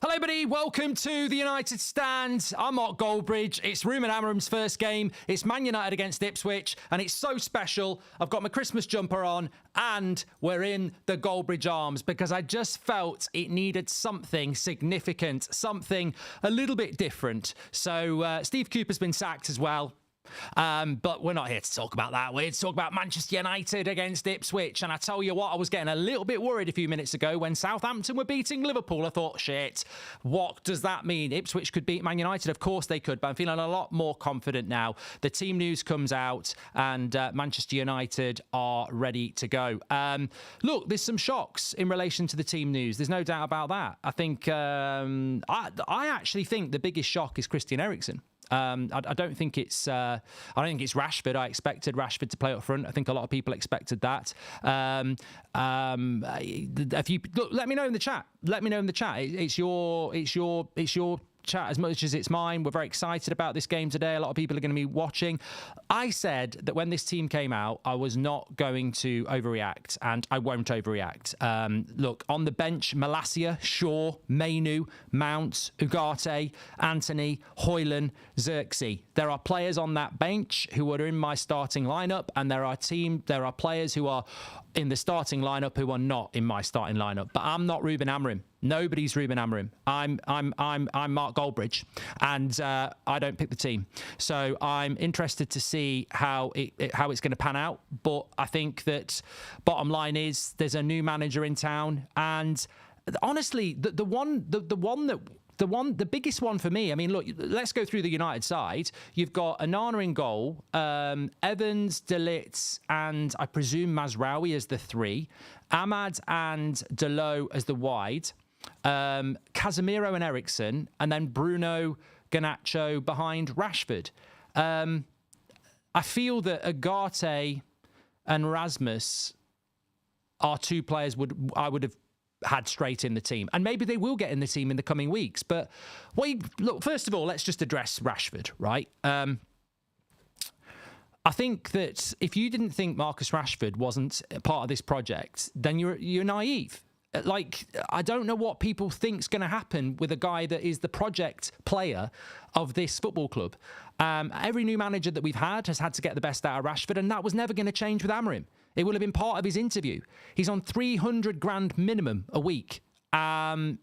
Hello, buddy. Welcome to the United Stand. I'm Mark Goldbridge. It's Ruben Amorim's first game. It's Man United against Ipswich, and it's so special. I've got my Christmas jumper on, and we're in the Goldbridge Arms because I just felt it needed something significant, something a little bit different. So Steve Cooper's been sacked as well. But we're not here to talk about that. We're here to talk about Manchester United against Ipswich. And I tell you what, I was getting a little bit worried a few minutes ago when Southampton were beating Liverpool. I thought, shit, what does that mean? Ipswich could beat Man United. Of course they could, but I'm feeling a lot more confident now. The team news comes out and Manchester United are ready to go. Look, there's some shocks in relation to the team news. There's no doubt about that. I think I actually think the biggest shock is Christian Eriksen. I don't think it's Rashford. I expected Rashford to play up front. I think a lot of people expected that. If you look, let me know in the chat. Let me know in the chat. It's your chat as much as it's mine. We're very excited about this game today. A lot of people are going to be watching. I said that when this team came out, I was not going to overreact, and I won't overreact. Look, on the bench, Malacia, Shaw, Mainu, Mount, Ugarte, Anthony, Hoyland, Xerxes. There are players on that bench who are in my starting lineup, and there are players who are in the starting lineup who are not in my starting lineup. But I'm not Ruben Amorim. Nobody's Ruben Amorim. I'm Mark Goldbridge, and I don't pick the team. So I'm interested to see how it's going to pan out. But I think that bottom line is there's a new manager in town, and honestly, the biggest one for me, I mean, look, let's go through the United side. You've got Onana in goal, Evans, De Ligt, and I presume Mazraoui as the three, Ahmad and Dalot as the wide, Casemiro and Eriksen, and then Bruno, Garnacho behind Rashford. I feel that Ugarte and Rasmus are two players I would have had straight in the team, and maybe they will get in the team in the coming weeks. But look, first of all, let's just address Rashford, right? I think that if you didn't think Marcus Rashford wasn't part of this project, then you're naive. Like, I don't know what people think's going to happen with a guy that is the project player of this football club. Every new manager that we've had has had to get the best out of Rashford, and that was never going to change with Amorim. It will have been part of his interview. He's on 300 grand minimum a week.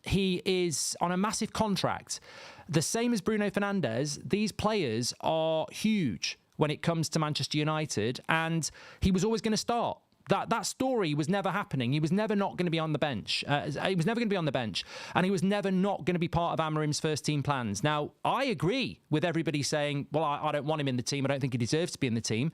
He is on a massive contract. The same as Bruno Fernandes, these players are huge when it comes to Manchester United, and he was always going to start. That story was never happening. He was never not going to be on the bench. He was never going to be on the bench, and he was never not going to be part of Amorim's first team plans. Now, I agree with everybody saying, well, I don't want him in the team. I don't think he deserves to be in the team.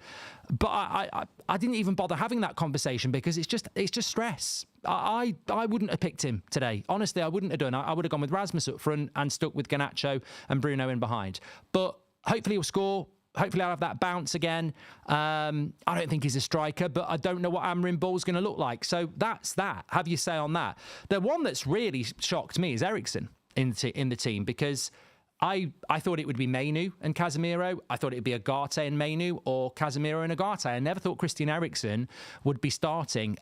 But I didn't even bother having that conversation because it's just stress. I wouldn't have picked him today. Honestly, I wouldn't have done. I would have gone with Rasmus up front and stuck with Garnacho and Bruno in behind. But hopefully he'll score. Hopefully I'll have that bounce again. I don't think he's a striker, but I don't know what Amorim Ball's going to look like. So that's that. Have your say on that. The one that's really shocked me is Eriksen in the team, because I thought it would be Mainu and Casemiro. I thought it would be Ugarte and Mainu, or Casemiro and Ugarte. I never thought Christian Eriksen would be starting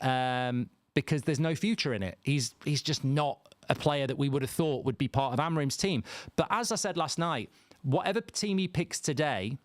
because there's no future in it. He's just not a player that we would have thought would be part of Amorim's team. But as I said last night, whatever team he picks today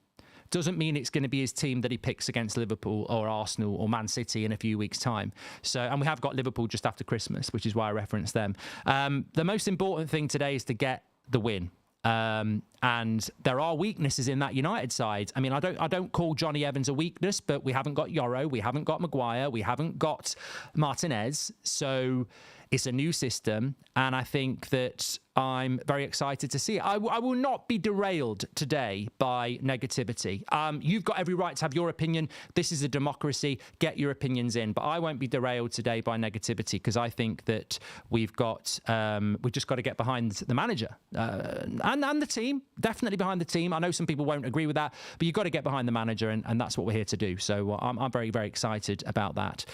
doesn't mean it's going to be his team that he picks against Liverpool or Arsenal or Man City in a few weeks' time. So, and we have got Liverpool just after Christmas, which is why I referenced them. The most important thing today is to get the win. And there are weaknesses in that United side. I mean, I don't call Johnny Evans a weakness, but we haven't got Yoro, we haven't got Maguire, we haven't got Martinez. So it's a new system, and I think that I'm very excited to see it. I will not be derailed today by negativity. You've got every right to have your opinion. This is a democracy. Get your opinions in. But I won't be derailed today by negativity, because I think that we've just got to get behind the manager and the team. Definitely behind the team. I know some people won't agree with that, but you've got to get behind the manager, and that's what we're here to do. So I'm very, very excited about that.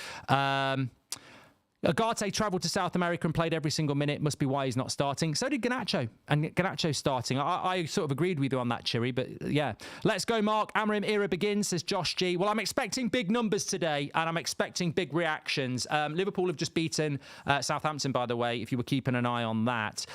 Agate travelled to South America and played every single minute. Must be why he's not starting. So did Garnacho. And Garnacho's starting. I sort of agreed with you on that, Chiri. But yeah. Let's go, Mark. Amorim era begins, says Josh G. Well, I'm expecting big numbers today. And I'm expecting big reactions. Liverpool have just beaten Southampton, by the way, if you were keeping an eye on that.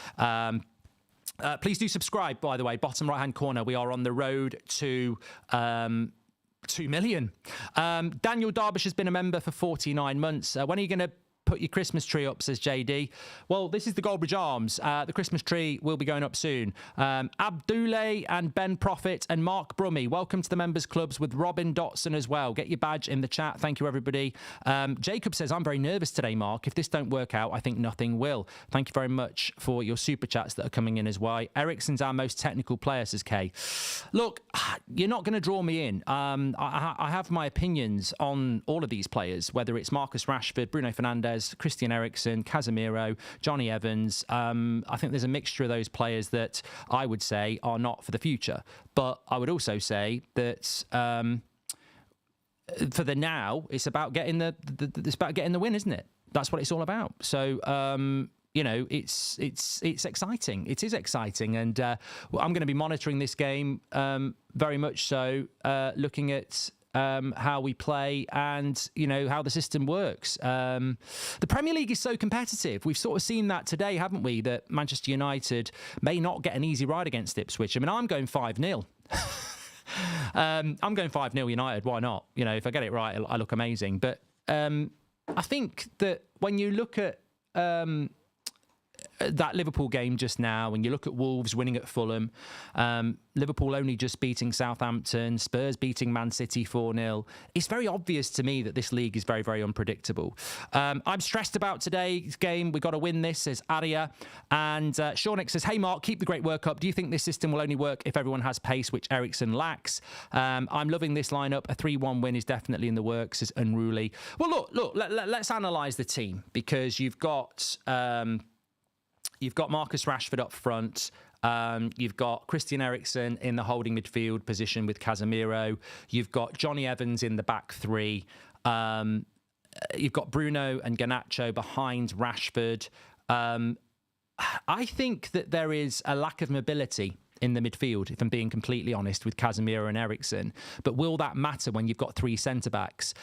Please do subscribe, by the way. Bottom right-hand corner. We are on the road to 2 million. Daniel Darbish has been a member for 49 months. When are you going to put your Christmas tree up, says JD. Well, this is the Goldbridge Arms. The Christmas tree will be going up soon. Abdullah and Ben Prophet and Mark Brummy, welcome to the members clubs with Robin Dotson as well. Get your badge in the chat. Thank you, everybody. Jacob says, I'm very nervous today, Mark. If this don't work out, I think nothing will. Thank you very much for your super chats that are coming in as well. Ericsson's our most technical player, says Kay. Look, you're not going to draw me in. I have my opinions on all of these players, whether it's Marcus Rashford, Bruno Fernandes, Christian Eriksen, Casemiro, Johnny Evans. I think there's a mixture of those players that I would say are not for the future. But I would also say that for the now, it's about getting the win, isn't it? That's what it's all about. So you know, it's exciting. It is exciting, and I'm going to be monitoring this game very much so, looking at how we play and, you know, how the system works. The Premier League is so competitive. We've sort of seen that today, haven't we? That Manchester United may not get an easy ride against Ipswich. I mean, I'm going 5-0. I'm going 5-0 United. Why not? You know, if I get it right, I look amazing. But I think that when you look at that Liverpool game just now, when you look at Wolves winning at Fulham, Liverpool only just beating Southampton, Spurs beating Man City 4-0, it's very obvious to me that this league is very, very unpredictable. I'm stressed about today's game. We've got to win this, says Aria. And Shaunik says, hey, Mark, keep the great work up. Do you think this system will only work if everyone has pace, which Eriksen lacks? I'm loving this lineup. A 3-1 win is definitely in the works, says Unruly. Well, look, let's analyse the team, because you've got Marcus Rashford up front. You've got Christian Eriksen in the holding midfield position with Casemiro. You've got Johnny Evans in the back three. You've got Bruno and Garnacho behind Rashford. I think that there is a lack of mobility in the midfield, if I'm being completely honest, with Casemiro and Eriksen. But will that matter when you've got three centre-backs?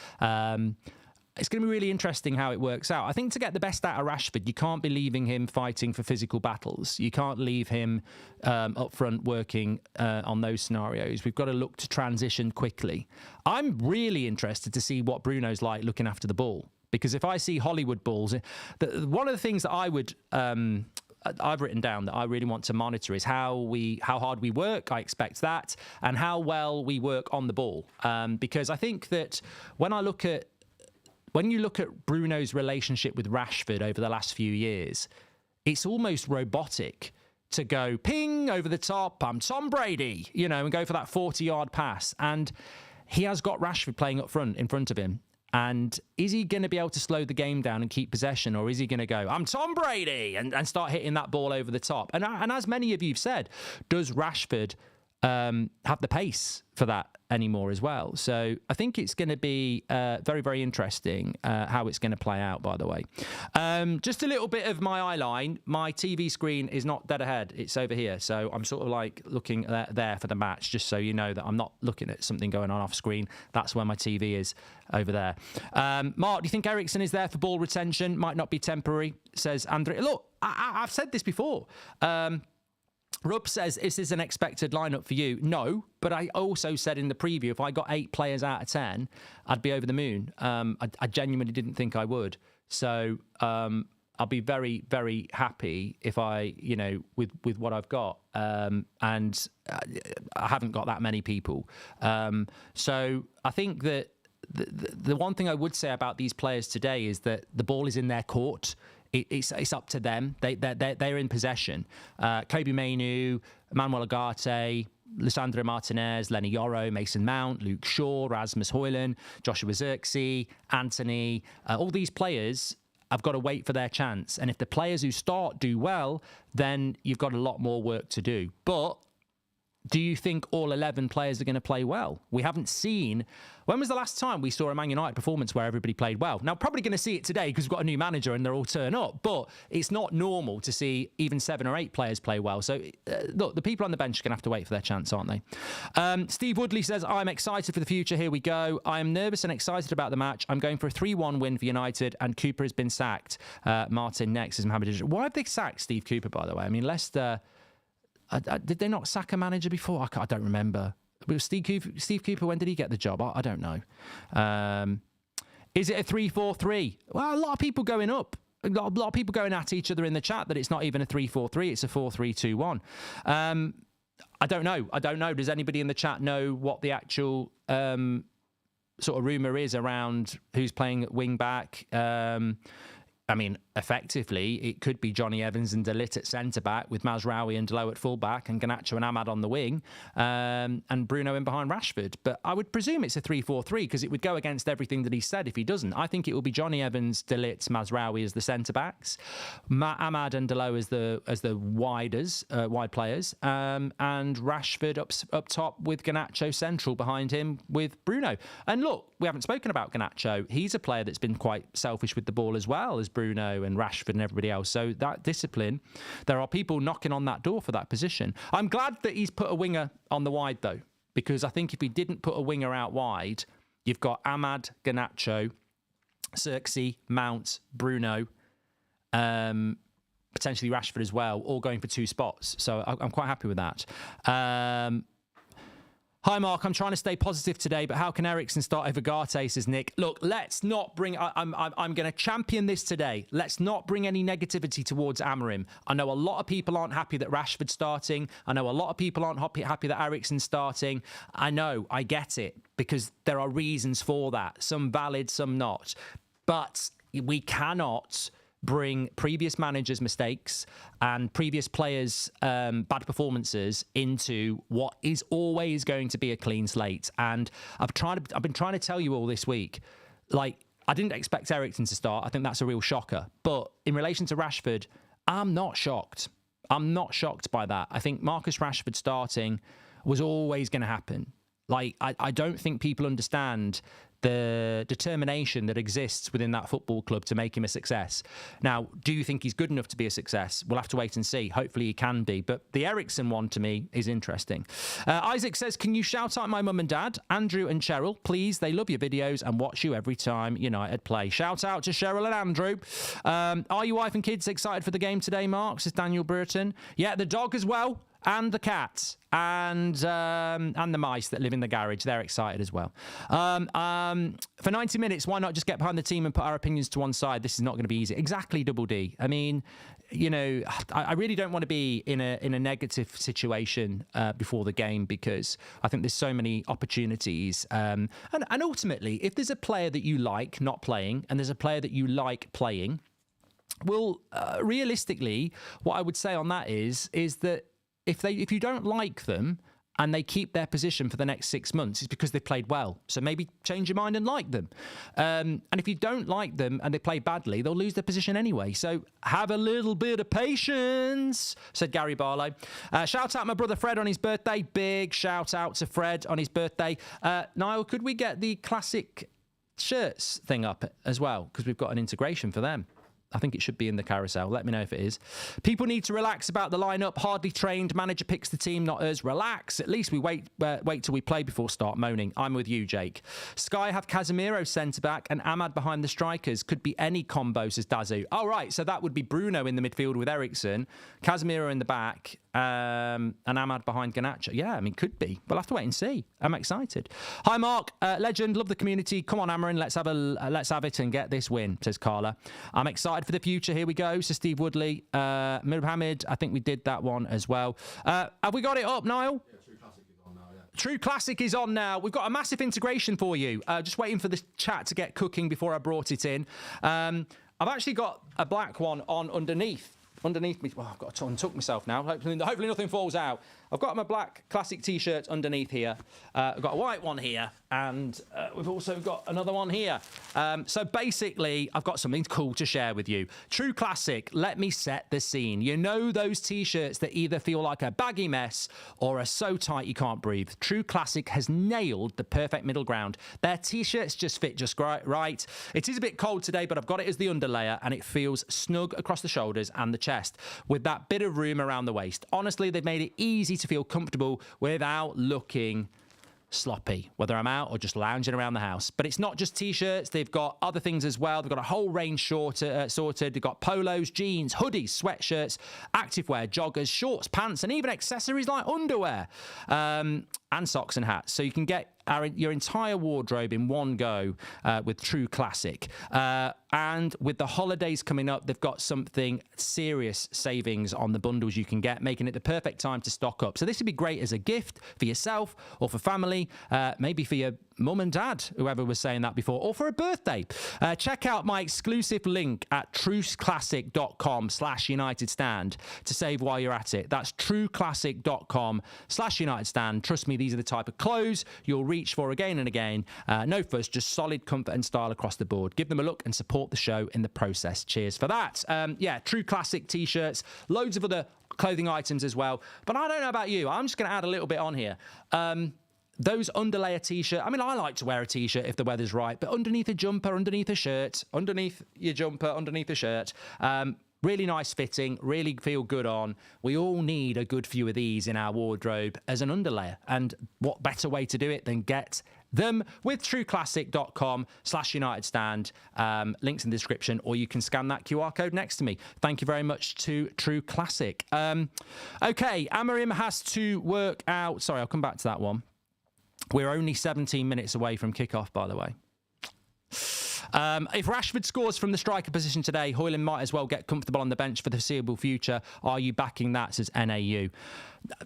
It's going to be really interesting how it works out. I think to get the best out of Rashford, you can't be leaving him fighting for physical battles. You can't leave him up front working on those scenarios. We've got to look to transition quickly. I'm really interested to see what Bruno's like looking after the ball, because if I see Hollywood balls, one of the things that I've written down that I really want to monitor is how hard we work. I expect that, and how well we work on the ball. Because I think that when you look at Bruno's relationship with Rashford over the last few years, it's almost robotic to go ping over the top, I'm Tom Brady, you know, and go for that 40-yard pass. And he has got Rashford playing up front in front of him. And is he going to be able to slow the game down and keep possession, or is he going to go, I'm Tom Brady, and start hitting that ball over the top? And as many of you have said, does Rashford have the pace for that anymore as well? So I think it's going to be very, very interesting how it's going to play out, by the way. Just a little bit of my eye line. My TV screen is not dead ahead. It's over here. So I'm sort of like looking there for the match, just so you know that I'm not looking at something going on off screen. That's where my TV is, over there. Mark, do you think Eriksen is there for ball retention? Might not be temporary, says Andre. Look, I've said this before. Rub says, is this an expected lineup for you? No, but I also said in the preview, if I got 8 players out of 10, I'd be over the moon. I genuinely didn't think I would. So I'll be very, very happy if with what I've got. And I haven't got that many people. So I think that the one thing I would say about these players today is that the ball is in their court. It's up to them. They're in possession. Kobe Mainu, Manuel Ugarte, Lissandro Martinez, Lenny Yoro, Mason Mount, Luke Shaw, Rasmus Højlund, Joshua Zirkzee, Anthony. All these players have got to wait for their chance. And if the players who start do well, then you've got a lot more work to do. But Do you think all 11 players are going to play well? We haven't seen... When was the last time we saw a Man United performance where everybody played well? Now, probably going to see it today because we've got a new manager and they're all turn up, but it's not normal to see even 7 or 8 players play well. So, look, the people on the bench are going to have to wait for their chance, aren't they? Steve Woodley says, I'm excited for the future. Here we go. I am nervous and excited about the match. I'm going for a 3-1 win for United and Cooper has been sacked. Martin next is Mohamed. Why have they sacked Steve Cooper, by the way? I mean, Leicester... did they not sack a manager before? I don't remember. But Steve Cooper, when did he get the job? I don't know. Is it a 3-4-3? Well, a lot of people going up. A lot of people going at each other in the chat that it's not even a 3-4-3, it's a 4-3-2-1. I don't know. Does anybody in the chat know what the actual sort of rumour is around who's playing at wing back? I mean, effectively, it could be Johnny Evans and De Ligt at centre-back with Mazraoui and Delo at full-back and Garnacho and Ahmad on the wing and Bruno in behind Rashford. But I would presume it's a 3-4-3 because it would go against everything that he said if he doesn't. I think it will be Johnny Evans, De Ligt, Mazraoui as the centre-backs, Ahmad and Delo as the wide players, and Rashford up top with Garnacho central behind him with Bruno. And look, we haven't spoken about Garnacho. He's a player that's been quite selfish with the ball as well as Bruno and Rashford and everybody else. So that discipline, there are people knocking on that door for that position. I'm glad that he's put a winger on the wide, though, because I think if he didn't put a winger out wide, you've got Ahmad, Garnacho, Xerxes, Mount, Bruno, potentially Rashford as well, all going for 2 spots. So I'm quite happy with that. Hi, Mark. I'm trying to stay positive today, but how can Eriksen start over Garte, says Nick. Look, let's not bring... I'm going to champion this today. Let's not bring any negativity towards Amorim. I know a lot of people aren't happy that Rashford's starting. I know a lot of people aren't happy that Eriksen's starting. I know, I get it, because there are reasons for that. Some valid, some not. But we cannot bring previous managers' mistakes and previous players' bad performances into what is always going to be a clean slate. And I've been trying to tell you all this week, like, I didn't expect Eriksen to start. I think that's a real shocker. But in relation to Rashford, I'm not shocked. I'm not shocked by that. I think Marcus Rashford starting was always going to happen. Like, I don't think people understand the determination that exists within that football club to make him a success. Now, do you think he's good enough to be a success? We'll have to wait and see. Hopefully he can be. But the Eriksen one, to me, is interesting. Isaac says, can you shout out my mum and dad, Andrew and Cheryl? Please, they love your videos and watch you every time United play. Shout out to Cheryl and Andrew. Are your wife and kids excited for the game today, Mark? Says Daniel Burton. Yeah, the dog as well. And the cats and the mice that live in the garage, they're excited as well. For 90 minutes, why not just get behind the team and put our opinions to one side? This is not going to be easy. Exactly, Double D. I mean, I really don't want to be in a negative situation before the game because I think there's so many opportunities. And ultimately, if there's a player that you like not playing and there's a player that you like playing, well, realistically, what I would say on that is that if you don't like them and they keep their position for the next 6 months, it's because they played well. So maybe change your mind and like them. And if you don't like them and they play badly, they'll lose their position anyway. So have a little bit of patience, said Gary Barlow. Shout out my brother Fred on his birthday. Big shout out to Fred on his birthday. Niall, could we get the classic shirts thing up as well? Because we've got an integration for them. I think it should be in the carousel. Let me know if it is. People need to relax about the lineup. Hardly trained. Manager picks the team, not us. Relax. At least we wait till we play before start moaning. I'm with you, Jake. Sky have Casemiro centre-back and Ahmad behind the strikers. Could be any combo, says Dazu. Oh, right. So that would be Bruno in the midfield with Eriksen, Casemiro in the back, and Ahmad behind Garnacho. Yeah, I mean, could be. We'll have to wait and see. I'm excited. Hi, Mark. Legend. Love the community. Come on, Amarin. Let's have it and get this win, says Carla. I'm excited for the future. Here we go, says Steve Woodley. Mohammed, I think we did that one as well. Have we got it up, Niall? Yeah, True Classic is on now, yeah. True Classic is on now. We've got a massive integration for you. Just waiting for the chat to get cooking before I brought it in. I've actually got a black one on underneath underneath me. Well, I've got to untuck myself now. Hopefully nothing falls out. I've got my black classic T-shirt underneath here. I've got a white one here, and we've also got another one here. So basically, I've got something cool to share with you. True Classic, let me set the scene. You know those T-shirts that either feel like a baggy mess or are so tight you can't breathe. True Classic has nailed the perfect middle ground. Their T-shirts just fit just right. It is a bit cold today, but I've got it as the underlayer, and it feels snug across the shoulders and the chest with that bit of room around the waist. Honestly, they've made it easy to feel comfortable without looking sloppy, whether I'm out or just lounging around the house. But it's not just T-shirts. They've got other things as well. They've got a whole range sorted. They've got polos, jeans, hoodies, sweatshirts, activewear, joggers, shorts, pants, and even accessories like underwear and socks and hats. So you can get your entire wardrobe in one go with True Classic. And with the holidays coming up, they've got something serious savings on the bundles you can get, making it the perfect time to stock up. So this would be great as a gift for yourself or for family, maybe for your mum and dad, whoever was saying that before, or for a birthday. Check out my exclusive link at trueclassic.com/UnitedStand to save while you're at it. That's trueclassic.com/UnitedStand. Trust me, these are the type of clothes you'll reach for again and again. No fuss, just solid comfort and style across the board. Give them a look and support the show in the process. Cheers for that. True Classic T-shirts, loads of other clothing items as well. But I don't know about you. I'm just going to add a little bit on here. Those underlayer T-shirt. I mean, I like to wear a T-shirt if the weather's right, but underneath a jumper, underneath a shirt, underneath your jumper, underneath a shirt. Really nice fitting, really feel good on. We all need a good few of these in our wardrobe as an underlayer. And what better way to do it than get them with trueclassic.com/UnitedStand. Links in the description, or you can scan that QR code next to me. Thank you very much to True Classic. Okay, Amorim has to work out. Sorry, I'll come back to that one. We're only 17 minutes away from kickoff, by the way. If Rashford scores from the striker position today, Højlund might as well get comfortable on the bench for the foreseeable future. Are you backing that, says NAU?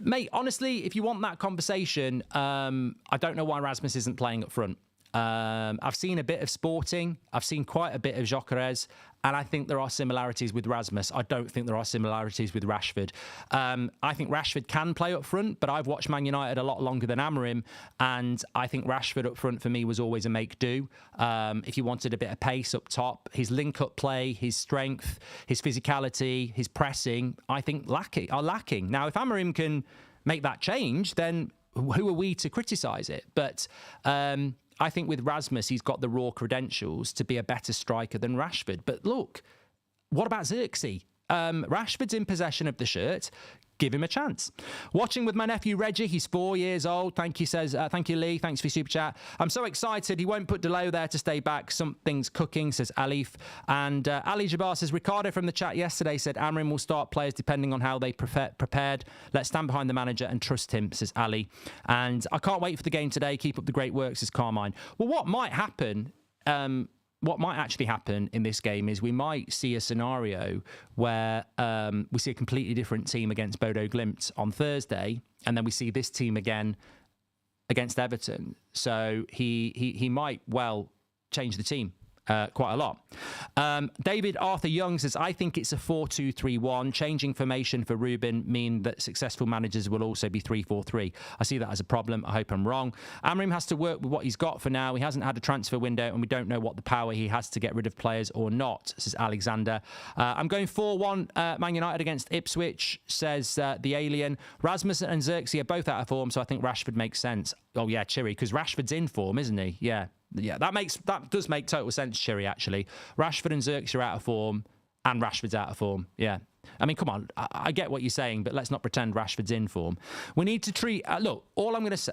Mate, honestly, if you want that conversation, I don't know why Rasmus isn't playing up front. I've seen a bit of Sporting. I've seen quite a bit of Gyökeres. And I think there are similarities with Rasmus. I don't think there are similarities with Rashford. I think Rashford can play up front, but I've watched Man United a lot longer than Amorim, and I think Rashford up front for me was always a make-do. If you wanted a bit of pace up top, his link-up play, his strength, his physicality, his pressing, I think are lacking. Now, if Amorim can make that change, then who are we to criticise it? But I think with Rasmus, he's got the raw credentials to be a better striker than Rashford. But look, what about Xerxes? Rashford's in possession of the shirt. Give him a chance. Watching with my nephew Reggie. He's 4 years old. Thank you, thank you, Lee. Thanks for your super chat. I'm so excited. He won't put DeLeo there to stay back. Something's cooking, says Alif. And Ali Jabbar says, Ricardo from the chat yesterday said Amorim will start players depending on how they prepared. Let's stand behind the manager and trust him, says Ali. And I can't wait for the game today. Keep up the great work, says Carmine. Well, what might happen... what might actually happen in this game is we might see a scenario where we see a completely different team against Bodo Glimt on Thursday, and then we see this team again against Everton. So he might well change the team quite a lot. David Arthur Young says, I think it's a 4-2-3-1. Changing formation for Ruben mean that successful managers will also be 3-4-3. I see that as a problem. I hope I'm wrong. Amorim has to work with what he's got for now. He hasn't had a transfer window, and we don't know what the power he has to get rid of players or not, says Alexander. I'm going 4-1 Man United against Ipswich, says the Alien. Rasmus and Xerxes are both out of form, so I think Rashford makes sense. Oh, yeah, Chiri, because Rashford's in form, isn't he? Yeah, that does make total sense, Chiri, actually. Rashford and Xerxes are out of form, and Rashford's out of form. Yeah. I mean, come on. I get what you're saying, but let's not pretend Rashford's in form. We need to treat... look, all I'm going to say...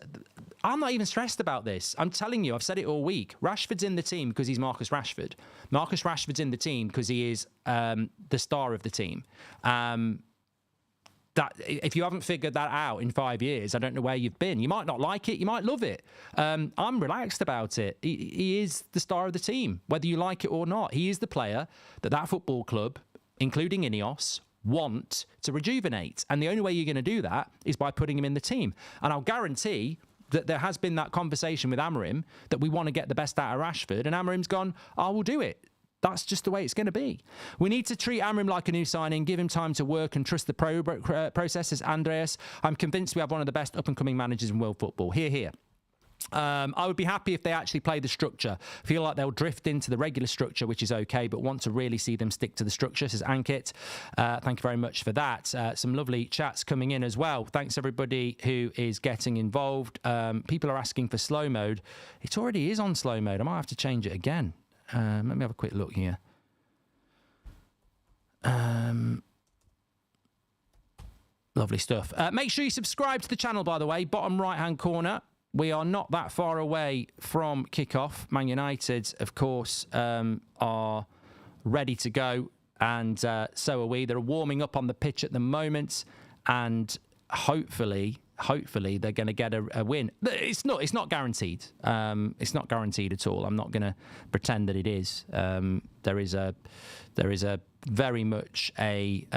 I'm not even stressed about this. I'm telling you, I've said it all week. Rashford's in the team because he's Marcus Rashford. Marcus Rashford's in the team because he is the star of the team. That if you haven't figured that out in 5 years, I don't know where you've been. You might not like it, you might love it. I'm relaxed about it. He is the star of the team, whether you like it or not. He is the player that football club, including Ineos, want to rejuvenate. And the only way you're going to do that is by putting him in the team. And I'll guarantee that there has been that conversation with Amorim that we want to get the best out of Rashford, and Amorim's gone, I will do it. That's just the way it's going to be. We need to treat Amrim like a new signing, give him time to work and trust the process, says Andreas. I'm convinced we have one of the best up-and-coming managers in world football. Hear, hear. I would be happy if they actually play the structure. Feel like they'll drift into the regular structure, which is okay, but want to really see them stick to the structure, says Ankit. Thank you very much for that. Some lovely chats coming in as well. Thanks, everybody who is getting involved. People are asking for slow mode. It already is on slow mode. I might have to change it again. Let me have a quick look here. Lovely stuff. Make sure you subscribe to the channel, by the way. Bottom right-hand corner. We are not that far away from kickoff. Man United, of course, are ready to go, and so are we. They're warming up on the pitch at the moment, and hopefully they're going to get a win. It's not guaranteed. It's not guaranteed at all. I'm not going to pretend that it is. There is a very much a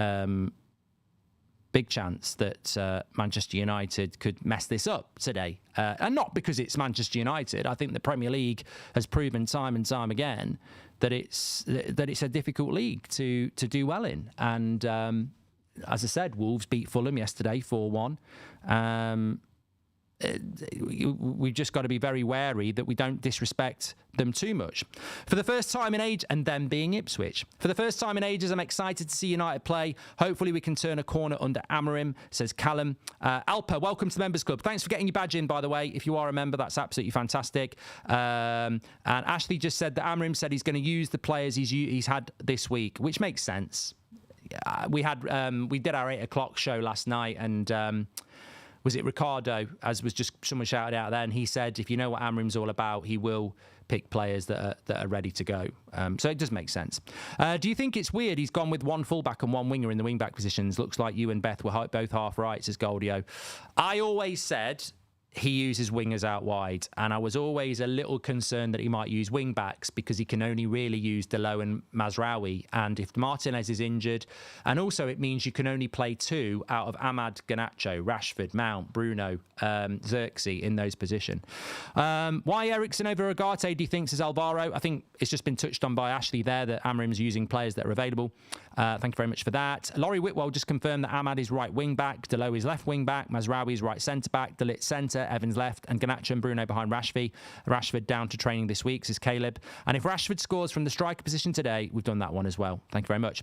big chance that Manchester United could mess this up today. And not because it's Manchester United. I think the Premier League has proven time and time again that it's a difficult league to do well in. And as I said, Wolves beat Fulham yesterday 4-1. We've just got to be very wary that we don't disrespect them too much. For the first time in age, and them being Ipswich. For the first time in ages, I'm excited to see United play. Hopefully we can turn a corner under Amorim, says Callum. Alpa, welcome to the Members Club. Thanks for getting your badge in, by the way. If you are a member, that's absolutely fantastic. And Ashley just said that Amorim said he's going to use the players he's had this week, which makes sense. We did our 8 o'clock show last night, and was it Ricardo, as was just someone shouted out then, he said, if you know what Amorim's all about, he will pick players that are ready to go. So it does make sense. Do you think it's weird he's gone with one fullback and one winger in the wing-back positions? Looks like you and Beth were both half right, says Goldio. I always said he uses wingers out wide, and I was always a little concerned that he might use wing backs because he can only really use Delo and Mazraoui, and if Martinez is injured, and also it means you can only play 2 out of Ahmad, Garnacho, Rashford, Mount, Bruno, Xerxes in those positions. Why Eriksen over Agate, do you think, says Alvaro? I think it's just been touched on by Ashley there that Amorim's using players that are available. Thank you very much for that. Laurie Whitwell just confirmed that Ahmad is right wing back, Delo is left wing back, Mazraoui is right centre back, De Ligt centre, Evans left, and Garnacho and Bruno behind Rashford down to training this week, says Caleb. And if Rashford scores from the striker position today, we've done that one as well. Thank you very much.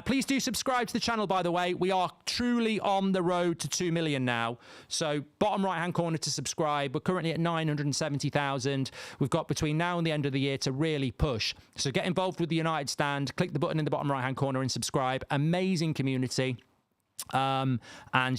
Please do subscribe to the channel, by the way. We are truly on the road to 2 million now. So bottom right-hand corner to subscribe. We're currently at 970,000. We've got between now and the end of the year to really push. So get involved with the United Stand. Click the button in the bottom right-hand corner and subscribe. Amazing community. And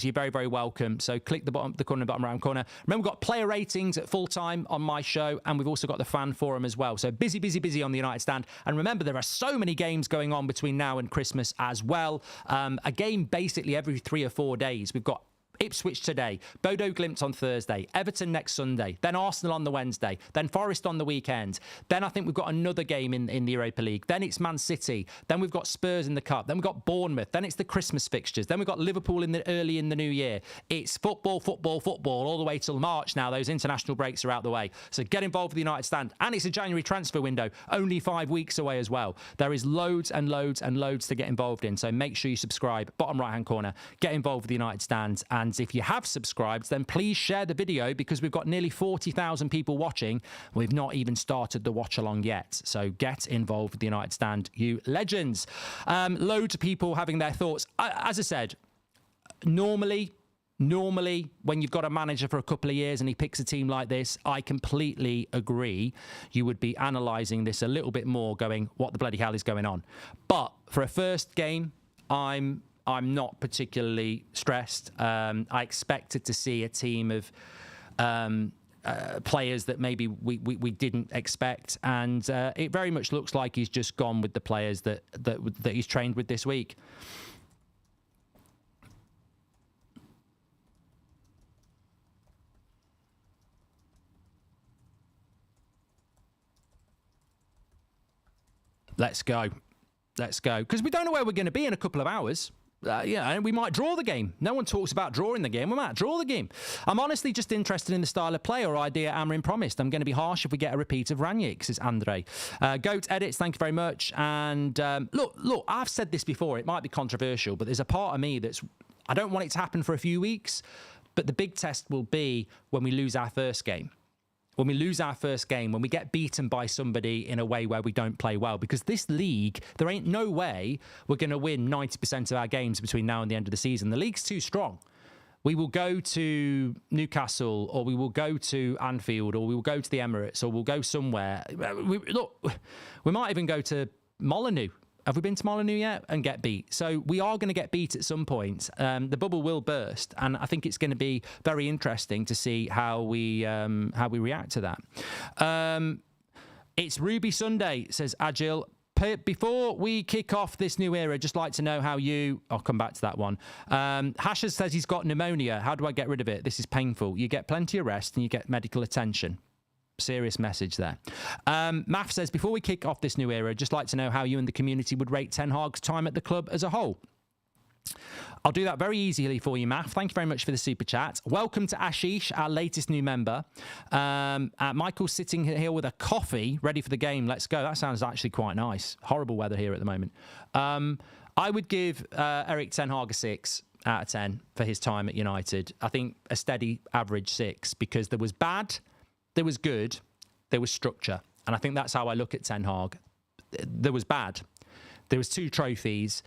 you're very, very welcome. So click the corner, bottom right corner. Remember, we've got player ratings at full time on my show, and we've also got the fan forum as well. So busy on the United Stand. And remember, there are so many games going on between now and Christmas as well. A game basically every 3 or 4 days. We've got Ipswich today, Bodo Glimt on Thursday, Everton next Sunday, then Arsenal on the Wednesday, then Forest on the weekend. Then I think we've got another game in the Europa League. Then it's Man City. Then we've got Spurs in the Cup. Then we've got Bournemouth. Then it's the Christmas fixtures. Then we've got Liverpool early in the new year. It's football all the way till March now. Those international breaks are out the way. So get involved with the United Stand. And it's a January transfer window, only 5 weeks away as well. There is loads and loads and loads to get involved in. So make sure you subscribe. Bottom right-hand corner. Get involved with the United Stand. And if you have subscribed, then please share the video because we've got nearly 40,000 people watching. We've not even started the watch along yet. So get involved with the United Stand, you legends. Loads of people having their thoughts. As I said, normally, when you've got a manager for a couple of years and he picks a team like this, I completely agree. You would be analysing this a little bit more, going, what the bloody hell is going on? But for a first game, I'm not particularly stressed. I expected to see a team of players that maybe we didn't expect, and it very much looks like he's just gone with the players that he's trained with this week. Let's go. Because we don't know where we're going to be in a couple of hours. we might draw the game. No one talks about drawing the game. We might draw the game. I'm honestly just interested in the style of play or idea Amarim promised. I'm going to be harsh if we get a repeat of Ranić, says Andre. Goat Edits, thank you very much. And look, I've said this before. It might be controversial, but there's a part of me I don't want it to happen for a few weeks, but the big test will be when we lose our first game. When we lose our first game, when we get beaten by somebody in a way where we don't play well. Because this league, there ain't no way we're going to win 90% of our games between now and the end of the season. The league's too strong. We will go to Newcastle, or we will go to Anfield, or we will go to the Emirates, or we'll go somewhere. We might even go to Molineux. Have we been to Molineux yet? And get beat. So we are going to get beat at some point. The bubble will burst, and I think it's going to be very interesting to see how we react to that. It's Ruby Sunday, says Agil. Before we kick off this new era, just like to know how I'll come back to that one. Hasher says he's got pneumonia. How do I get rid of it? This is painful. You get plenty of rest and you get medical attention. Serious message there. Maf says, before we kick off this new era, just like to know how you and the community would rate Ten Hag's time at the club as a whole. I'll do that very easily for you, Maf. Thank you very much for the super chat. Welcome to Ashish, our latest new member. Michael's sitting here with a coffee, ready for the game. Let's go. That sounds actually quite nice. Horrible weather here at the moment. I would give Erik Ten Hag a 6 out of 10 for his time at United. I think a steady average 6, because there was bad, there was good, there was structure. And I think that's how I look at Ten Hag. There was bad. There was 2 trophies,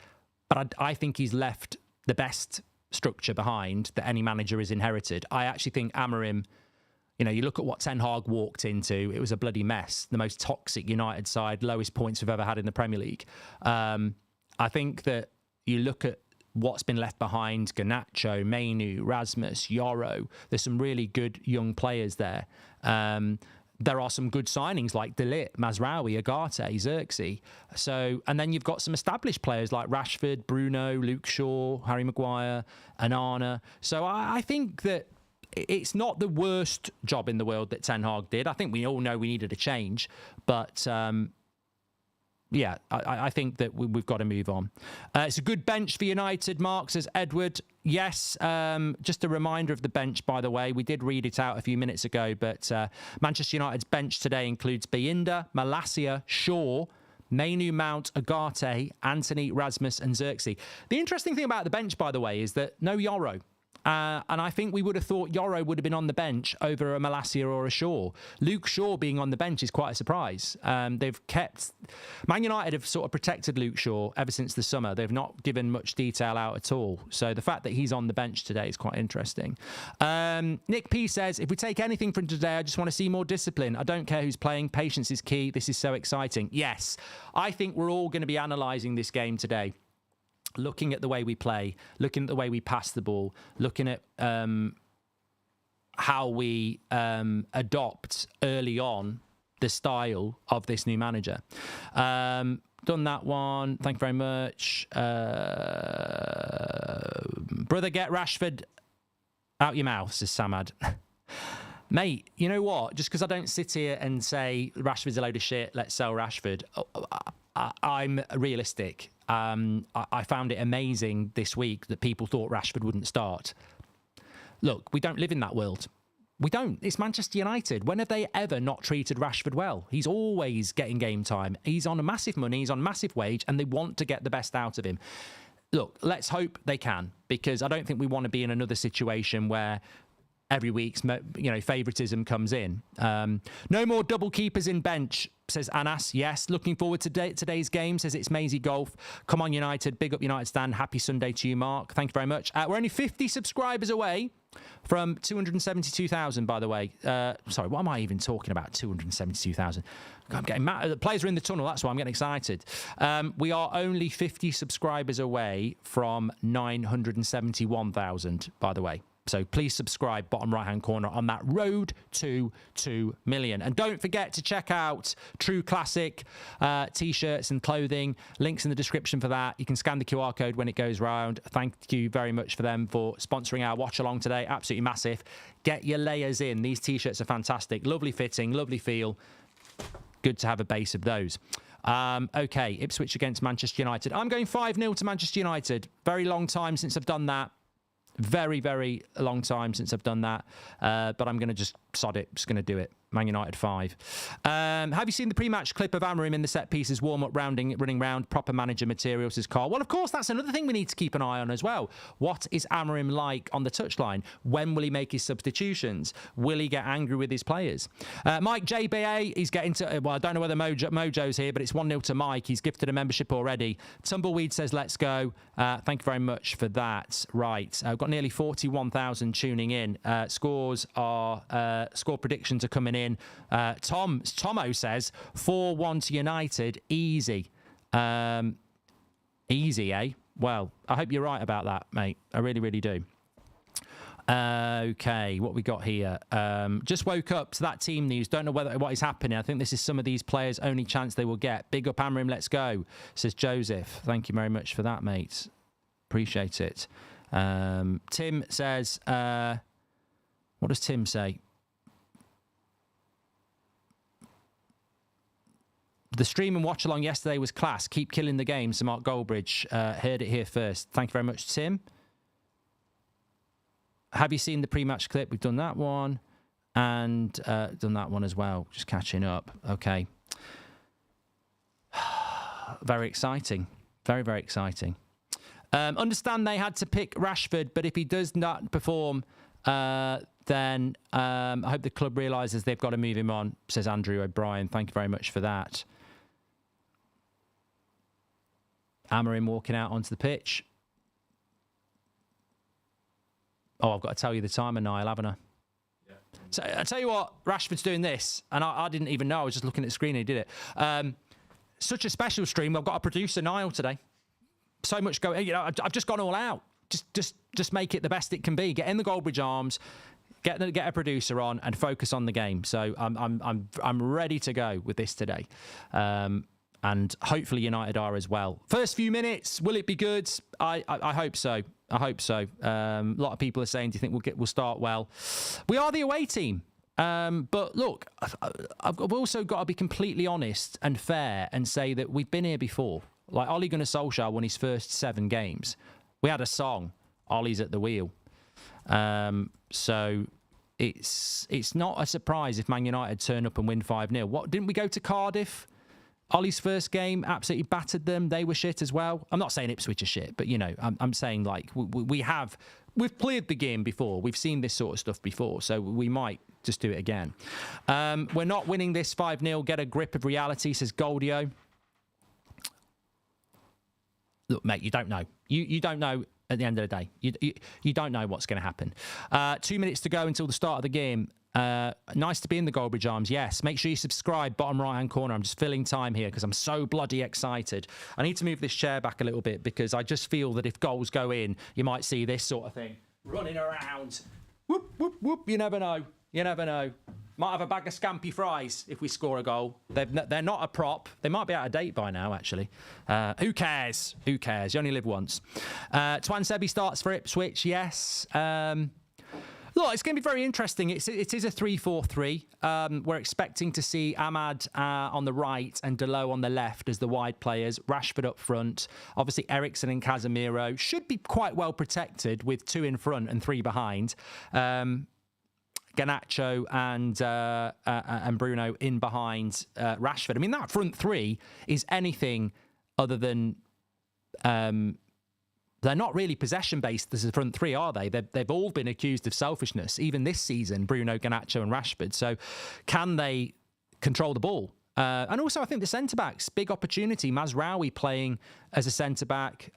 but I think he's left the best structure behind that any manager has inherited. I actually think Amarim, you look at what Ten Hag walked into, it was a bloody mess. The most toxic United side, lowest points we've ever had in the Premier League. I think that you look at what's been left behind, Garnacho, Mainu, Rasmus, Yoro. There's some really good young players there. There are some good signings like De Ligt, Mazraoui, Agate, Xerxes. And then you've got some established players like Rashford, Bruno, Luke Shaw, Harry Maguire, Onana. So I think that it's not the worst job in the world that Ten Hag did. I think we all know we needed a change, but I think that we've got to move on. It's a good bench for United, Mark, says Edward. Yes, just a reminder of the bench, by the way. We did read it out a few minutes ago, but Manchester United's bench today includes Bayinda, Malacia, Shaw, Mainu, Mount, Agate, Anthony, Rasmus and Xerxes. The interesting thing about the bench, by the way, is that no Yoro. And I think we would have thought Yoro would have been on the bench over a Malacia or a Shaw. Luke Shaw being on the bench is quite a surprise. Man United have sort of protected Luke Shaw ever since the summer. They've not given much detail out at all. So the fact that he's on the bench today is quite interesting. Nick P says, if we take anything from today, I just want to see more discipline. I don't care who's playing. Patience is key. This is so exciting. Yes, I think we're all going to be analysing this game today. Looking at the way we play, looking at the way we pass the ball, looking at how we adopt early on the style of this new manager. Done that one. Thank you very much. Brother, get Rashford out your mouth, says Samad. Mate, you know what? Just because I don't sit here and say Rashford's a load of shit, let's sell Rashford. I'm realistic. I found it amazing this week that people thought Rashford wouldn't start. Look, we don't live in that world. We don't. It's Manchester United. When have they ever not treated Rashford well? He's always getting game time. He's on a massive money. He's on a massive wage, and they want to get the best out of him. Look, let's hope they can, because I don't think we want to be in another situation where every week's favouritism comes in. No more double keepers in bench, says Anas. Yes, looking forward to today's game, says it's Maisie Golf. Come on, United. Big up United stand. Happy Sunday to you, Mark. Thank you very much. We're only 50 subscribers away from 272,000, by the way. Sorry, what am I even talking about? 272,000. I'm getting mad. The players are in the tunnel. That's why I'm getting excited. We are only 50 subscribers away from 971,000, by the way. So please subscribe, bottom right-hand corner, on that road to 2 million. And don't forget to check out True Classic T-shirts and clothing. Links in the description for that. You can scan the QR code when it goes round. Thank you very much for them for sponsoring our watch-along today. Absolutely massive. Get your layers in. These T-shirts are fantastic. Lovely fitting, lovely feel. Good to have a base of those. Okay, Ipswich against Manchester United. I'm going 5-0 to Manchester United. Very long time since I've done that. Very, very long time since I've done that. But I'm going to just sod it. Just going to do it. Man United 5. Have you seen the pre-match clip of Amorim in the set pieces, warm-up, running round, proper manager material, says Carl? Well, of course, that's another thing we need to keep an eye on as well. What is Amorim like on the touchline? When will he make his substitutions? Will he get angry with his players? Mike JBA, he's getting to... Well, I don't know whether Mojo's here, but it's 1-0 to Mike. He's gifted a membership already. Tumbleweed says, let's go. Thank you very much for that. Right. I've got nearly 41,000 tuning in. Score predictions are coming in. Tomo says 4-1 to United. Easy. Easy, eh? Well, I hope you're right about that, mate. I really, really do. Okay, what we got here? Just woke up to that team news. Don't know what is happening. I think this is some of these players' only chance they will get. Big up Amorim, let's go, says Joseph. Thank you very much for that, mate. Appreciate it. Tim says, what does Tim say? The stream and watch along yesterday was class. Keep killing the game. So Mark Goldbridge heard it here first. Thank you very much, Tim. Have you seen the pre-match clip? We've done that one and done that one as well. Just catching up. Okay. Very exciting. Very, very exciting. Understand they had to pick Rashford, but if he does not perform, then I hope the club realises they've got to move him on, says Andrew O'Brien. Thank you very much for that. Amorim walking out onto the pitch. Oh, I've got to tell you the timer, Niall, haven't I? Yeah. So I tell you what, Rashford's doing this, and I didn't even know. I was just looking at the screen and he did it. Such a special stream. I've got a producer, Niall, today. So much going. You know, I've just gone all out. Just make it the best it can be. Get in the Goldbridge arms, get a producer on, and focus on the game. So I'm ready to go with this today. And hopefully United are as well. First few minutes, will it be good? I hope so. I hope so. A lot of people are saying, do you think we'll start well? We are the away team. But look, I've also got to be completely honest and fair and say that we've been here before. Like Ole Gunnar Solskjaer won his first 7 games. We had a song, Ollie's at the wheel. So it's not a surprise if Man United turn up and win 5-0. What, didn't we go to Cardiff? Ollie's first game, absolutely battered them. They were shit as well. I'm not saying Ipswich are shit, but, you know, I'm saying, like, we've played the game before. We've seen this sort of stuff before, so we might just do it again. We're not winning this 5-0. Get a grip of reality, says Goldio. Look, mate, you don't know. You don't know at the end of the day. You don't know what's going to happen. 2 minutes to go until the start of the game. Nice to be in the Goldbridge Arms, yes. Make sure you subscribe, bottom right-hand corner. I'm just filling time here because I'm so bloody excited. I need to move this chair back a little bit because I just feel that if goals go in, you might see this sort of thing running around. Whoop, whoop, whoop. You never know. You never know. Might have a bag of scampi fries if we score a goal. They're not a prop. They might be out of date by now, actually. Who cares? Who cares? You only live once. Twan Sebi starts for Ipswich, yes. Look, it's going to be very interesting. It is a 3-4-3. We're expecting to see Ahmad on the right and Delo on the left as the wide players. Rashford up front. Obviously, Eriksen and Casemiro should be quite well protected with 2 in front and 3 behind. Garnacho and Bruno in behind Rashford. I mean, that front 3 is anything other than... they're not really possession-based as a front 3, are they? They've all been accused of selfishness, even this season, Bruno, Garnacho and Rashford. So can they control the ball? And also, I think the centre-backs, big opportunity. Mazraoui playing as a centre-back.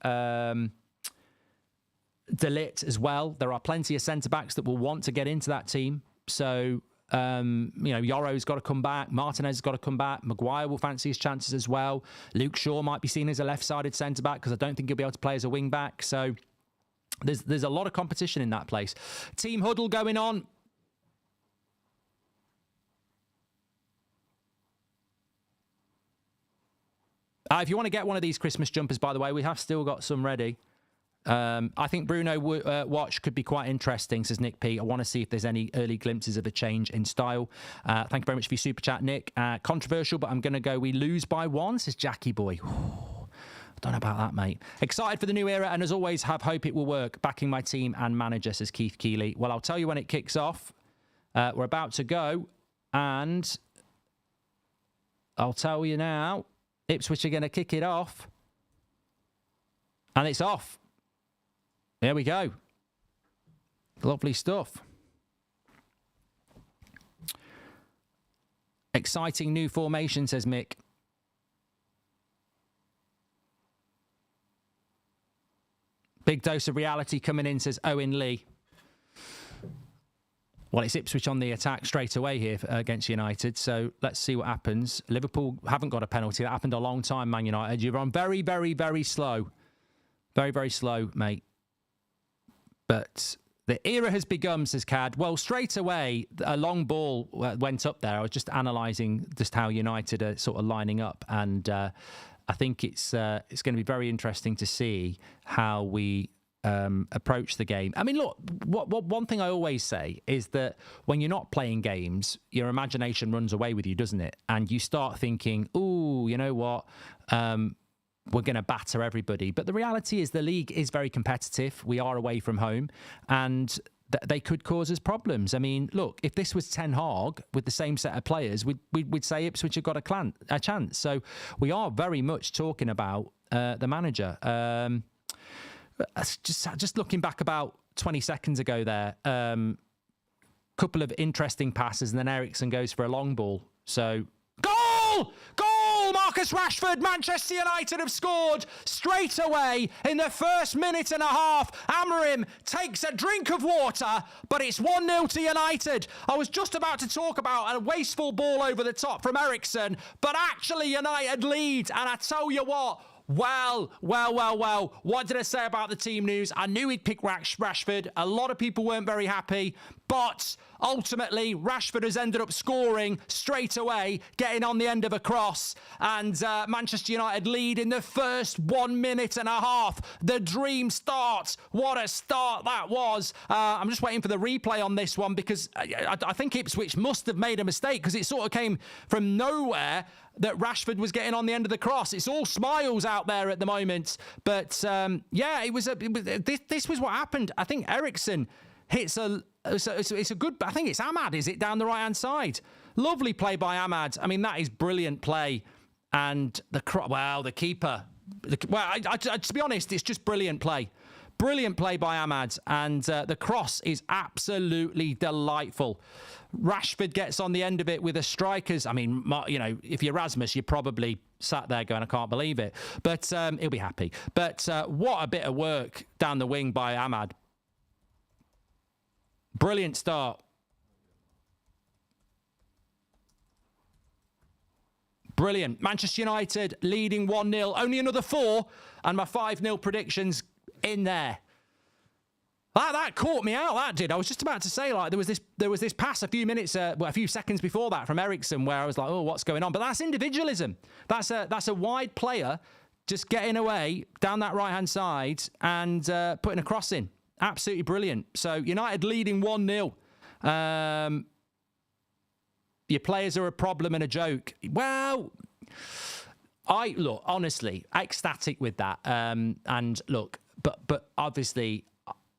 De Ligt as well. There are plenty of centre-backs that will want to get into that team. So, you know, Yoro's got to come back. Martinez has got to come back. Maguire will fancy his chances as well. Luke Shaw might be seen as a left-sided centre-back because I don't think he'll be able to play as a wing-back. So there's a lot of competition in that place. Team huddle going on. If you want to get one of these Christmas jumpers, by the way, we have still got some ready. I think Bruno watch could be quite interesting, says Nick P. I want to see if there's any early glimpses of a change in style. Thank you very much for your super chat, Nick. Controversial, but I'm going to go we lose by 1, says Jackie Boy. Don't know about that, mate. Excited for the new era, and as always, have hope it will work. Backing my team and manager, says Keith Keeley. Well, I'll tell you when it kicks off. We're about to go, and I'll tell you now, Ipswich are going to kick it off. And it's off. There we go. Lovely stuff. Exciting new formation, says Mick. Big dose of reality coming in, says Owen Lee. Well, it's Ipswich on the attack straight away here against United, so let's see what happens. Liverpool haven't got a penalty. That happened a long time, Man United. You're on very, very, very slow. Very, very slow, mate. But the era has begun, says Cad. Well, straight away, a long ball went up there. I was just analysing just how United are sort of lining up, and I think it's going to be very interesting to see how we approach the game. I mean, look, one thing I always say is that when you're not playing games, your imagination runs away with you, doesn't it? And you start thinking, ooh, you know what? We're going to batter everybody. But the reality is the league is very competitive. We are away from home, and they could cause us problems. I mean, look, if this was Ten Hag with the same set of players, we'd say Ipswich have got a chance. So we are very much talking about the manager. Just looking back about 20 seconds ago there, couple of interesting passes, and then Eriksen goes for a long ball. So, goal! Marcus Rashford, Manchester United have scored straight away in the first minute and a half. Amorim takes a drink of water, but it's 1-0 to United. I was just about to talk about a wasteful ball over the top from Eriksen, but actually United lead, and I tell you what, well. What did I say about the team news? I knew he'd pick Rashford. A lot of people weren't very happy, but ultimately Rashford has ended up scoring straight away, getting on the end of a cross, and Manchester United lead in the first 1 minute and a half. The dream starts. What a start that was. I'm just waiting for the replay on this one, because I think Ipswich must have made a mistake, because it sort of came from nowhere that Rashford was getting on the end of the cross. It's all smiles out there at the moment. But this was what happened. I think Eriksen hits it's a good, I think it's Ahmad, is it, down the right-hand side? Lovely play by Ahmad. I mean, that is brilliant play. And the keeper. To be honest, it's just brilliant play. Brilliant play by Ahmad. And the cross is absolutely delightful. Rashford gets on the end of it with a striker's. I mean, you know, if you're Rasmus, you're probably sat there going, I can't believe it. But he'll be happy. But what a bit of work down the wing by Ahmad. Brilliant start. Brilliant. Manchester United leading 1-0. Only another 4. And my 5-0 predictions in there. That caught me out, that did. I was just about to say, like, there was this pass a few seconds before that from Eriksen where I was like, oh, what's going on? But that's individualism. That's a wide player just getting away down that right-hand side and putting a cross in. Absolutely brilliant. So United leading 1-0. Your players are a problem and a joke. Well, honestly, ecstatic with that. And look, but obviously,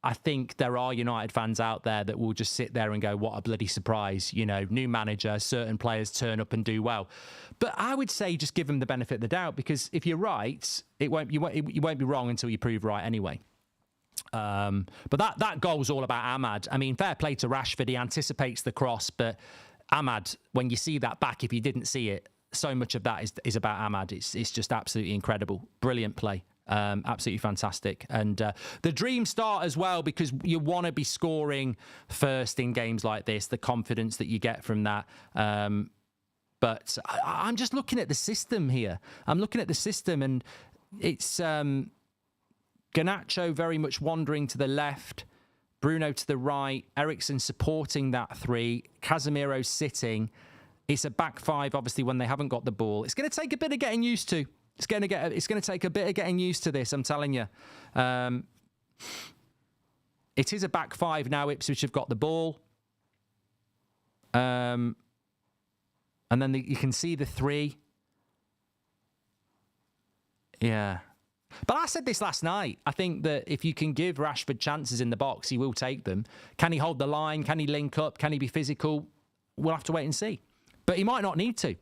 I think there are United fans out there that will just sit there and go, what a bloody surprise. You know, new manager, certain players turn up and do well. But I would say just give them the benefit of the doubt, because if you're right, you won't be wrong until you prove right anyway. But that goal's all about Ahmad. I mean, fair play to Rashford. He anticipates the cross, but Ahmad, when you see that back, if you didn't see it, so much of that is about Ahmad. It's just absolutely incredible. Brilliant play. Absolutely fantastic. And the dream start as well, because you want to be scoring first in games like this, the confidence that you get from that. But I'm just looking at the system here. I'm looking at the system, and it's Garnacho very much wandering to the left, Bruno to the right, Eriksen supporting that 3, Casemiro sitting. It's a back 5, obviously, when they haven't got the ball. It's going to take a bit of getting used to. It's going to take a bit of getting used to this, I'm telling you. It is a back five now. Ipswich have got the ball. And then you can see the three. Yeah. But I said this last night. I think that if you can give Rashford chances in the box, he will take them. Can he hold the line? Can he link up? Can he be physical? We'll have to wait and see. But he might not need to.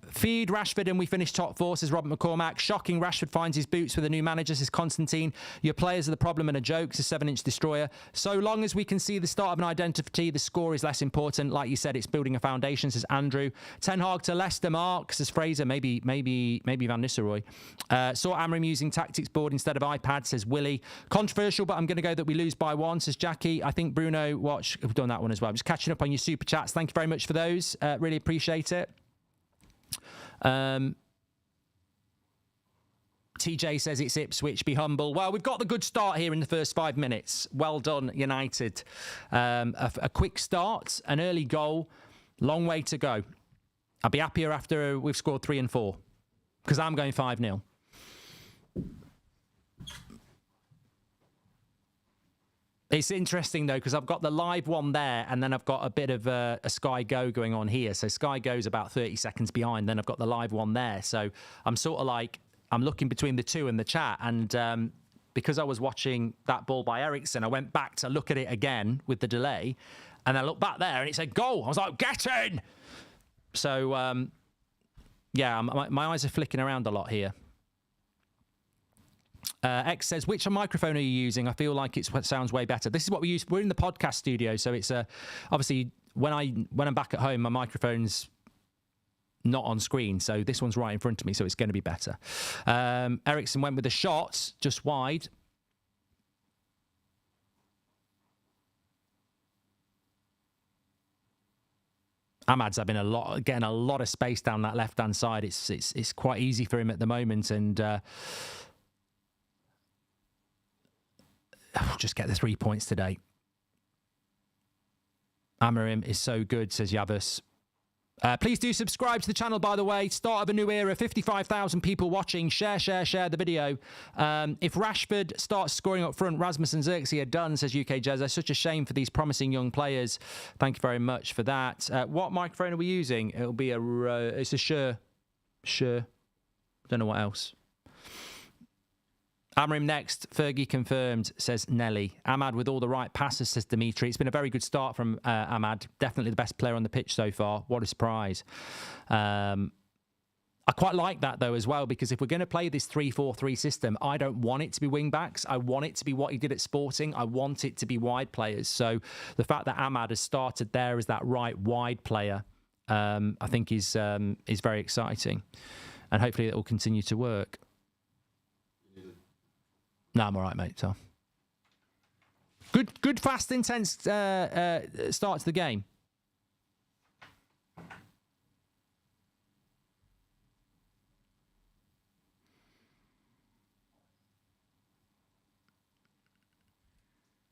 Feed Rashford and we finish top four, says Robert McCormack. Shocking, Rashford finds his boots with a new manager, says Constantine. Your players are the problem and a joke, says 7-inch Destroyer. So long as we can see the start of an identity, the score is less important. Like you said, it's building a foundation, says Andrew. Ten Hag to Leicester, Mark, says Fraser. Maybe Van Nistelrooy. Saw Amram using tactics board instead of iPad, says Willie. Controversial, but I'm going to go that we lose by 1, says Jackie. I think Bruno, watch, we've done that one as well. I'm just catching up on your super chats. Thank you very much for those. Really appreciate it. TJ says it's Ipswich, be humble. Well, we've got the good start here in the first 5 minutes. Well done, United. A quick start, an early goal, long way to go. I'll be happier after we've scored 3 and 4 because I'm going 5-0. It's interesting, though, because I've got the live one there and then I've got a bit of a Sky Go going on here. So Sky Go's about 30 seconds behind. Then I've got the live one there. So I'm sort of like, I'm looking between the two in the chat. And because I was watching that ball by Ericsson, I went back to look at it again with the delay. And I looked back there and it said goal. I was like, get in! So, yeah, my eyes are flicking around a lot here. X says, which microphone are you using? I feel like it sounds way better. This is what we use. We're in the podcast studio, so it's obviously when I'm back at home, my microphone's not on screen, so this one's right in front of me, so it's going to be better. Ericsson went with a shot just wide. Ahmad's having getting a lot of space down that left hand side. It's quite easy for him at the moment, and. Just get the 3 points today. Amarim is so good, says Yavus. Please do subscribe to the channel, by the way. Start of a new era. 55,000 people watching. Share the video. If Rashford starts scoring up front, Rasmus and Xerxes are done, says UK Jazz. It's such a shame for these promising young players. Thank you very much for that. What microphone are we using? It'll be it's a Shure. Don't know what else. Amrim next. Fergie confirmed, says Nelly. Ahmad with all the right passes, says Dimitri. It's been a very good start from Ahmad. Definitely the best player on the pitch so far. What a surprise. I quite like that, though, as well, because if we're going to play this 3-4-3 system, I don't want it to be wing-backs. I want it to be what he did at Sporting. I want it to be wide players. So the fact that Ahmad has started there as that right wide player, I think is very exciting. And hopefully it will continue to work. No, I'm all right, mate. So good, fast, intense start to the game.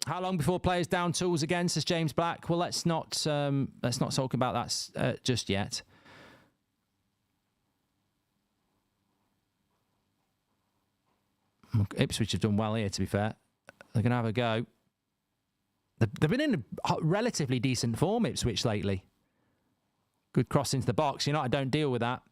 How long before players down tools again, says James Black? Well, let's not talk about that just yet. Ipswich have done well here, to be fair. They're going to have a go. They've been in a relatively decent form, Ipswich, lately. Good cross into the box. I don't deal with that.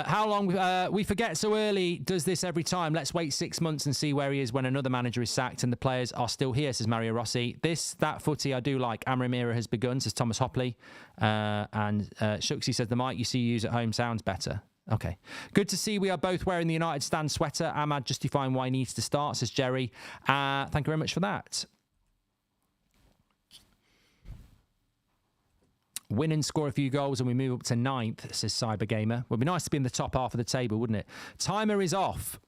How long? We forget so early. Does this every time? Let's wait 6 months and see where he is when another manager is sacked and the players are still here, says Mario Rossi. That footy I do like. Amram era has begun, says Thomas Hopley. And Shuxy says the mic you see you use at home sounds better. Okay. Good to see we are both wearing the United Stand sweater. Ahmad justifying why he needs to start, says Jerry. Thank you very much for that. Win and score a few goals and we move up to 9th, says Cybergamer. Would be nice to be in the top half of the table, wouldn't it? Timer is off.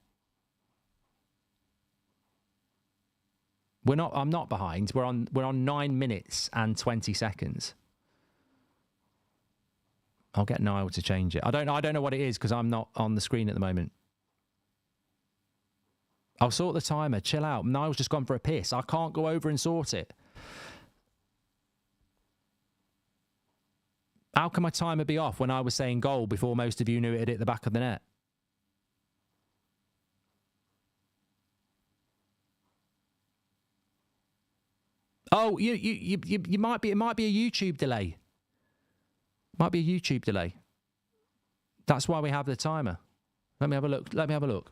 I'm not behind. We're on 9 minutes and 20 seconds. I'll get Niall to change it. I don't know what it is because I'm not on the screen at the moment. I'll sort the timer. Chill out. Niall's just gone for a piss. I can't go over and sort it. How can my timer be off when I was saying goal before most of you knew it hit the back of the net? Oh, you might be. It might be a YouTube delay. Might be a YouTube delay. That's why we have the timer. Let me have a look. Let me have a look.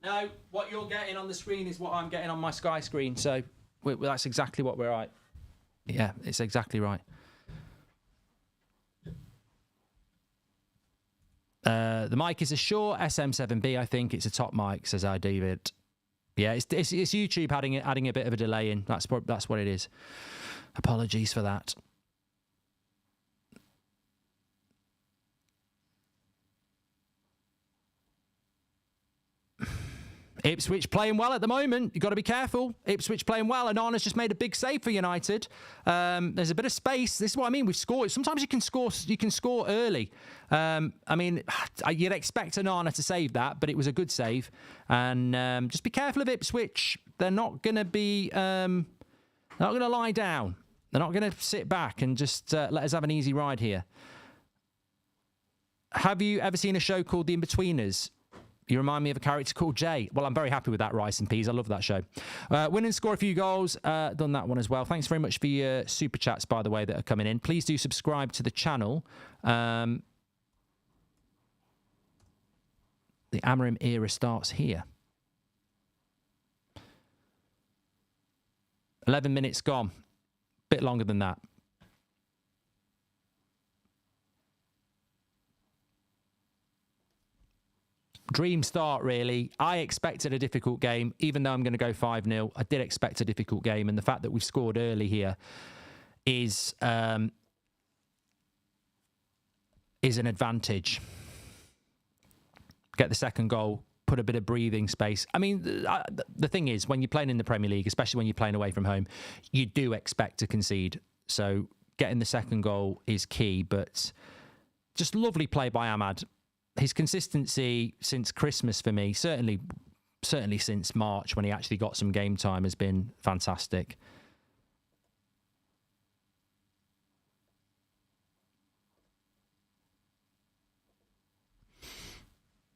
No, what you're getting on the screen is what I'm getting on my Sky screen. So that's exactly what we're right. Yeah, it's exactly right. The mic is a Shure SM7B, I think. It's a top mic, says I, David. Yeah, it's YouTube adding a bit of a delay in. That's what it is. Apologies for that. Ipswich playing well at the moment. You've got to be careful. Ipswich playing well, and Arna's just made a big save for United. There's a bit of space. This is what I mean. We've scored. Sometimes you can score early. I mean, you'd expect an Arna to save that, but it was a good save. And just be careful of Ipswich. They're not going to be. They're not going to lie down. They're not going to sit back and just let us have an easy ride here. Have you ever seen a show called The Inbetweeners? You remind me of a character called Jay. Well, I'm very happy with that, Rice and Peas. I love that show. Win and score a few goals. Done that one as well. Thanks very much for your super chats, by the way, that are coming in. Please do subscribe to the channel. The Amorim era starts here. 11 minutes gone. Bit longer than that. Dream start, really. I expected a difficult game, even though I'm going to go 5-0. I did expect a difficult game, and the fact that we've scored early here is an advantage. Get the second goal, put a bit of breathing space. I mean, the thing is, when you're playing in the Premier League, especially when you're playing away from home, you do expect to concede. So getting the second goal is key, but just lovely play by Ahmad. His consistency since Christmas for me, certainly since March when he actually got some game time, has been fantastic.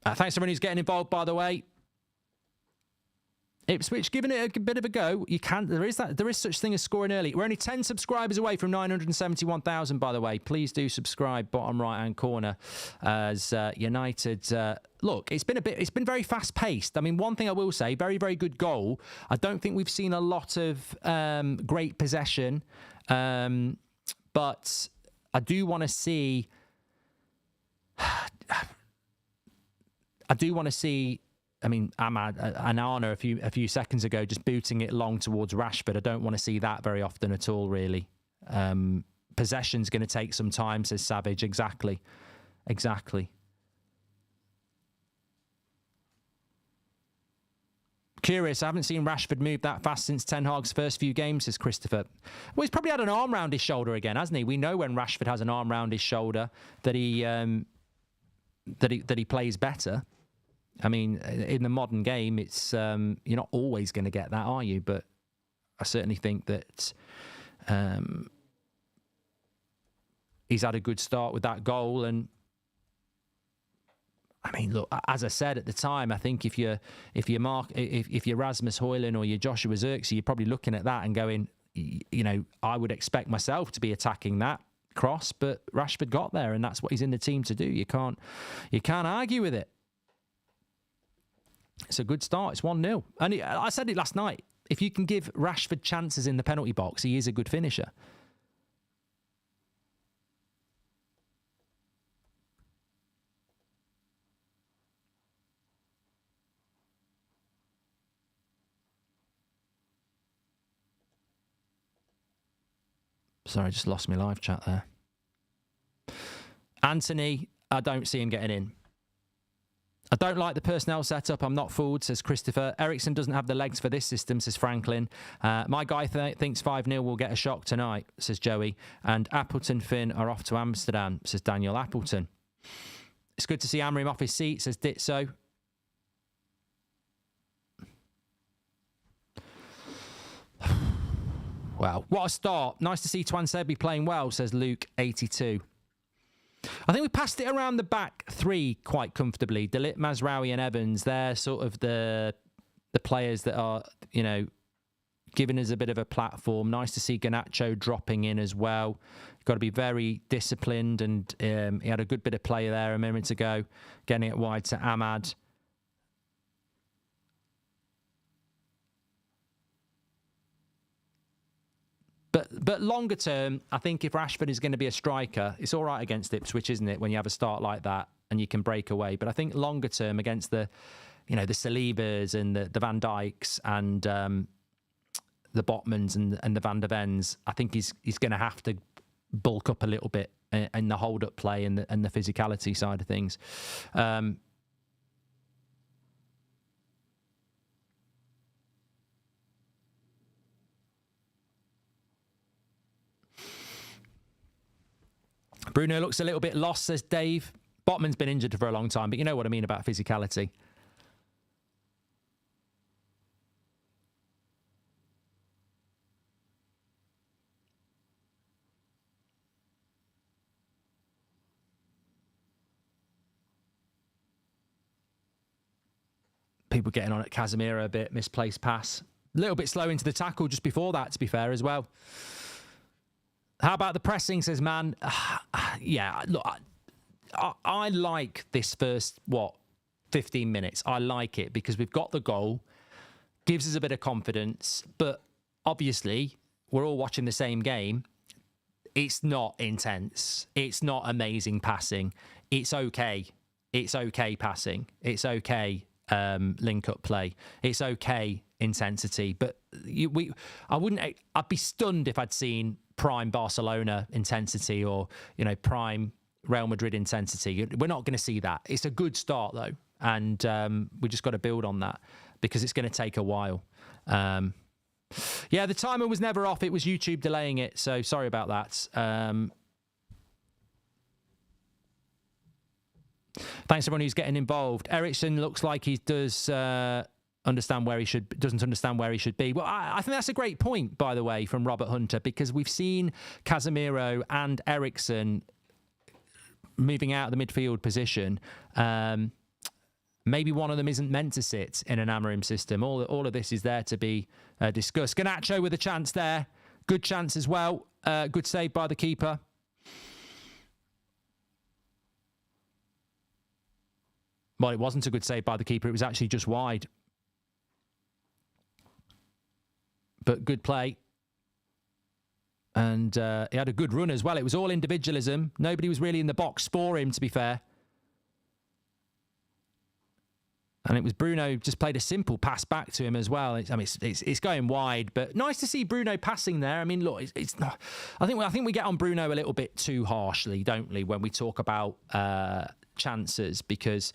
Thanks to everyone who's getting involved, by the way. Ipswich giving it a bit of a go. There is such thing as scoring early. We're only 10 subscribers away from 971,000, by the way. Please do subscribe, bottom right hand corner, as United. Look, it's been very fast paced. I mean, one thing I will say, very, very good goal. I don't think we've seen a lot of great possession, but I do want to see. I mean, Ahmad and Arna a few seconds ago just booting it long towards Rashford. I don't want to see that very often at all, really. Possession's going to take some time, says Savage. Exactly. Curious, I haven't seen Rashford move that fast since Ten Hag's first few games, says Christopher. Well, he's probably had an arm round his shoulder again, hasn't he? We know when Rashford has an arm round his shoulder that he plays better. I mean, in the modern game, it's you're not always going to get that, are you? But I certainly think that he's had a good start with that goal. And I mean, look, as I said at the time, I think if you're Rasmus Højlund or you're Joshua Zirkzee, you're probably looking at that and going, you know, I would expect myself to be attacking that cross, but Rashford got there, and that's what he's in the team to do. You can't argue with it. It's a good start. It's 1-0. And I said it last night. If you can give Rashford chances in the penalty box, he is a good finisher. Sorry, I just lost my live chat there. Anthony, I don't see him getting in. I don't like the personnel setup. I'm not fooled, says Christopher. Ericsson doesn't have the legs for this system, says Franklin. My guy thinks 5-0 will get a shock tonight, says Joey. And Appleton Finn are off to Amsterdam, says Daniel Appleton. It's good to see Amorim off his seat, says Ditso. Wow, what a start. Nice to see Twansebi playing well, says Luke82. I think we passed it around the back three quite comfortably. Dalit, Mazraoui and Evans, they're sort of the players that are, you know, giving us a bit of a platform. Nice to see Garnacho dropping in as well. Got to be very disciplined, and he had a good bit of play there a minute ago, getting it wide to Ahmad. But longer term, I think if Rashford is going to be a striker, it's all right against Ipswich, isn't it, when you have a start like that and you can break away. But I think longer term against the, you know, the Salibas and the Van Dijks and the Botmans and the Van der Vens, I think he's going to have to bulk up a little bit in the hold-up play and the physicality side of things. Bruno looks a little bit lost, says Dave. Botman's been injured for a long time, but you know what I mean about physicality. People getting on at Casemiro a bit, misplaced pass. A little bit slow into the tackle just before that, to be fair, as well. How about the pressing, says Man? Yeah, look, I like this first, 15 minutes. I like it because we've got the goal, gives us a bit of confidence, but obviously we're all watching the same game. It's not intense. It's not amazing passing. It's okay. It's okay passing. It's okay link-up play. It's okay intensity. But I'd be stunned if I'd seen prime Barcelona intensity or, you know, prime Real Madrid intensity. We're not going to see that. It's a good start though, and we just got to build on that because it's going to take a while. Yeah, the timer was never off. It was YouTube delaying it, so sorry about that. Thanks everyone who's getting involved. Ericsson looks like he doesn't understand where he should be. Well, I think that's a great point, by the way, from Robert Hunter, because we've seen Casemiro and Ericsson moving out of the midfield position. Maybe one of them isn't meant to sit in an Amorim system. All of this is there to be discussed. Garnacho with a chance there. Good chance as well. Good save by the keeper. Well, it wasn't a good save by the keeper. It was actually just wide. But good play. And he had a good run as well. It was all individualism. Nobody was really in the box for him, to be fair. And it was Bruno just played a simple pass back to him as well. It's going wide, but nice to see Bruno passing there. I mean, look, it's not. I think we get on Bruno a little bit too harshly, don't we, when we talk about chances? Because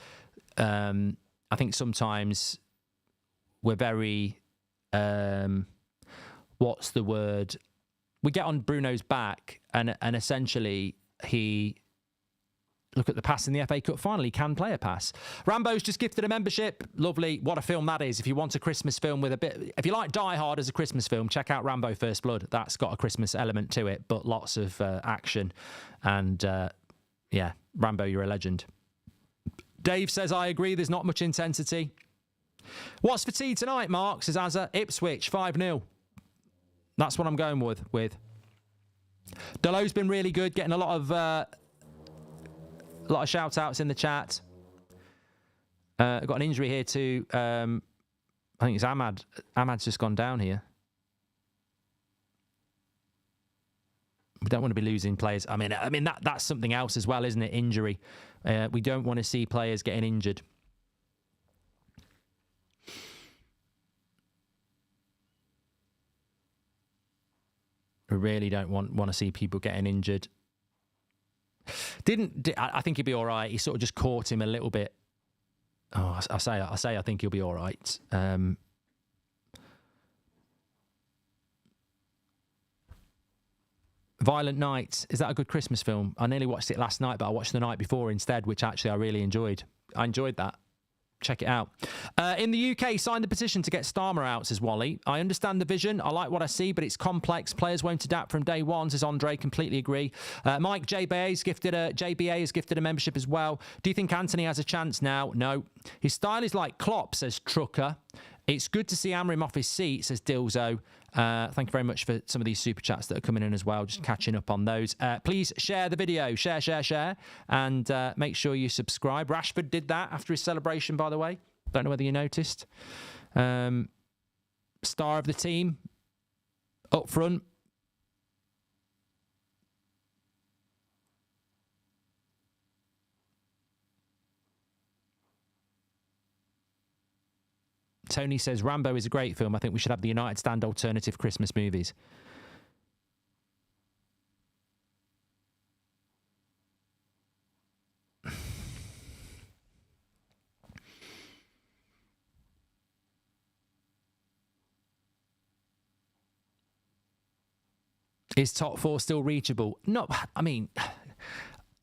I think sometimes we're very what's the word? We get on Bruno's back, and essentially he. Look at the pass in the FA Cup final. He can play a pass. Rambo's just gifted a membership. Lovely. What a film that is. If you want a Christmas film with a bit... If you like Die Hard as a Christmas film, check out Rambo First Blood. That's got a Christmas element to it, but lots of action. And, yeah, Rambo, you're a legend. Dave says, I agree, there's not much intensity. What's for tea tonight, Mark? Says Azza. Ipswich, 5-0. That's what I'm going with. Delo's been really good, getting a lot of shout outs in the chat. I've got an injury here too. I think it's Ahmad. Ahmad's just gone down here. We don't want to be losing players. I mean that's something else as well, isn't it? Injury. We don't want to see players getting injured. We really don't want to see people getting injured. I think he'll be all right. He sort of just caught him a little bit. Oh, I say I think he'll be all right. Violent Night. Is that a good Christmas film? I nearly watched it last night, but I watched the night before instead, which actually I really enjoyed. I enjoyed that. Check it out. In the UK, signed the petition to get Starmer out, says Wally. I understand the vision. I like what I see, but it's complex. Players won't adapt from day one, says Andre. Completely agree. Mike, JBA has gifted a membership as well. Do you think Anthony has a chance now? No. His style is like Klopp, says Trucker. It's good to see Amrim off his seat, says Dilzo. Thank you very much for some of these super chats that are coming in as well. Just catching up on those. Please share the video. Share. And make sure you subscribe. Rashford did that after his celebration, by the way. Don't know whether you noticed. Star of the team. Up front. Tony says, Rambo is a great film. I think we should have the United Stand alternative Christmas movies. Is top four still reachable? No, I mean,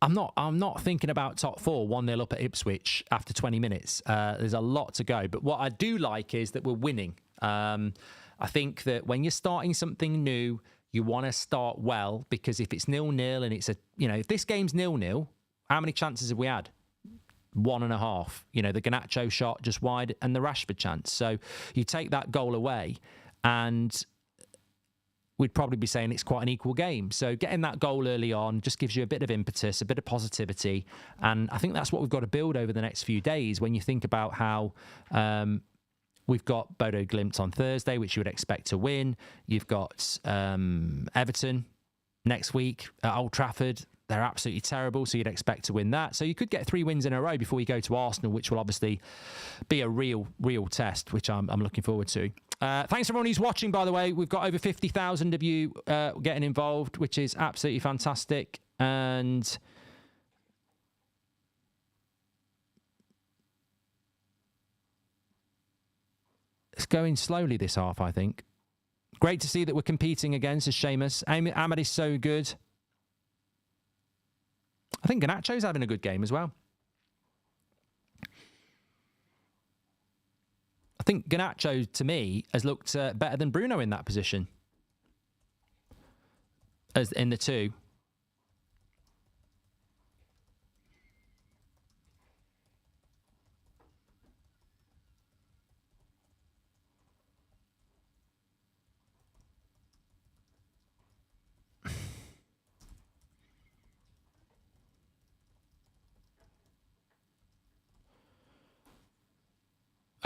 I'm not thinking about top four 1-0 up at Ipswich after 20 minutes. There's a lot to go. But what I do like is that we're winning. I think that when you're starting something new, you want to start well, because if it's 0-0 and it's if this game's 0-0, how many chances have we had? 1.5. The Garnacho shot just wide and the Rashford chance. So you take that goal away and we'd probably be saying it's quite an equal game. So getting that goal early on just gives you a bit of impetus, a bit of positivity. And I think that's what we've got to build over the next few days. When you think about how we've got Bodo Glimt on Thursday, which you would expect to win. You've got Everton next week at Old Trafford. They're absolutely terrible, so you'd expect to win that. So you could get 3 wins in a row before you go to Arsenal, which will obviously be a real test, which I'm looking forward to. Thanks everyone who's watching, by the way. We've got over 50,000 of you getting involved, which is absolutely fantastic. And it's going slowly this half, I think. Great to see that we're competing again, says Seamus. Ahmad is so good. I think Garnacho's having a good game as well. I think Garnacho, to me, has looked better than Bruno in that position. As in the two.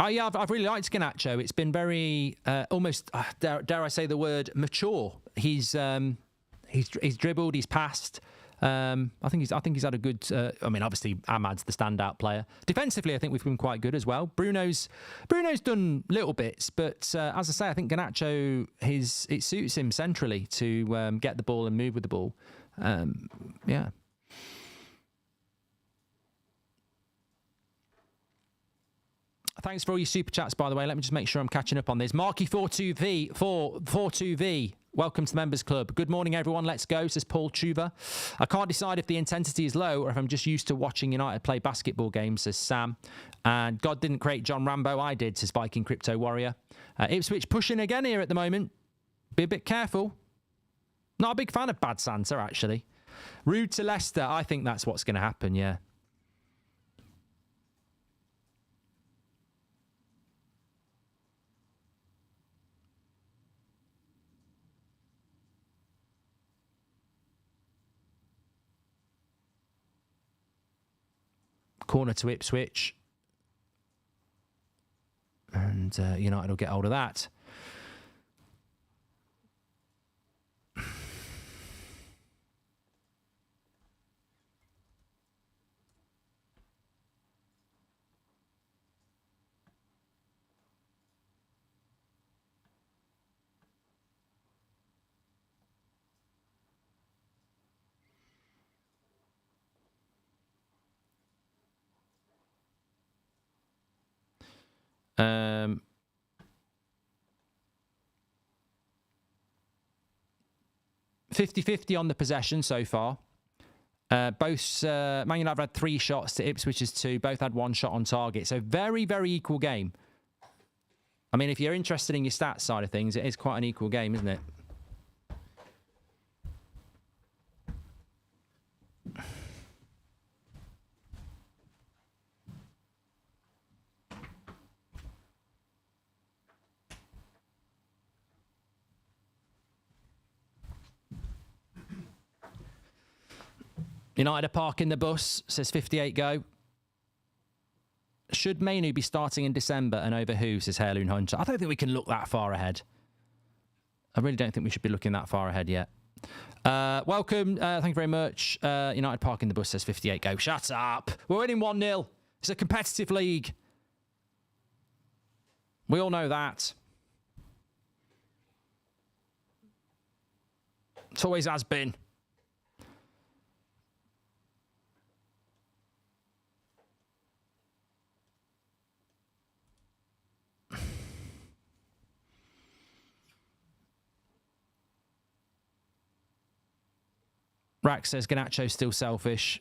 Oh, yeah, I've really liked Garnacho. It's been very, almost, dare I say the word, mature. He's dribbled, he's passed. I think he's had a good. I mean, obviously, Ahmad's the standout player. Defensively, I think we've been quite good as well. Bruno's done little bits, but as I say, I think Garnacho, it suits him centrally to get the ball and move with the ball. Yeah. Thanks for all your super chats, by the way. Let me just make sure I'm catching up on this. Marky42V, welcome to the Members Club. Good morning, everyone. Let's go, says Paul Chuva. I can't decide if the intensity is low or if I'm just used to watching United play basketball games, says Sam. And God didn't create John Rambo, I did, says Viking Crypto Warrior. Ipswich pushing again here at the moment. Be a bit careful. Not a big fan of Bad Santa, actually. Rude to Leicester. I think that's what's going to happen, yeah. Corner to Ipswich. And United will get hold of that. 50-50 on the possession so far. Both Man United have had 3 shots to Ipswich's 2. Both had 1 shot on target. So very, very equal game. I mean, if you're interested in your stats side of things, it is quite an equal game, isn't it? United are parking the bus, says 58 go. Should Mainu be starting in December and over who, says Heirloom Hunter? I don't think we can look that far ahead. I really don't think we should be looking that far ahead yet. Welcome. Thank you very much. United parking the bus, says 58 go. Shut up. We're winning 1-0. It's a competitive league. We all know that. It always has been. Rack says Garnacho's still selfish.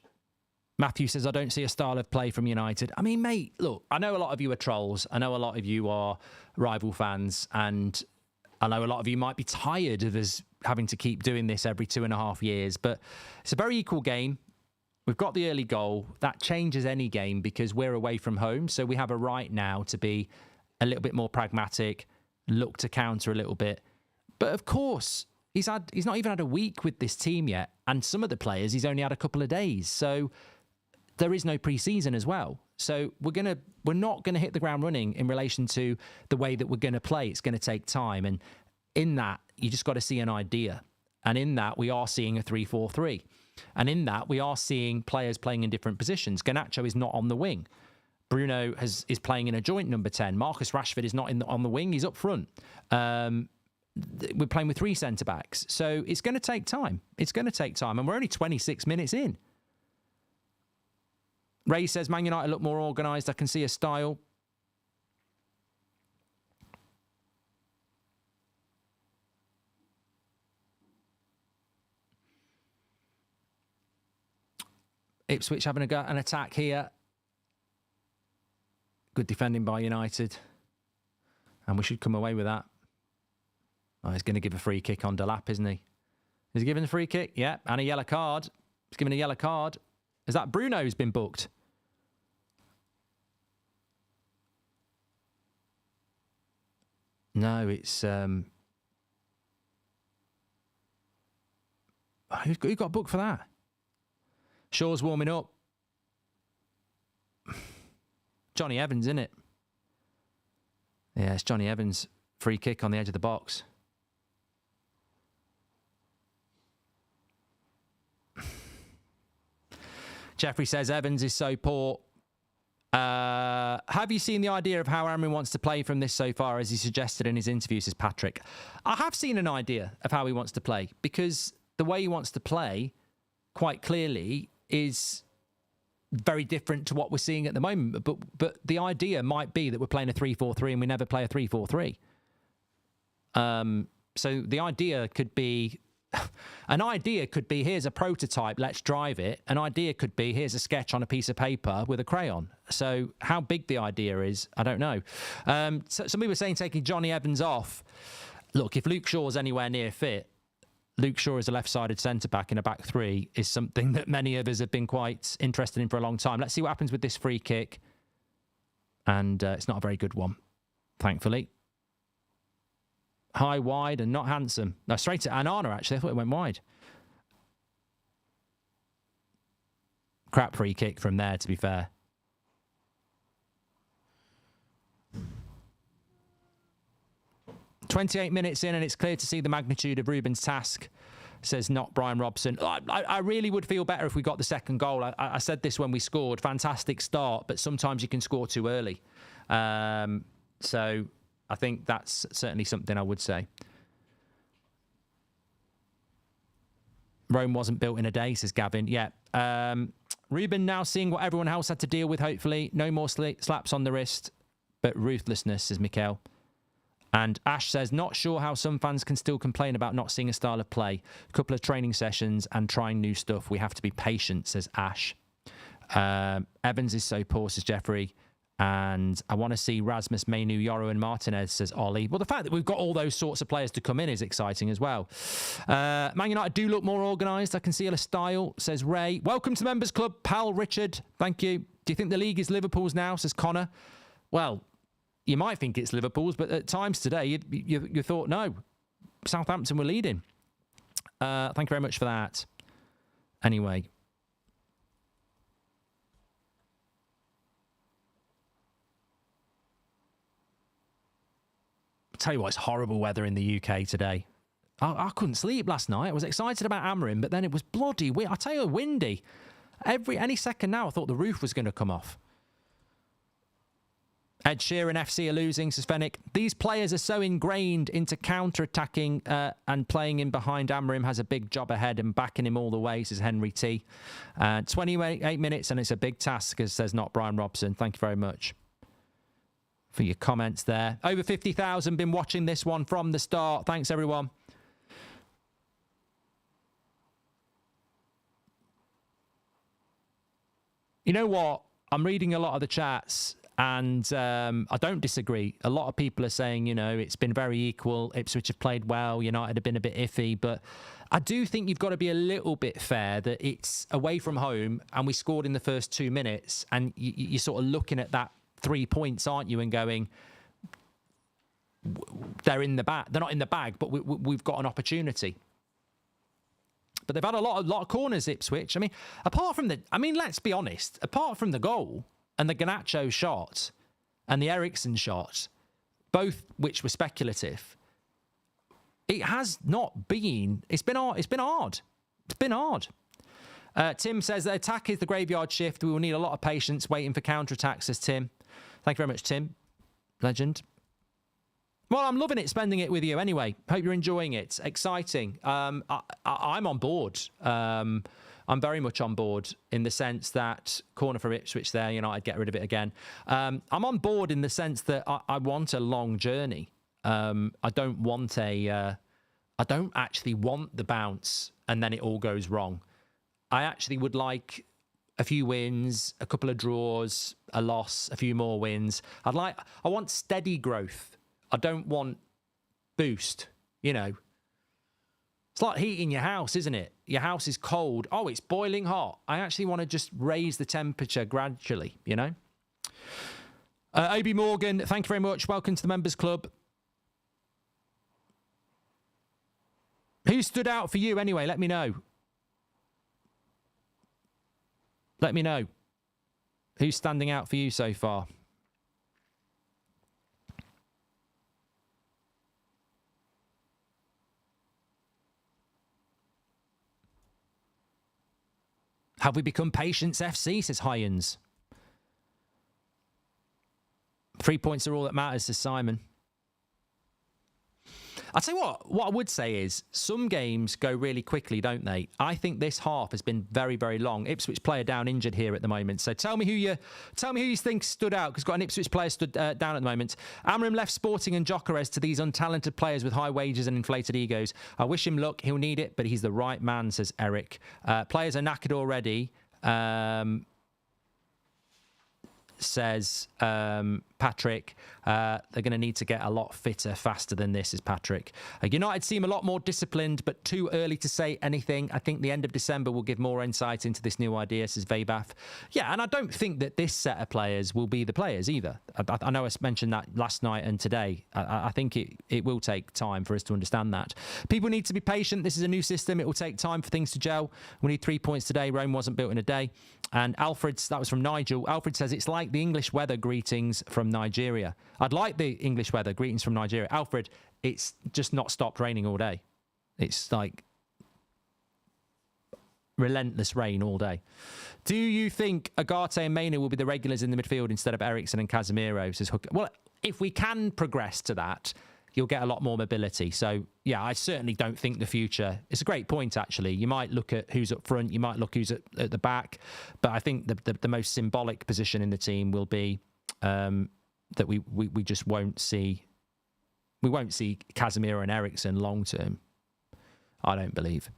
Matthew says, I don't see a style of play from United. I mean, mate, look, I know a lot of you are trolls. I know a lot of you are rival fans. And I know a lot of you might be tired of us having to keep doing this every 2.5 years. But it's a very equal game. We've got the early goal. That changes any game because we're away from home. So we have a right now to be a little bit more pragmatic, look to counter a little bit. But of course, he's not even had a week with this team yet. And some of the players, he's only had a couple of days. So there is no pre-season as well. So we're not going to hit the ground running in relation to the way that we're going to play. It's going to take time. And in that, you just got to see an idea. And in that, we are seeing a 3-4-3. And in that, we are seeing players playing in different positions. Garnacho is not on the wing. Bruno is playing in a joint number 10. Marcus Rashford is not on the wing. He's up front. We're playing with 3 centre-backs. So it's going to take time. It's going to take time. And we're only 26 minutes in. Ray says, Man United look more organised. I can see a style. Ipswich having an attack here. Good defending by United. And we should come away with that. Oh, he's going to give a free kick on Delap, isn't he? Is he giving a free kick? Yeah, and a yellow card. He's giving a yellow card. Is that Bruno who's been booked? No, it's... who got booked for that? Shaw's warming up. Johnny Evans, isn't it? Yeah, it's Johnny Evans. Free kick on the edge of the box. Jeffrey says Evans is so poor. Have you seen the idea of how Amrin wants to play from this so far, as he suggested in his interview, says Patrick? I have seen an idea of how he wants to play, because the way he wants to play, quite clearly, is very different to what we're seeing at the moment. But the idea might be that we're playing a 3-4-3 and we never play a 3-4-3. So the idea could be... An idea could be, here's a prototype, let's drive it. An idea could be, here's a sketch on a piece of paper with a crayon. So how big the idea is, I don't know. So some people were saying taking Johnny Evans off. Look, if Luke Shaw's anywhere near fit, Luke Shaw as a left-sided centre-back in a back 3 is something that many of us have been quite interested in for a long time. Let's see what happens with this free kick. And it's not a very good one, thankfully. High, wide, and not handsome. No, straight to Anana, actually. I thought it went wide. Crap free kick from there, to be fair. "28 minutes in, and it's clear to see the magnitude of Ruben's task," says not Brian Robson. I really would feel better if we got the second goal. I said this when we scored. Fantastic start, but sometimes you can score too early. So... I think that's certainly something I would say. Rome wasn't built in a day, says Gavin. Yeah. Ruben now seeing what everyone else had to deal with, hopefully. No more slaps on the wrist, but ruthlessness, says Mikel. And Ash says, not sure how some fans can still complain about not seeing a style of play. A couple of training sessions and trying new stuff. We have to be patient, says Ash. Evans is so poor, says Jeffrey. And I want to see Rasmus, Mainu, Yoro and Martinez, says Ollie. Well, the fact that we've got all those sorts of players to come in is exciting as well. Man United do look more organised. I can see a style, says Ray. Welcome to the Members Club, pal Richard. Thank you. Do you think the league is Liverpool's now, says Connor? Well, you might think it's Liverpool's, but at times today, you thought, no, Southampton were leading. Thank you very much for that. Anyway. I'll tell you what, it's horrible weather in the UK today. I couldn't sleep last night. I was excited about Amarin, but then it was bloody windy. I tell you, windy. Any second now, I thought the roof was going to come off. Ed Sheeran FC are losing, says Fennick. These players are so ingrained into counter-attacking and playing in behind. Amarim has a big job ahead and backing him all the way, says Henry T. 28 minutes and it's a big task, as says not Brian Robson. Thank you very much for your comments there. Over 50,000 been watching this one from the start. Thanks, everyone. You know what? I'm reading a lot of the chats. And I don't disagree. A lot of people are saying, you know, it's been very equal. Ipswich have played well. United have been a bit iffy. But I do think you've got to be a little bit fair that it's away from home and we scored in the first 2 minutes. And you're sort of looking at that 3 points, aren't you, and going, they're in the bag. They're not in the bag, but we've got an opportunity. But they've had a lot of corners, Ipswich. I mean, let's be honest. Apart from the goal and the Garnacho shot and the Ericsson shot, both which were speculative, it has not been. It's been hard. It's been hard. Tim says the attack is the graveyard shift. We will need a lot of patience waiting for counterattacks, says Tim. Thank you very much, Tim. Legend. Well, I'm loving it, spending it with you anyway. Hope you're enjoying it. Exciting. I'm on board. I'm very much on board in the sense that corner for Ipswich there, I'd get rid of it again. I'm on board in the sense that I want a long journey. I don't actually want the bounce and then it all goes wrong. I actually would like a few wins, a couple of draws, a loss, a few more wins. I want steady growth. I don't want boost, It's like heating your house, isn't it? Your house is cold. Oh, it's boiling hot. I actually want to just raise the temperature gradually, Obi Morgan, thank you very much. Welcome to the Members Club. Who stood out for you anyway? Let me know. Let me know. Who's standing out for you so far? Have we become Patience FC, says Hyans. 3 points are all that matters, says Simon. I'll tell you what I would say is some games go really quickly, don't they? I think this half has been very, very long. Ipswich player down injured here at the moment. So tell me who you think stood out, because got an Ipswich player stood down at the moment. Amarim left Sporting and Gyökeres to these untalented players with high wages and inflated egos. I wish him luck. He'll need it, but he's the right man, says Eric. Players are knackered already. Says Patrick. They're going to need to get a lot fitter faster than this, is Patrick. United seem a lot more disciplined, but too early to say anything. I think the end of December will give more insight into this new idea, says Vabath. Yeah, and I don't think that this set of players will be the players either. I know I mentioned that last night and today. I think it will take time for us to understand that. People need to be patient. This is a new system. It will take time for things to gel. We need 3 points today. Rome wasn't built in a day. And that was from Nigel. Alfred says it's like the English weather greetings from Nigeria. I'd like the English weather greetings from Nigeria. Alfred, it's just not stopped raining all day. It's like relentless rain all day. Do you think Agate and Mainu will be the regulars in the midfield instead of Ericsson and Casemiro, says Hooker? Well, if we can progress to that, you'll get a lot more mobility. So, yeah, I certainly don't think the future... It's a great point, actually. You might look at who's up front. You might look who's at the back. But I think the most symbolic position in the team will be that we just won't see We won't see Casemiro and Eriksen long term. I don't believe.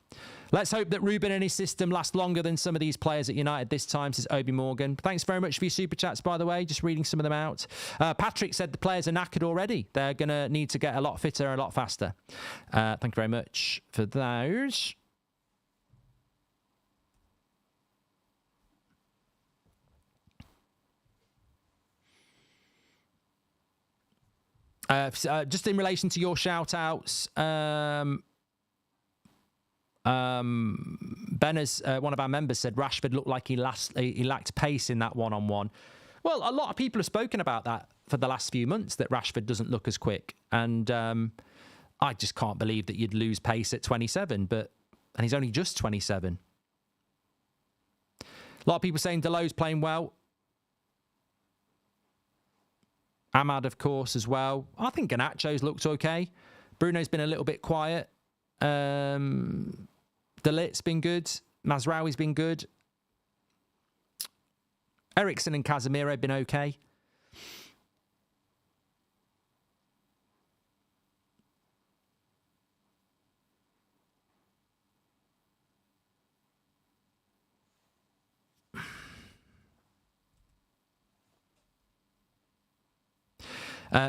Let's hope that Ruben and his system last longer than some of these players at United this time, says Obi Morgan. Thanks very much for your super chats, by the way. Just reading some of them out. Patrick said the players are knackered already. They're going to need to get a lot fitter and a lot faster. Thank you very much for those. Just in relation to your shout-outs, Ben, as one of our members said, Rashford looked like he lacked pace in that one-on-one. Well, a lot of people have spoken about that for the last few months, that Rashford doesn't look as quick. And I just can't believe that you'd lose pace at 27, and he's only just 27. A lot of people saying Deleu's playing well. Ahmad, of course, as well. I think Garnacho's looked okay. Bruno's been a little bit quiet. Delit's been good. Mazraoui's been good. Eriksen and Casemiro have been okay.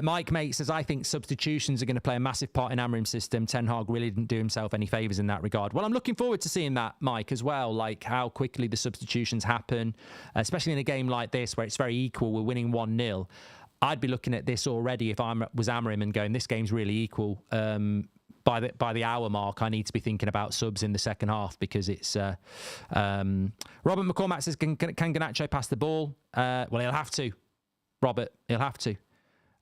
Mike Mate says, I think substitutions are going to play a massive part in Amorim's system. Ten Hag really didn't do himself any favours in that regard. Well, I'm looking forward to seeing that, Mike, as well, like how quickly the substitutions happen, especially in a game like this where it's very equal. We're winning 1-0. I'd be looking at this already if I was Amorim and going, this game's really equal. By the hour mark, I need to be thinking about subs in the second half, because it's... Robert McCormack says, can Garnacho pass the ball? Well, he'll have to. Robert, he'll have to.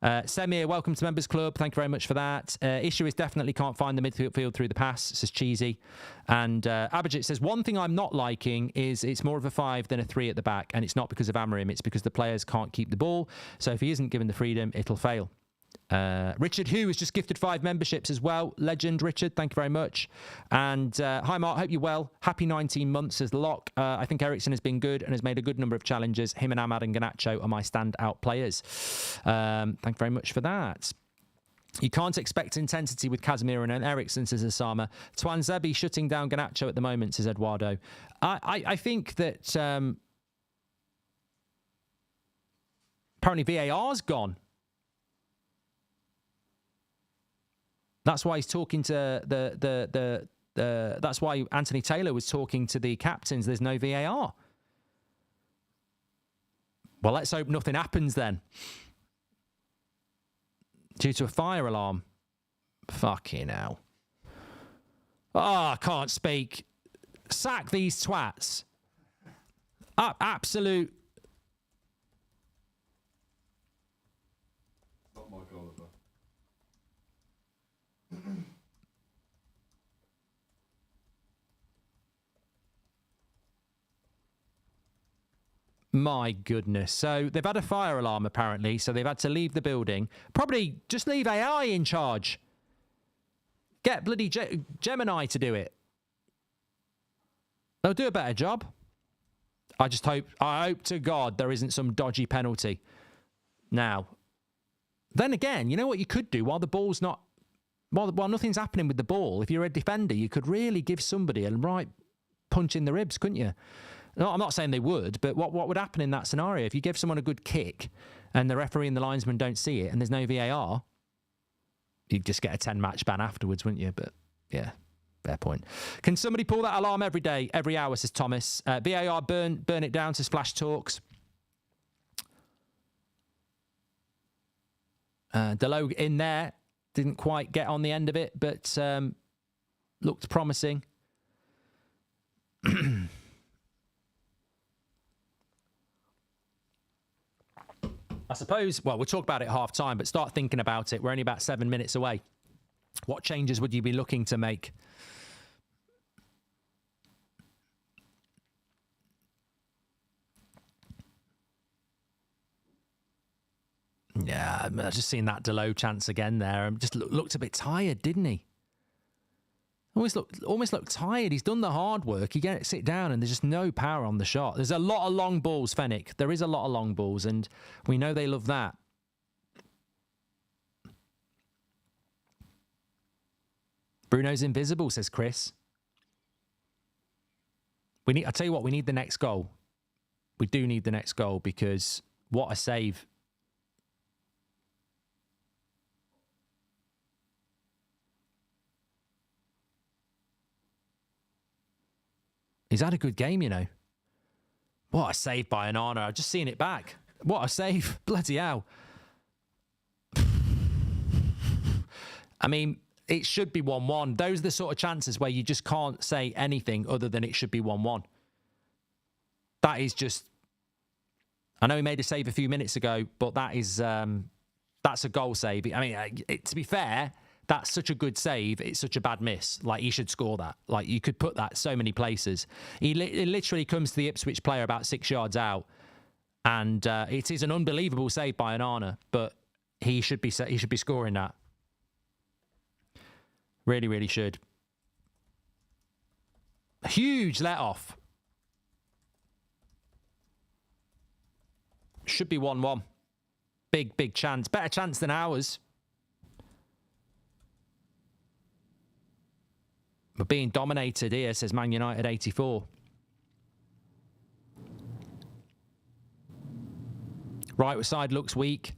Semir, welcome to Members Club. Thank you very much for that. Issue is definitely can't find the midfield through the pass, says Cheesy. And Abhijit says, one thing I'm not liking is it's more of a 5 than a 3 at the back, and it's not because of Amorim, it's because the players can't keep the ball. So if he isn't given the freedom, it'll fail. Richard Hu has just gifted 5 memberships as well. Legend, Richard, thank you very much. And hi, Mark, hope you're well. Happy 19 months, says Locke. I think Eriksen has been good and has made a good number of challenges. Him and Ahmad and Garnacho are my standout players. Thank you very much for that. You can't expect intensity with Casemiro and Eriksen, says Osama. Twanzebe shutting down Garnacho at the moment, says Eduardo. I think that apparently VAR's gone. That's why he's talking to that's why Anthony Taylor was talking to the captains. There's no VAR. Well, let's hope nothing happens then. Due to a fire alarm. Fucking hell. Oh, I can't speak. Sack these twats. Absolute. Not my Gulliver. My goodness. So they've had a fire alarm, apparently, so they've had to leave the building. Probably just leave AI in charge. Get bloody Gemini to do it. They'll do a better job. I hope to God there isn't some dodgy penalty. Now, then again, you know what you could do while the ball's not... While nothing's happening with the ball, if you're a defender, you could really give somebody a right punch in the ribs, couldn't you? No, I'm not saying they would, but what would happen in that scenario? If you give someone a good kick and the referee and the linesman don't see it and there's no VAR, you'd just get a 10-match ban afterwards, wouldn't you? But, yeah, fair point. Can somebody pull that alarm every day, every hour, says Thomas. VAR, burn it down, says Flash Talks. Delo in there. Didn't quite get on the end of it, but looked promising. I suppose, well, we'll talk about it at half time, but start thinking about it. We're only about 7 minutes away. What changes would you be looking to make? Yeah, I've just seen that Delo chance again there. Just looked a bit tired, didn't he? Almost looked tired. He's done the hard work. You get it, sit down, and there's just no power on the shot. There's a lot of long balls, Fennick. There is a lot of long balls, and we know they love that. Bruno's invisible, says Chris. I tell you what, we need the next goal. We do need the next goal because what a save. He's had a good game, you know. What a save by Onana. I've just seen it back. What a save. Bloody hell. I mean, it should be 1-1. Those are the sort of chances where you just can't say anything other than it should be 1-1. That is just... I know he made a save a few minutes ago, but that is... that's a goal save. I mean, to be fair, that's such a good save. It's such a bad miss. Like, he should score that. Like, you could put that so many places. It literally comes to the Ipswich player about 6 yards out. And it is an unbelievable save by Onana, but he should be scoring that. Really, really should. Huge let-off. Should be 1-1. Big, big chance. Better chance than ours. We're being dominated here, says Man United 84. Right side looks weak.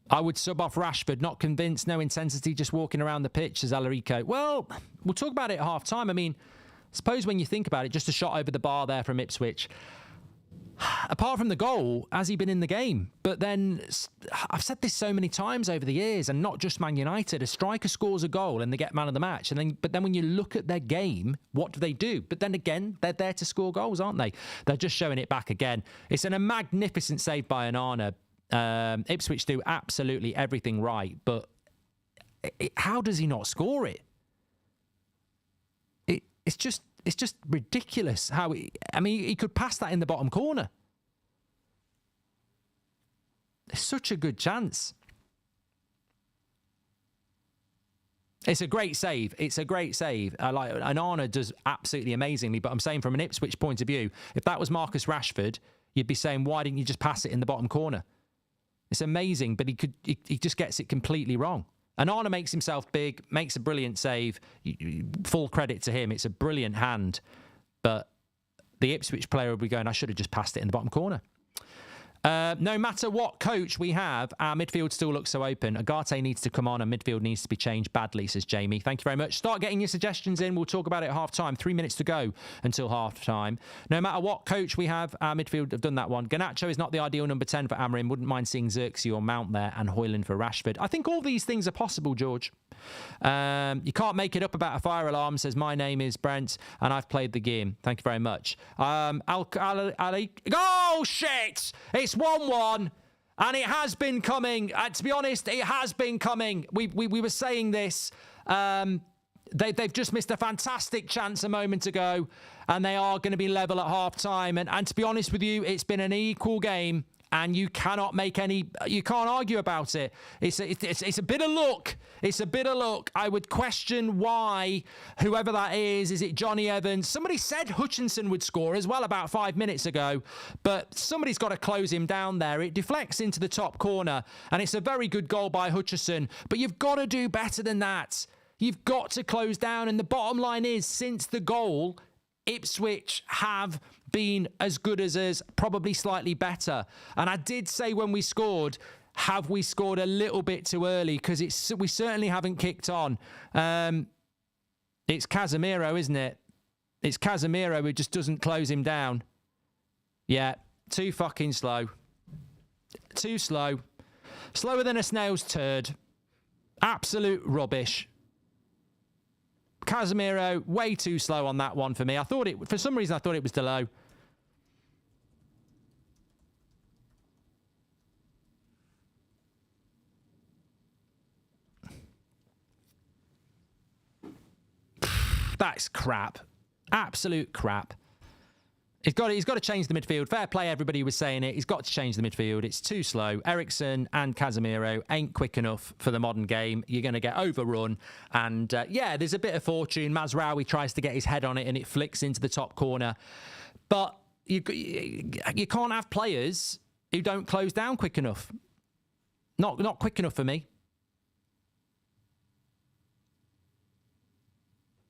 I would sub off Rashford, not convinced, no intensity, just walking around the pitch, says Alarico. Well, we'll talk about it at half-time. I mean, I suppose when you think about it, just a shot over the bar there from Ipswich. Apart from the goal, has he been in the game? But then, I've said this so many times over the years, and not just Man United, a striker scores a goal and they get man of the match. But then when you look at their game, what do? But then again, they're there to score goals, aren't they? They're just showing it back again. It's a magnificent save by Onana. Ipswich do absolutely everything right, but how does he not score it? It's just ridiculous how he could pass that in the bottom corner. It's such a good chance. It's a great save. Onana does absolutely amazingly, but I'm saying from an Ipswich point of view, if that was Marcus Rashford, you'd be saying, why didn't you just pass it in the bottom corner? It's amazing, but he just gets it completely wrong. Onana makes himself big, makes a brilliant save. Full credit to him. It's a brilliant hand. But the Ipswich player will be going, I should have just passed it in the bottom corner. No matter what coach we have, our midfield still looks so open. Agate needs to come on and midfield needs to be changed badly, says Jamie. Thank you very much. Start getting your suggestions in. We'll talk about it at half-time. 3 minutes to go until half-time. No matter what coach we have, our midfield have done that one. Garnacho is not the ideal number 10 for Amorim. Wouldn't mind seeing Xerxes or Mount there and Højlund for Rashford. I think all these things are possible, George. You can't make it up about a fire alarm, says my name is Brent and I've played the game. Thank you very much. Oh, shit! It's 1-1 and it has been coming. To be honest, it has been coming. We were saying this. They've just missed a fantastic chance a moment ago and they are going to be level at half-time. And to be honest with you, it's been an equal game. And you cannot you can't argue about it. It's a bit of luck. It's a bit of luck. I would question why, whoever that is it Johnny Evans? Somebody said Hutchinson would score as well about 5 minutes ago, but somebody's got to close him down there. It deflects into the top corner, and it's a very good goal by Hutchinson, but you've got to do better than that. You've got to close down, and the bottom line is, since the goal, Ipswich have been as good as us, probably slightly better. And I did say when we scored, have we scored a little bit too early? Because we certainly haven't kicked on. It's Casemiro, isn't it? It's Casemiro who just doesn't close him down. Yeah, too fucking slow. Too slow. Slower than a snail's turd. Absolute rubbish. Casemiro, way too slow on that one for me. For some reason, I thought it was too low. That's crap. Absolute crap. He's got to change the midfield. Fair play, everybody was saying it. He's got to change the midfield. It's too slow. Eriksen and Casemiro ain't quick enough for the modern game. You're going to get overrun. And yeah, there's a bit of fortune. Mazraoui tries to get his head on it and it flicks into the top corner. But you can't have players who don't close down quick enough. Not quick enough for me.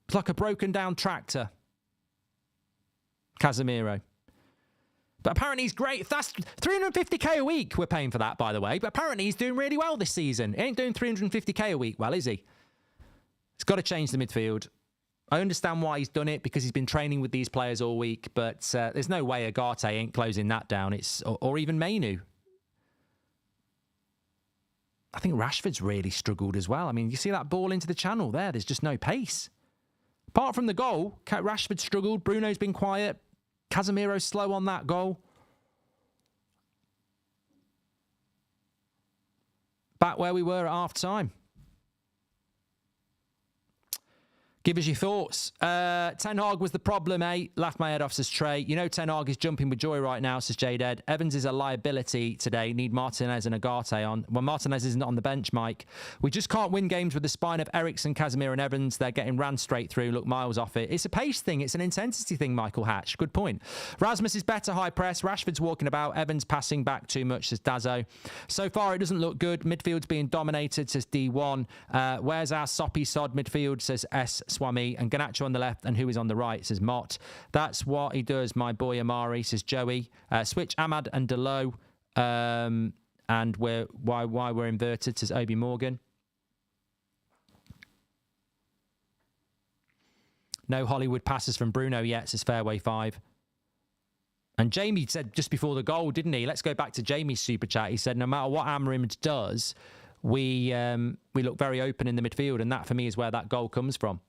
It's like a broken down tractor. Casemiro. But apparently he's great. That's 350k a week we're paying for that, by the way. But apparently he's doing really well this season. He ain't doing 350k a week well, is he? He's got to change the midfield. I understand why he's done it, because he's been training with these players all week. But there's no way Agate ain't closing that down. Or even Mainu. I think Rashford's really struggled as well. I mean, you see that ball into the channel there. There's just no pace. Apart from the goal, Rashford struggled. Bruno's been quiet. Casemiro's slow on that goal. Back where we were at half-time. Give us your thoughts. Ten Hag was the problem, eh? Laughed my head off, says Trey. You know Ten Hag is jumping with joy right now, says J-Dead. Evans is a liability today. Need Martinez and Agate on. Well, Martinez isn't on the bench, Mike. We just can't win games with the spine of Eriksen, Casemiro and Evans. They're getting ran straight through. Look miles off it. It's a pace thing. It's an intensity thing, Michael Hatch. Good point. Rasmus is better high press. Rashford's walking about. Evans passing back too much, says Dazzo. So far, it doesn't look good. Midfield's being dominated, says D1. Where's our soppy sod midfield, says S. Swami, and Garnacho on the left, and who is on the right, says Mott. That's what he does, my boy Amari, says Joey. Switch Ahmad and Delo, and why we're inverted, says Obi Morgan. No Hollywood passes from Bruno yet, says Fairway 5. And Jamie said just before the goal, didn't he? Let's go back to Jamie's super chat. He said, no matter what Amorim does, we look very open in the midfield, and that for me is where that goal comes from.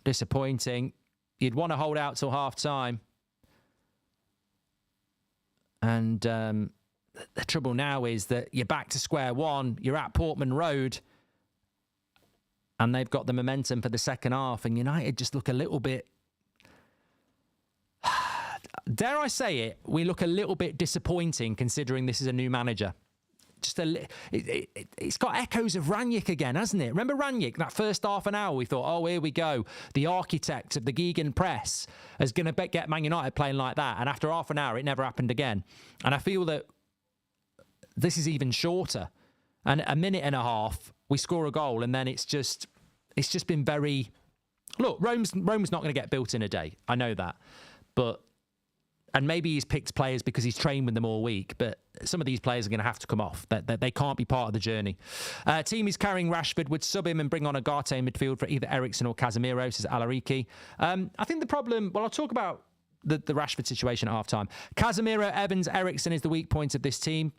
Disappointing. You'd want to hold out till half-time. And the trouble now is that you're back to square one. You're at Portman Road. And they've got the momentum for the second half. And United just look a little bit... Dare I say it, we look a little bit disappointing considering this is a new manager. Just it's got echoes of Rangnick again, hasn't it? Remember Rangnick, that first half an hour, we thought, oh, here we go. The architect of the Geegen press is going to get Man United playing like that. And after half an hour, it never happened again. And I feel that this is even shorter. And a minute and a half, we score a goal, and then it's just been very... Look, Rome's not going to get built in a day. I know that. And maybe he's picked players because he's trained with them all week, but some of these players are going to have to come off. They can't be part of the journey. Team is carrying Rashford, would sub him and bring on Agate in midfield for either Eriksen or Casemiro, says Alariki. I think the problem... Well, I'll talk about the Rashford situation at half-time. Casemiro, Evans, Eriksen is the weak point of this team.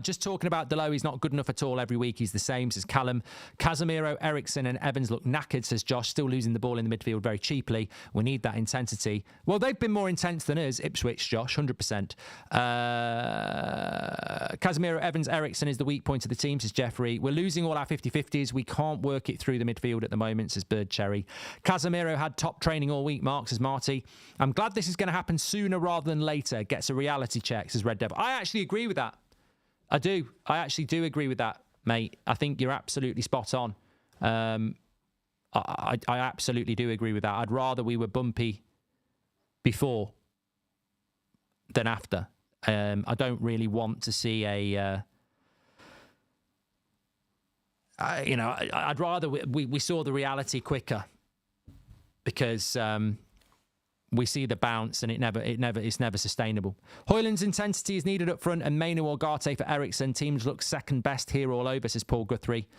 Just talking about Delo, he's not good enough at all. Every week he's the same, says Callum. Casemiro, Eriksen and Evans look knackered, says Josh. Still losing the ball in the midfield very cheaply. We need that intensity. Well, they've been more intense than us, Ipswich, Josh, 100%. Casemiro, Evans, Eriksen is the weak point of the team, says Jeffrey. We're losing all our 50-50s. We can't work it through the midfield at the moment, says Bird Cherry. Casemiro had top training all week, Mark, says Marty. I'm glad this is going to happen sooner rather than later. Gets a reality check, says Red Devil. I actually agree with that. I do. I actually do agree with that, mate. I think you're absolutely spot on. I absolutely do agree with that. I'd rather we were bumpy before than after. I don't really want to see a... I'd rather we saw the reality quicker, because... we see the bounce and it's never sustainable. Højlund's intensity is needed up front, and Mainu or Garte for Eriksen. Teams look second best here all over, says Paul Guthrie.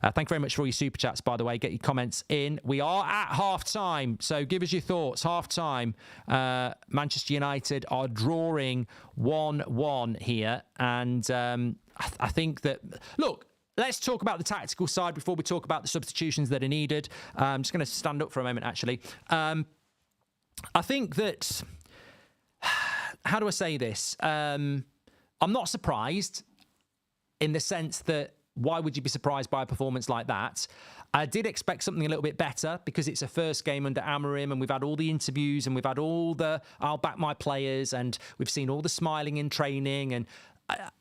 Thank you very much for all your super chats, by the way. Get your comments in. We are at half-time, so give us your thoughts. Half-time, Manchester United are drawing 1-1 here, and I think that... Look, let's talk about the tactical side before we talk about the substitutions that are needed. I'm just going to stand up for a moment, actually. I think that, how do I say this? I'm not surprised, in the sense that why would you be surprised by a performance like that? I did expect something a little bit better, because it's a first game under Amorim, and we've had all the interviews and we've had all the I'll back my players, and we've seen all the smiling in training. And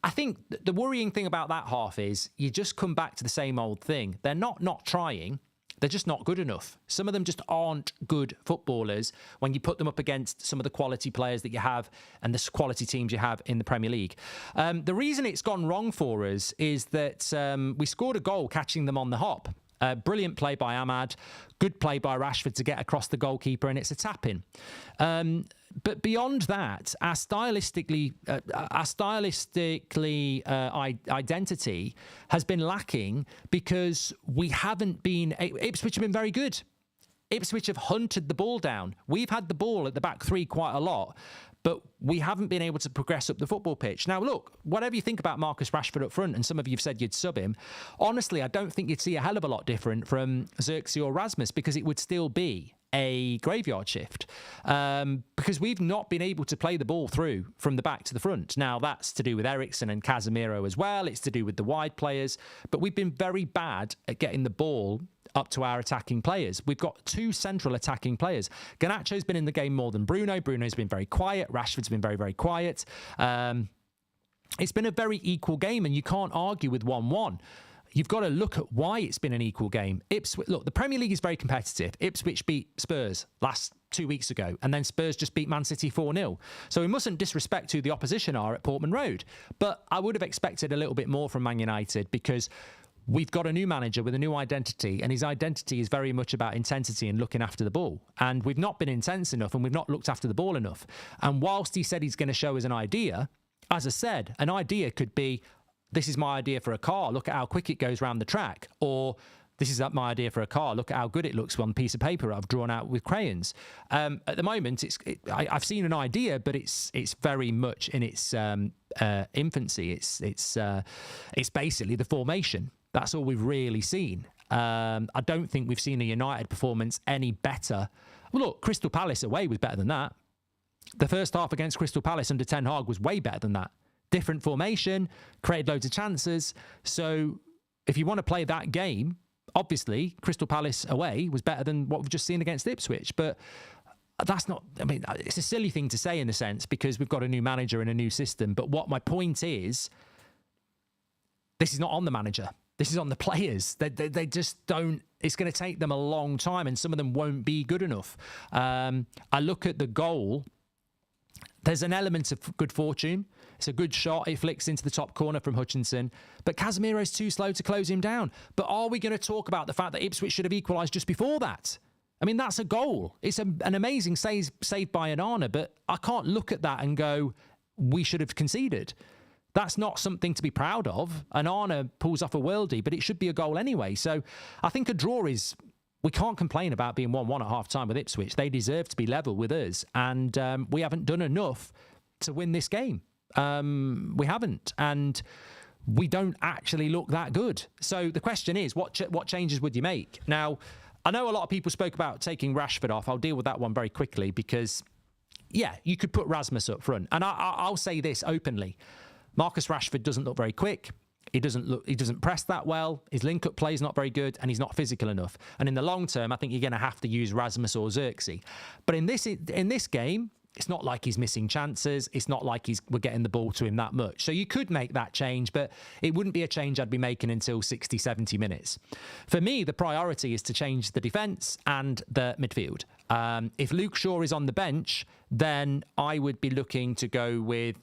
I think the worrying thing about that half is you just come back to the same old thing. They're not trying. They're just not good enough. Some of them just aren't good footballers when you put them up against some of the quality players that you have and the quality teams you have in the Premier League. The reason it's gone wrong for us is that we scored a goal catching them on the hop. Brilliant play by Ahmad, good play by Rashford to get across the goalkeeper, and it's a tap-in. But beyond that, our stylistically identity has been lacking because we haven't been... Ipswich have been very good. Ipswich have hunted the ball down. We've had the ball at the back three quite a lot, but we haven't been able to progress up the football pitch. Now, look, whatever you think about Marcus Rashford up front, and some of you have said you'd sub him, honestly, I don't think you'd see a hell of a lot different from Xerxes or Rasmus, because it would still be a graveyard shift, because we've not been able to play the ball through from the back to the front. Now, that's to do with Eriksen and Casemiro as well. It's to do with the wide players, but we've been very bad at getting the ball up to our attacking players. We've got two central attacking players. Garnacho's been in the game more than Bruno. Bruno's been very quiet. Rashford's been very, very quiet. It's been a very equal game, and you can't argue with 1-1. You've got to look at why it's been an equal game. Ipswich, look, the Premier League is very competitive. Ipswich beat Spurs last 2 weeks ago, and then Spurs just beat Man City 4-0. So we mustn't disrespect who the opposition are at Portman Road. But I would have expected a little bit more from Man United, because we've got a new manager with a new identity, and his identity is very much about intensity and looking after the ball. And we've not been intense enough, and we've not looked after the ball enough. And whilst he said he's going to show us an idea, as I said, an idea could be, this is my idea for a car, look at how quick it goes around the track. Or this is my idea for a car, look at how good it looks on a piece of paper I've drawn out with crayons. At the moment, I've seen an idea, but it's very much in its infancy. It's basically the formation. That's all we've really seen. I don't think we've seen a United performance any better. Well, look, Crystal Palace away was better than that. The first half against Crystal Palace under Ten Hag was way better than that. Different formation, created loads of chances. So if you want to play that game, obviously Crystal Palace away was better than what we've just seen against Ipswich. But that's not, I mean, it's a silly thing to say in a sense, because we've got a new manager and a new system. But what my point is, this is not on the manager. This is on the players. They just don't... It's going to take them a long time, and some of them won't be good enough. I look at the goal. There's an element of good fortune. It's a good shot. It flicks into the top corner from Hutchinson. But Casemiro's too slow to close him down. But are we going to talk about the fact that Ipswich should have equalised just before that? I mean, that's a goal. It's an amazing save by Onana, but I can't look at that and go, we should have conceded. That's not something to be proud of. Onana pulls off a worldie, but it should be a goal anyway. So I think a draw is... We can't complain about being 1-1 at half-time with Ipswich. They deserve to be level with us. And we haven't done enough to win this game. We haven't. And we don't actually look that good. So the question is, what changes would you make? Now, I know a lot of people spoke about taking Rashford off. I'll deal with that one very quickly because, yeah, you could put Rasmus up front. And I'll say this openly. Marcus Rashford doesn't look very quick. He doesn't press that well. His link-up play is not very good, and he's not physical enough. And in the long term, I think you're going to have to use Rasmus or Xerxes. But in this game, it's not like he's missing chances. It's not like we're getting the ball to him that much. So you could make that change, but it wouldn't be a change I'd be making until 60, 70 minutes. For me, the priority is to change the defence and the midfield. If Luke Shaw is on the bench, then I would be looking to go with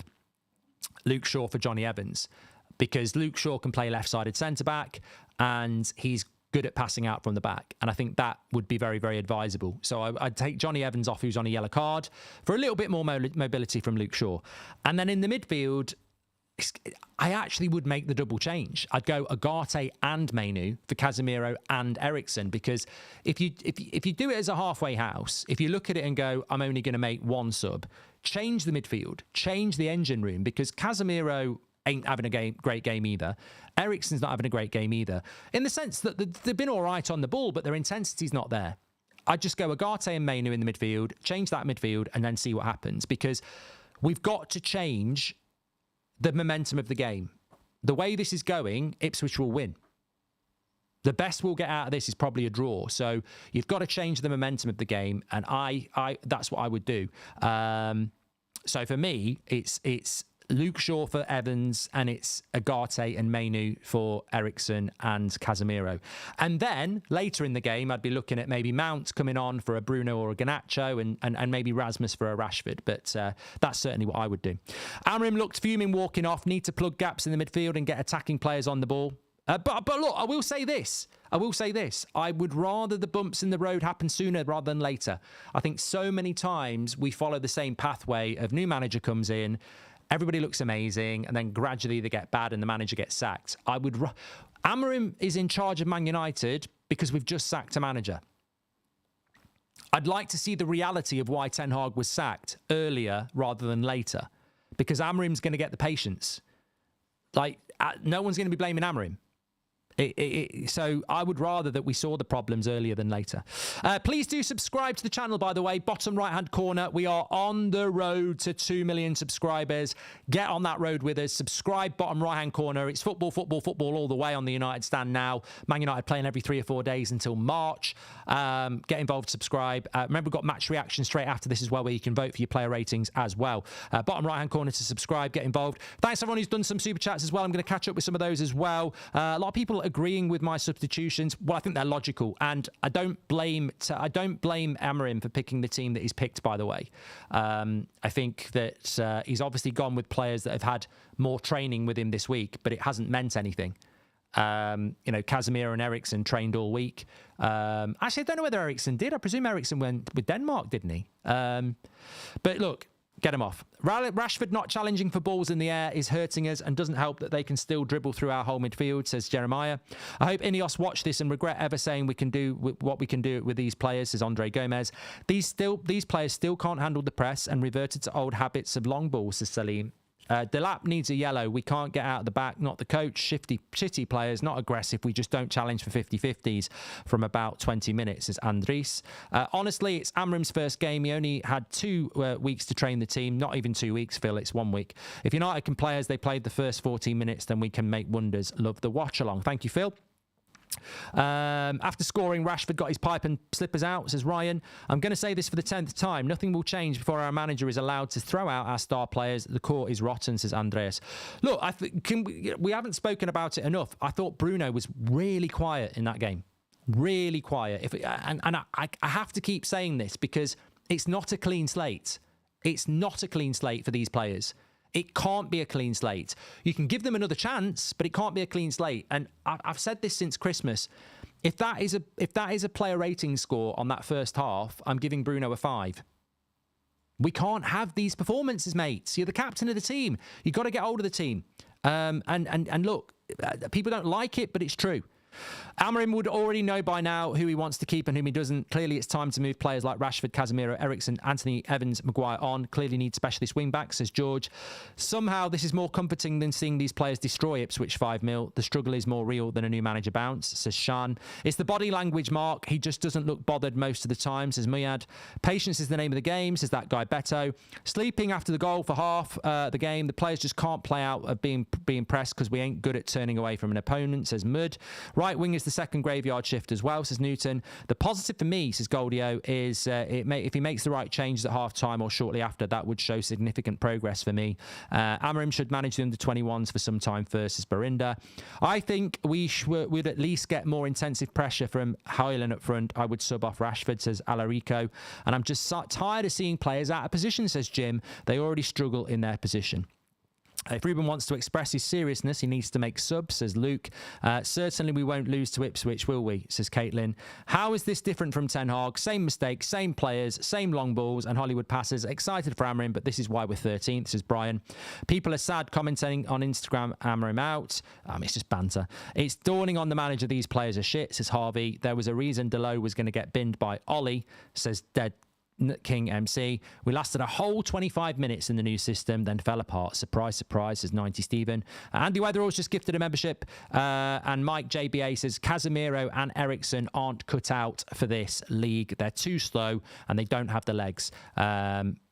Luke Shaw for Johnny Evans, because Luke Shaw can play left-sided centre-back and he's good at passing out from the back. And I think that would be very, very advisable. So I'd take Johnny Evans off, who's on a yellow card, for a little bit more mobility from Luke Shaw. And then in the midfield, I actually would make the double change. I'd go Agate and Mainu for Casemiro and Eriksen, because if you do it as a halfway house, if you look at it and go, I'm only going to make one sub, change the midfield, change the engine room, because Casemiro ain't having a great game either. Eriksen's not having a great game either, in the sense that they've been all right on the ball, but their intensity's not there. I'd just go Agate and Mainu in the midfield, change that midfield, and then see what happens, because we've got to change the momentum of the game. The way this is going, Ipswich will win. The best we'll get out of this is probably a draw. So you've got to change the momentum of the game, and I that's what I would do. So for me, it's Luke Shaw for Evans, and it's Agate and Mainu for Eriksen and Casemiro. And then later in the game, I'd be looking at maybe Mount coming on for a Bruno or a Garnacho, and maybe Rasmus for a Rashford. But that's certainly what I would do. Amorim looked fuming walking off. Need to plug gaps in the midfield and get attacking players on the ball. But look, I will say this. I would rather the bumps in the road happen sooner rather than later. I think so many times we follow the same pathway of new manager comes in, everybody looks amazing, and then gradually they get bad and the manager gets sacked. Amorim is in charge of Man United because we've just sacked a manager. I'd like to see the reality of why Ten Hag was sacked earlier rather than later, because Amorim's going to get the patience. Like, no one's going to be blaming Amorim. So I would rather that we saw the problems earlier than later. Please do subscribe to the channel, by the way. Bottom right-hand corner, we are on the road to 2 million subscribers. Get on that road with us. Subscribe, bottom right-hand corner. It's football, football, football all the way on the United stand now. Man United playing every 3 or 4 days until March. Get involved, subscribe. Remember, we've got match reaction straight after this as well, where you can vote for your player ratings as well. Bottom right-hand corner to subscribe, get involved. Thanks everyone who's done some super chats as well. I'm going to catch up with some of those as well. A lot of people agreeing with my substitutions. Well, I think they're logical, and I don't blame Amorim for picking the team that he's picked, by the way. I think that he's obviously gone with players that have had more training with him this week, but it hasn't meant anything. Casemiro and Eriksen trained all week. Actually, I don't know whether Eriksen did. I presume Eriksen went with Denmark, didn't he? But look, get him off. Rashford not challenging for balls in the air is hurting us and doesn't help that they can still dribble through our whole midfield, says Jeremiah. I hope Ineos watch this and regret ever saying we can do what we can do with these players, says Andre Gomez. These players still can't handle the press and reverted to old habits of long balls, says Salim. Delap needs a yellow. We can't get out of the back. Not the coach. Shitty players, not aggressive. We just don't challenge for 50-50s from about 20 minutes, says Andres. Honestly, it's Amorim's first game. He only had 2 weeks to train the team. Not even 2 weeks, Phil. It's 1 week. If United can play as they played the first 14 minutes, then we can make wonders. Love the watch along. Thank you, Phil. After scoring, Rashford got his pipe and slippers out, says Ryan. I'm going to say this for the 10th time. Nothing will change before our manager is allowed to throw out our star players. The core is rotten, says Andreas. Look, we haven't spoken about it enough. I thought Bruno was really quiet in that game. Really quiet. I have to keep saying this because it's not a clean slate. It's not a clean slate for these players. It can't be a clean slate. You can give them another chance, but it can't be a clean slate. And I've said this since Christmas. If that is a player rating score on that first half, I'm giving Bruno a 5. We can't have these performances, mates. You're the captain of the team. You've got to get hold of the team. And look, people don't like it, but it's true. Amorim would already know by now who he wants to keep and whom he doesn't. Clearly, it's time to move players like Rashford, Casemiro, Eriksen, Anthony, Evans, Maguire on. Clearly need specialist wing-backs, says George. Somehow, this is more comforting than seeing these players destroy Ipswich 5-0. The struggle is more real than a new manager bounce, says Shan. It's the body language, Mark. He just doesn't look bothered most of the time, says Muyad. Patience is the name of the game, says that guy Beto. Sleeping after the goal for half the game. The players just can't play out of being pressed because we ain't good at turning away from an opponent, says Mud. Right wing is the second graveyard shift as well, says Newton. The positive for me, says Goldio, is if he makes the right changes at half time or shortly after, that would show significant progress for me. Amorim should manage the under-21s for some time first, says Barinda. I think we'd at least get more intensive pressure from Højlund up front. I would sub off Rashford, says Alarico. And I'm just tired of seeing players out of position, says Jim. They already struggle in their position. If Ruben wants to express his seriousness, he needs to make subs, says Luke. Certainly we won't lose to Ipswich, will we, says Caitlin. How is this different from Ten Hag? Same mistakes, same players, same long balls and Hollywood passes. Excited for Amorim, but this is why we're 13th, says Brian. People are sad commenting on Instagram, Amorim out. It's just banter. It's dawning on the manager these players are shit, says Harvey. There was a reason Delo was going to get binned by Ollie, says Dead King MC. We lasted a whole 25 minutes in the new system, then fell apart. Surprise, surprise, says 90 Stephen. Andy Weatherall's just gifted a membership. And Mike JBA says Casemiro and Eriksen aren't cut out for this league. They're too slow and they don't have the legs.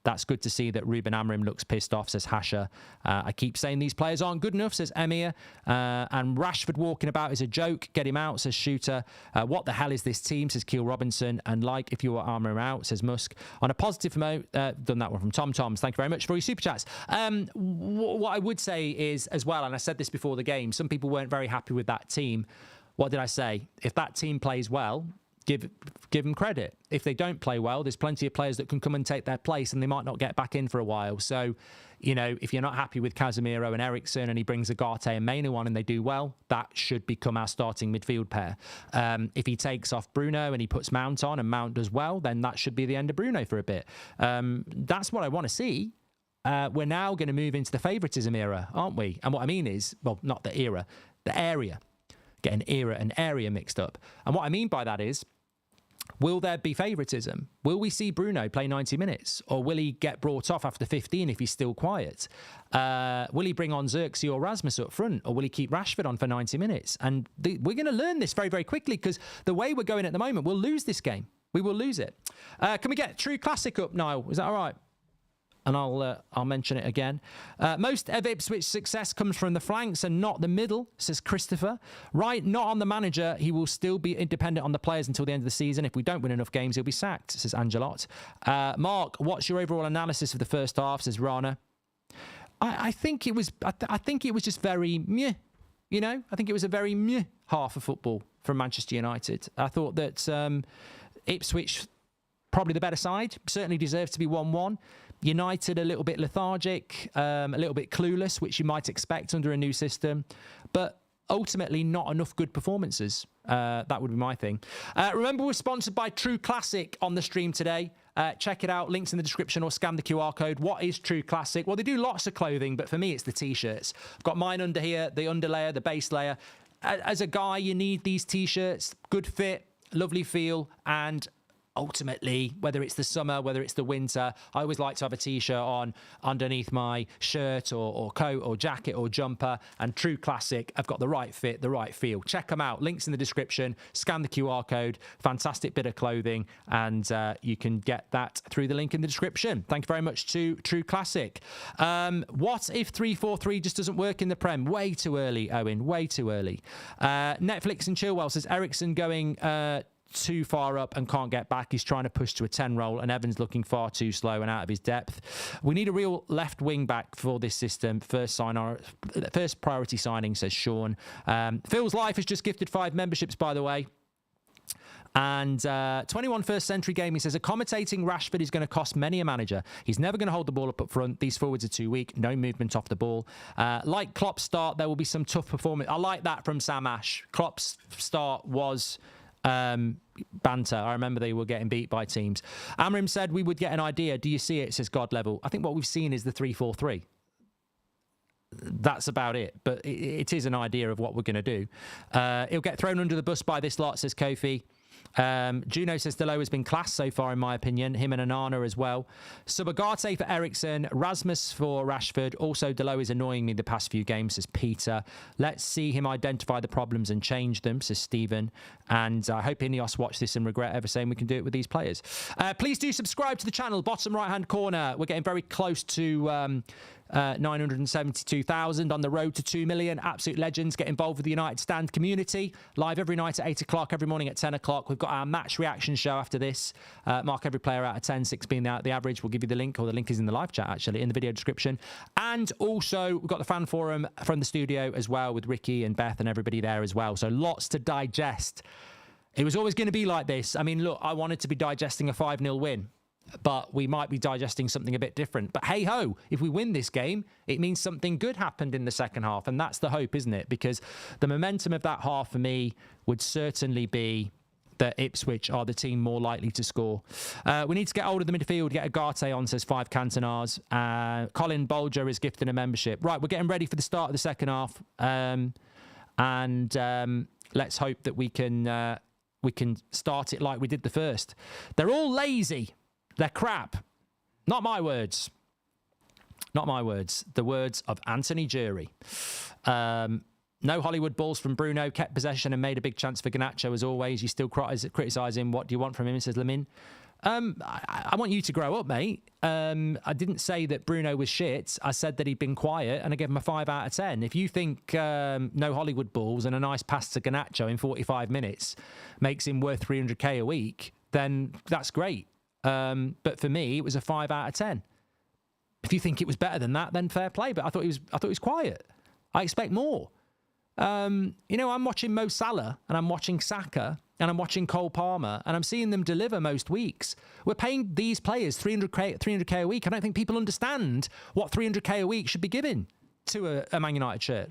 That's good to see that Ruben Amorim looks pissed off, says Hasha. I keep saying these players aren't good enough, says Emir. And Rashford walking about is a joke. Get him out, says Shooter. What the hell is this team, says Keel Robinson. And like if you were Amorim out, says Musk. On a positive note, done that one from Tom Toms. Thank you very much for your super chats. What I would say is as well, and I said this before the game, some people weren't very happy with that team. What did I say? If that team plays well, give them credit. If they don't play well, there's plenty of players that can come and take their place and they might not get back in for a while. So, you know, if you're not happy with Casemiro and Eriksen and he brings Agate and Mainu on and they do well, that should become our starting midfield pair. If he takes off Bruno and he puts Mount on and Mount does well, then that should be the end of Bruno for a bit. That's what I want to see. We're now going to move into the favouritism era, aren't we? And what I mean is, well, not the era, the area. Getting era and area mixed up. And what I mean by that is, will there be favouritism? Will we see Bruno play 90 minutes? Or will he get brought off after 15 if he's still quiet? Will he bring on Xerxes or Rasmus up front? Or will he keep Rashford on for 90 minutes? And we're going to learn this very, very quickly because the way we're going at the moment, we'll lose this game. We will lose it. Can we get True Classic up, Niall? Is that all right? And I'll mention it again. Most of Ipswich's success comes from the flanks and not the middle, says Christopher. Right, not on the manager. He will still be independent on the players until the end of the season. If we don't win enough games, he'll be sacked, says Angelot. Mark, what's your overall analysis of the first half, says Rana. I think it was just very meh. You know, I think it was a very meh half of football from Manchester United. I thought that Ipswich, probably the better side, certainly deserves to be 1-1. United a little bit lethargic, a little bit clueless, which you might expect under a new system, but ultimately not enough good performances. That would be my thing. Remember, we're sponsored by True Classic on the stream today. Check it out. Links in the description or scan the QR code. What is True Classic? Well, they do lots of clothing, but for me, it's the T-shirts. I've got mine under here, the underlayer, the base layer. As a guy, you need these T-shirts. Good fit, lovely feel, and ultimately, whether it's the summer, whether it's the winter, I always like to have a T-shirt on underneath my shirt or coat or jacket or jumper. And True Classic, I've got the right fit, the right feel. Check them out. Links in the description. Scan the QR code. Fantastic bit of clothing. And you can get that through the link in the description. Thank you very much to True Classic. What if 3-4-3 just doesn't work in the Prem? Way too early, Owen. Way too early. Netflix and Chilwell says Eriksen going too far up and can't get back. He's trying to push to a 10 roll and Evans looking far too slow and out of his depth. We need a real left wing back for this system. First priority signing, says Sean. Phil's Life has just gifted 5 memberships, by the way. And 21 First Century Gaming says, accommodating Rashford is going to cost many a manager. He's never going to hold the ball up front. These forwards are too weak. No movement off the ball. Like Klopp's start, there will be some tough performance. I like that from Sam Ash. Klopp's start was banter. I remember they were getting beat by teams. Amorim said we would get an idea. Do you see it? Says God Level. I think what we've seen is the 3-4-3. That's about it. But it is an idea of what we're going to do. He'll get thrown under the bus by this lot, says Kofi. Juno says Delo has been class so far, in my opinion. Him and Anana as well. Subagate for Eriksen. Rasmus for Rashford. Also, Delo is annoying me the past few games, says Peter. Let's see him identify the problems and change them, says Stephen. And I hope Ineos watch this and regret ever saying we can do it with these players. Please do subscribe to the channel. Bottom right-hand corner. We're getting very close to 972,000 on the road to 2 million. Absolute legends. Get involved with the United Stand community. Live every night at 8 o'clock, every morning at 10 o'clock. We've got our match reaction show after this. Mark every player out of 10, 6 being the average. We'll give you the link, or the link is in the live chat, actually, in the video description. And also, we've got the fan forum from the studio as well, with Ricky and Beth and everybody there as well. So lots to digest. It was always going to be like this. I mean, look, I wanted to be digesting a 5-0 win, but we might be digesting something a bit different. But hey-ho, if we win this game, it means something good happened in the second half. And that's the hope, isn't it? Because the momentum of that half for me would certainly be that Ipswich are the team more likely to score. We need to get hold of the midfield, get Agate on, says 5 Cantonars. Colin Bolger is gifting a membership. Right, we're getting ready for the start of the second half. Let's hope that we can start it like we did the first. They're all lazy. They're crap. Not my words. Not my words. The words of Anthony Jury. No Hollywood balls from Bruno. Kept possession and made a big chance for Garnacho as always. You still criticise him. What do you want from him, says Lamin. I want you to grow up, mate. I didn't say that Bruno was shit. I said that he'd been quiet, and I gave him a 5 out of 10. If you think no Hollywood balls and a nice pass to Garnacho in 45 minutes makes him worth 300k a week, then that's great. But for me, it was a 5 out of 10. If you think it was better than that, then fair play. But I thought he was quiet. I expect more. I'm watching Mo Salah and I'm watching Saka and I'm watching Cole Palmer and I'm seeing them deliver most weeks. We're paying these players 300k a week. I don't think people understand what 300k a week should be given to a Man United shirt.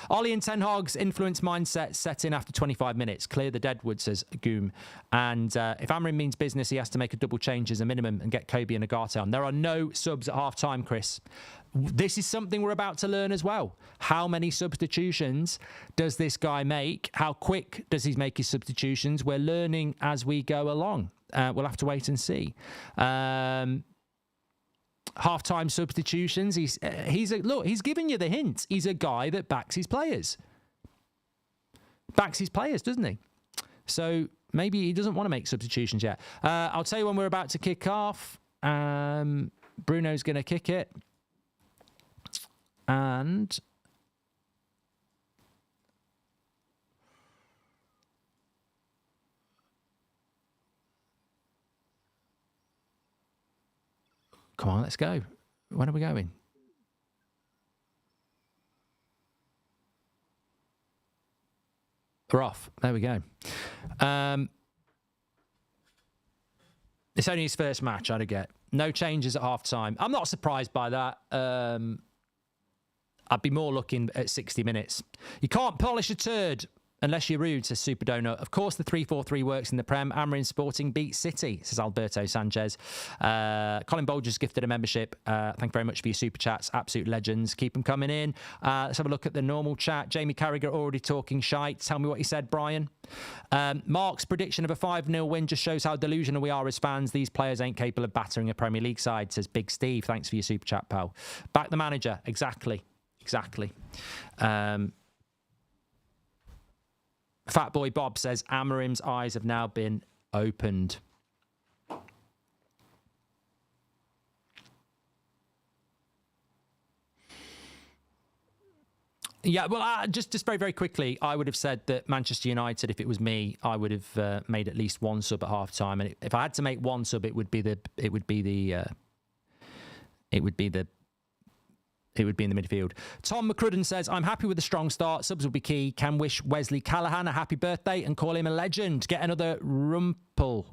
Ollie and Ten Hag's influence mindset set in after 25 minutes. Clear the deadwood, says Goom. And if Amorim means business, he has to make a double change as a minimum and get Kobe and Agate on. There are no subs at half-time, Chris. This is something we're about to learn as well. How many substitutions does this guy make? How quick does he make his substitutions? We're learning as we go along. We'll have to wait and see. Half-time substitutions. He's giving you the hint. He's a guy that backs his players. Backs his players, doesn't he? So maybe he doesn't want to make substitutions yet. I'll tell you when we're about to kick off. Bruno's going to kick it. And come on, let's go. When are we going? We're off. There we go. It's only his first match, I'd get. No changes at half-time. I'm not surprised by that. I'd be more looking at 60 minutes. You can't polish a turd unless you're rude, says Super Donut. Of course, the 3-4-3 works in the Prem. Amorim Sporting beat City, says Alberto Sanchez. Colin Bolger's gifted a membership. Thank you very much for your super chats. Absolute legends. Keep them coming in. Let's have a look at the normal chat. Jamie Carragher already talking shite. Tell me what he said, Brian. Mark's prediction of a 5-0 win just shows how delusional we are as fans. These players ain't capable of battering a Premier League side, says Big Steve. Thanks for your super chat, pal. Back the manager. Exactly. Fat Boy Bob says Amorim's eyes have now been opened. Yeah, well, just very, very quickly, I would have said that Manchester United, if it was me, I would have made at least one sub at half time, and if I had to make one sub, it would be in the midfield. Tom McCrudden says, I'm happy with the strong start. Subs will be key. Can wish Wesley Callahan a happy birthday and call him a legend. Get another Rumpel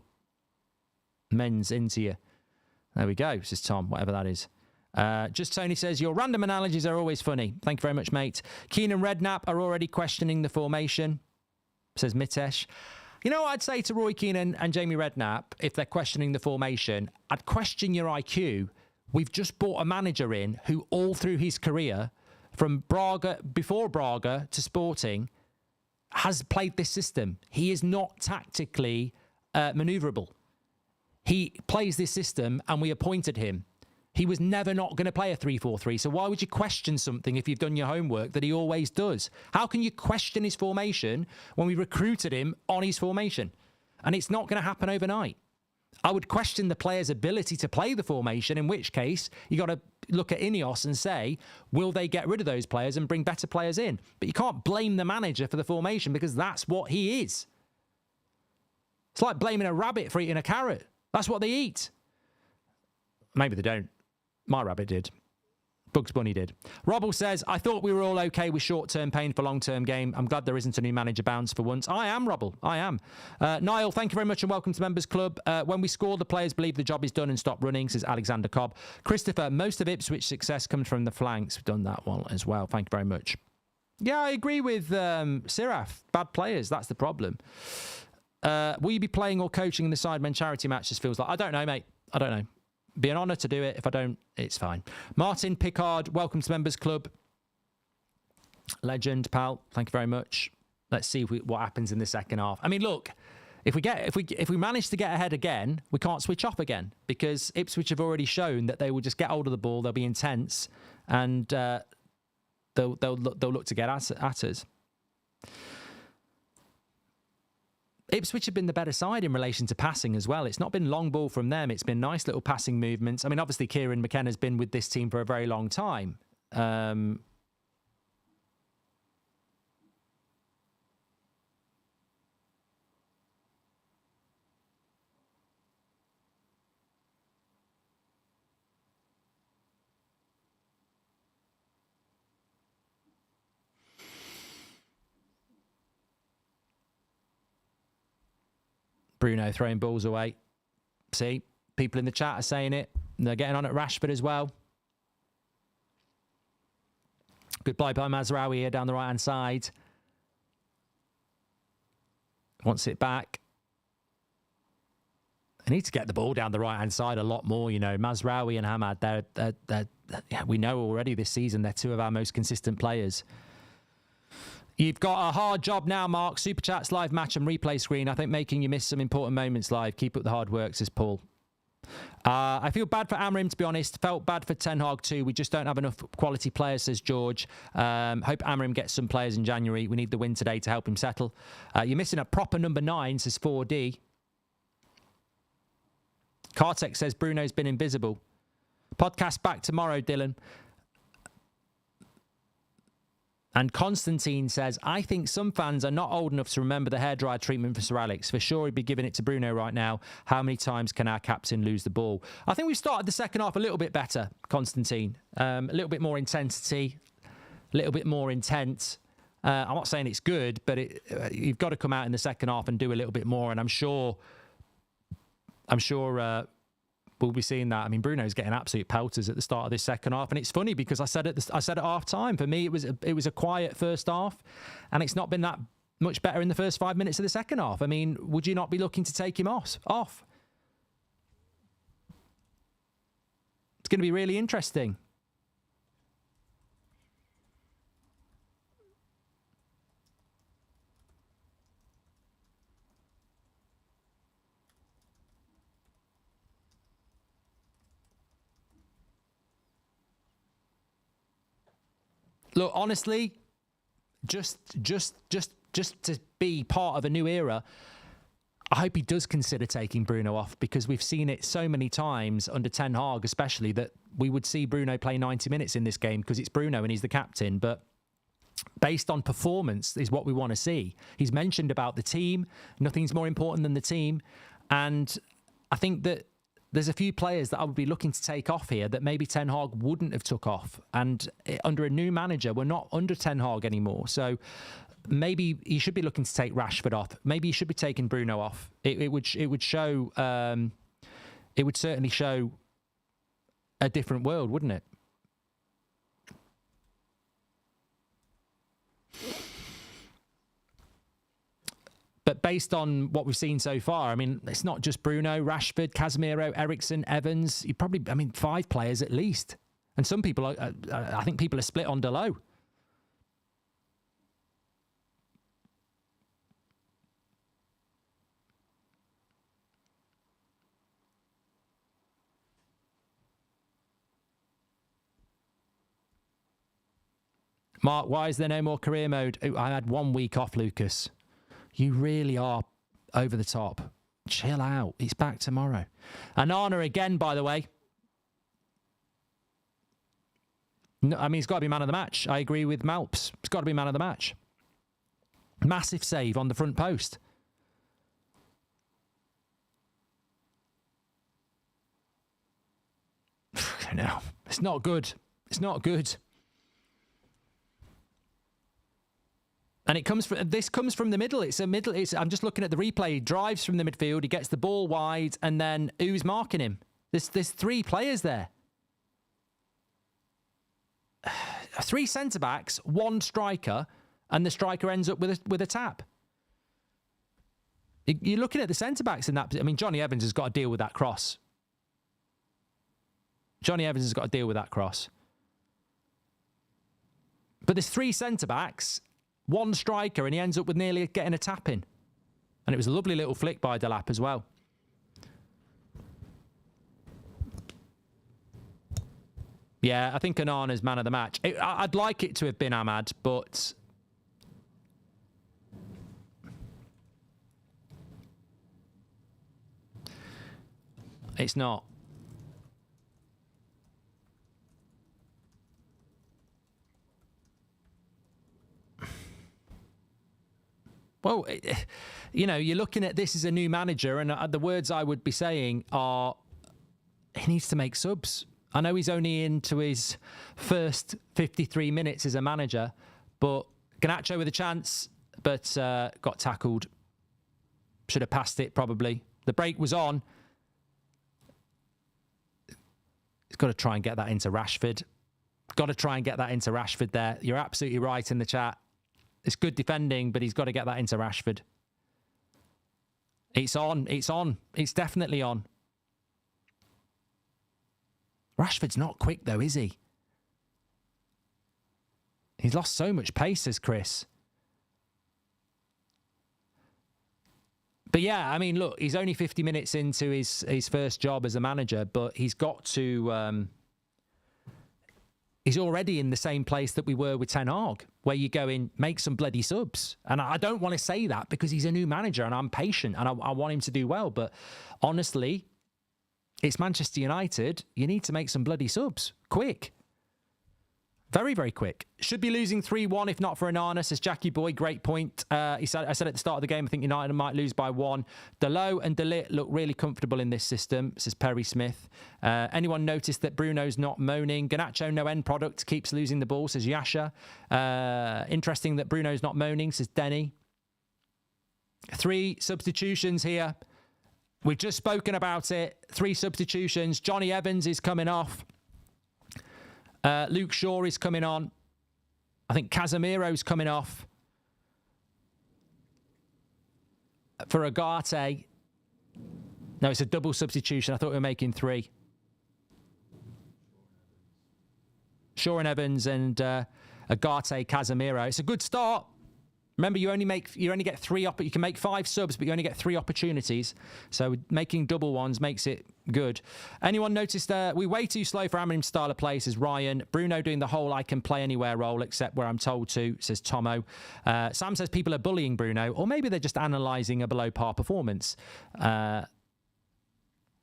men's into you. There we go, says Tom, whatever that is. Just Tony says, your random analogies are always funny. Thank you very much, mate. Keenan Redknapp are already questioning the formation, says Mitesh. You know what I'd say to Roy Keane and Jamie Redknapp if they're questioning the formation? I'd question your IQ. We've just brought a manager in who all through his career, from Braga, before Braga to Sporting, has played this system. He is not tactically manoeuvrable. He plays this system and we appointed him. He was never not going to play a 3-4-3. So why would you question something if you've done your homework that he always does? How can you question his formation when we recruited him on his formation? And it's not going to happen overnight. I would question the player's ability to play the formation, in which case you got to look at Ineos and say, will they get rid of those players and bring better players in? But you can't blame the manager for the formation because that's what he is. It's like blaming a rabbit for eating a carrot. That's what they eat. Maybe they don't. My rabbit did. Bugs Bunny did. Robble says, I thought we were all okay with short-term pain for long-term game. I'm glad there isn't a new manager bounce for once. I am, Robble. I am. Niall, thank you very much and welcome to Members Club. When we score, the players believe the job is done and stop running, says Alexander Cobb. Christopher, most of Ipswich success comes from the flanks. We've done that one as well. Thank you very much. Yeah, I agree with Siraf. Bad players, that's the problem. Will you be playing or coaching in the Sidemen charity matches? Feels like I don't know, mate. I don't know. Be an honour to do it. If I don't, it's fine. Martin Pickard, welcome to Members Club. Legend, pal. Thank you very much. Let's see what happens in the second half. I mean, look, if we manage to get ahead again, we can't switch off again because Ipswich have already shown that they will just get hold of the ball. They'll be intense, and they'll look to get at us. Ipswich have been the better side in relation to passing as well. It's not been long ball from them. It's been nice little passing movements. I mean, obviously, Kieran McKenna's been with this team for a very long time. Bruno throwing balls away. See, people in the chat are saying it. They're getting on at Rashford as well. Good play by Mazraoui here down the right-hand side. Wants it back. They need to get the ball down the right-hand side a lot more, you know. Mazraoui and Hamad, they're we know already this season they're two of our most consistent players. You've got a hard job now, Mark. Super Chats, live match and replay screen. I think making you miss some important moments live. Keep up the hard work, says Paul. I feel bad for Amrim, to be honest. Felt bad for Ten Hag too. We just don't have enough quality players, says George. Hope Amrim gets some players in January. We need the win today to help him settle. You're missing a proper number 9, says 4D. Kartek says Bruno's been invisible. Podcast back tomorrow, Dylan. And Constantine says, I think some fans are not old enough to remember the hairdryer treatment for Sir Alex. For sure, he'd be giving it to Bruno right now. How many times can our captain lose the ball? I think we started the second half a little bit better, Constantine. A little bit more intensity, a little bit more intense. I'm not saying it's good, but you've got to come out in the second half and do a little bit more. And I'm sure we'll be seeing that. I mean, Bruno's getting absolute pelters at the start of this second half, and it's funny because I said at half time. For me, it was a quiet first half, and it's not been that much better in the first 5 minutes of the second half. I mean, would you not be looking to take him off? It's going to be really interesting. Look, honestly, just to be part of a new era, I hope he does consider taking Bruno off, because we've seen it so many times under Ten Hag, especially, that we would see Bruno play 90 minutes in this game because it's Bruno and he's the captain. But based on performance is what we want to see. He's mentioned about the team. Nothing's more important than the team. And I think that there's a few players that I would be looking to take off here that maybe Ten Hag wouldn't have took off. And under a new manager, we're not under Ten Hag anymore. So maybe he should be looking to take Rashford off. Maybe he should be taking Bruno off. It would show. It would certainly show a different world, wouldn't it? But based on what we've seen so far, I mean, it's not just Bruno, Rashford, Casemiro, Eriksen, Evans. You probably, 5 players at least. And some people, I think people are split on Dalot. Mark, why is there no more career mode? I had 1 week off, Lucas. You really are over the top. Chill out. It's back tomorrow. Anana again, by the way. No, I mean, he's got to be man of the match. I agree with Malps. He's got to be man of the match. Massive save on the front post. No, it's not good. It's not good. And this comes from the middle. I'm just looking at the replay. He drives from the midfield. He gets the ball wide, and then who's marking him? There's 3 players there. 3 centre-backs, 1 striker, and the striker ends up with a tap. You're looking at the centre-backs in that. I mean, Johnny Evans has got to deal with that cross. But there's 3 centre-backs, 1 striker, and he ends up with nearly getting a tap in. And it was a lovely little flick by Delap as well. Yeah, I think Onana's man of the match. I'd like it to have been Ahmad, but It's not. Well, you know, you're looking at this as a new manager, and the words I would be saying are he needs to make subs. I know he's only into his first 53 minutes as a manager, but Garnacho with a chance, but got tackled. Should have passed it, probably. The break was on. He's got to try and get that into Rashford. Got to try and get that into Rashford there. You're absolutely right in the chat. It's good defending, but he's got to get that into Rashford. It's on. It's on. It's definitely on. Rashford's not quick, though, is he? He's lost so much pace, as Chris. But yeah, I mean, look, he's only 50 minutes into his first job as a manager, but he's got to... he's already in the same place that we were with Ten Hag, where you go in, make some bloody subs. And I don't want to say that because he's a new manager and I'm patient and I want him to do well. But honestly, it's Manchester United. You need to make some bloody subs. Quick. Very, very quick. Should be losing 3-1 if not for Onana, says Jackie Boy. Great point. I said at the start of the game, I think United might lose by 1. Dalot and De Ligt look really comfortable in this system, says Perry Smith. Anyone noticed that Bruno's not moaning? Garnacho, no end product, keeps losing the ball, says Yasha. Interesting that Bruno's not moaning, says Denny. 3 substitutions here. We've just spoken about it. 3 substitutions. Johnny Evans is coming off. Luke Shaw is coming on. I think Casemiro's coming off. For Agate. No, it's a double substitution. I thought we were making 3. Shaw and Evans and Agate, Casemiro. It's a good start. Remember, you only get 3 you can make 5 subs, but you only get 3 opportunities. So making double ones makes it good. Anyone noticed we're way too slow for Amorim's style of play, says Ryan. Bruno doing the whole I can play anywhere role except where I'm told to, says Tomo. Sam says people are bullying Bruno, or maybe they're just analysing a below par performance.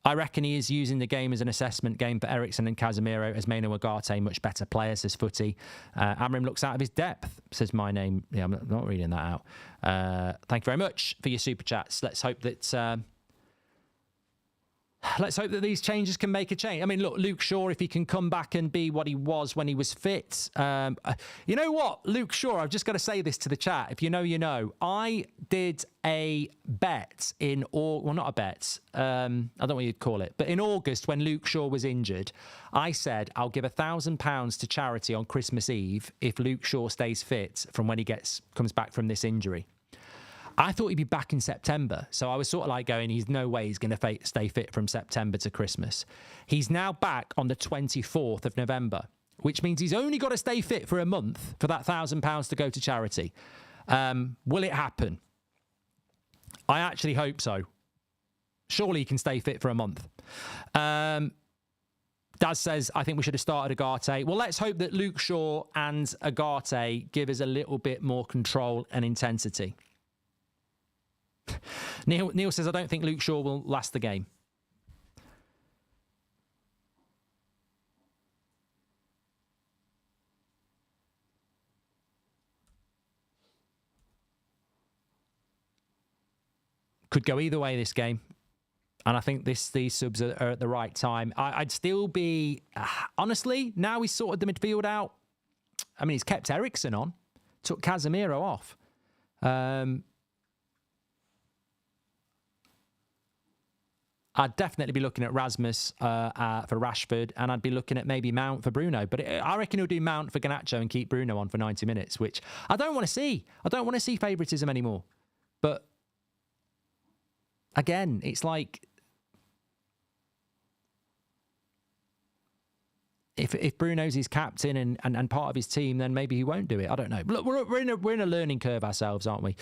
I reckon he is using the game as an assessment game for Eriksen and Casemiro, as Maino Ugarte, much better players, says Footy. Amorim looks out of his depth, says my name. Yeah, I'm not reading that out. Thank you very much for your super chats. Let's hope that these changes can make a change. I mean, look, Luke Shaw, if he can come back and be what he was when he was fit. You know what, Luke Shaw, I've just got to say this to the chat. If you know, you know. I did a bet well, not a bet. I don't know what you'd call it. But in August, when Luke Shaw was injured, I said, I'll give £1,000 to charity on Christmas Eve if Luke Shaw stays fit from when he comes back from this injury. I thought he'd be back in September. So I was sort of like going, he's no way he's going to stay fit from September to Christmas. He's now back on the 24th of November, which means he's only got to stay fit for a month for that £1,000 to go to charity. Will it happen? I actually hope so. Surely he can stay fit for a month. Daz says, I think we should have started Agate. Well, let's hope that Luke Shaw and Agate give us a little bit more control and intensity. Neil says, I don't think Luke Shaw will last the game. Could go either way this game. And I think these subs are at the right time. I'd still be... honestly, now he's sorted the midfield out. I mean, he's kept Eriksen on. Took Casemiro off. I'd definitely be looking at Rasmus for Rashford, and I'd be looking at maybe Mount for Bruno. But I reckon he'll do Mount for Garnacho and keep Bruno on for 90 minutes, which I don't want to see. I don't want to see favouritism anymore. But again, it's like... If Bruno's his captain and part of his team, then maybe he won't do it. I don't know. Look, we're in a learning curve ourselves, aren't we?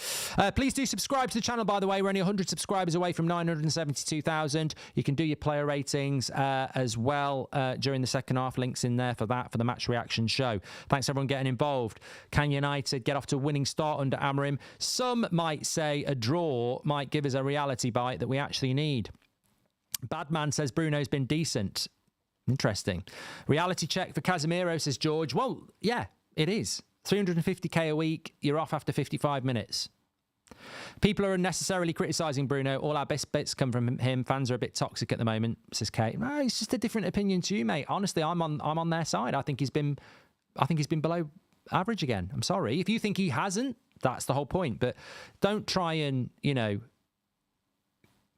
Please do subscribe to the channel, by the way. We're only 100 subscribers away from 972,000. You can do your player ratings as well during the second half. Links in there for the match reaction show. Thanks, everyone, getting involved. Can United get off to a winning start under Amorim? Some might say a draw might give us a reality bite that we actually need. Badman says Bruno's been decent. Interesting. Reality check for Casemiro, says George. Well, yeah, it is. 350k a week. You're off after 55 minutes. People are unnecessarily criticising Bruno. All our best bits come from him. Fans are a bit toxic at the moment, says Kate. No, it's just a different opinion to you, mate. Honestly, I'm on their side. I think he's been below average again. I'm sorry. If you think he hasn't, that's the whole point. But don't try and,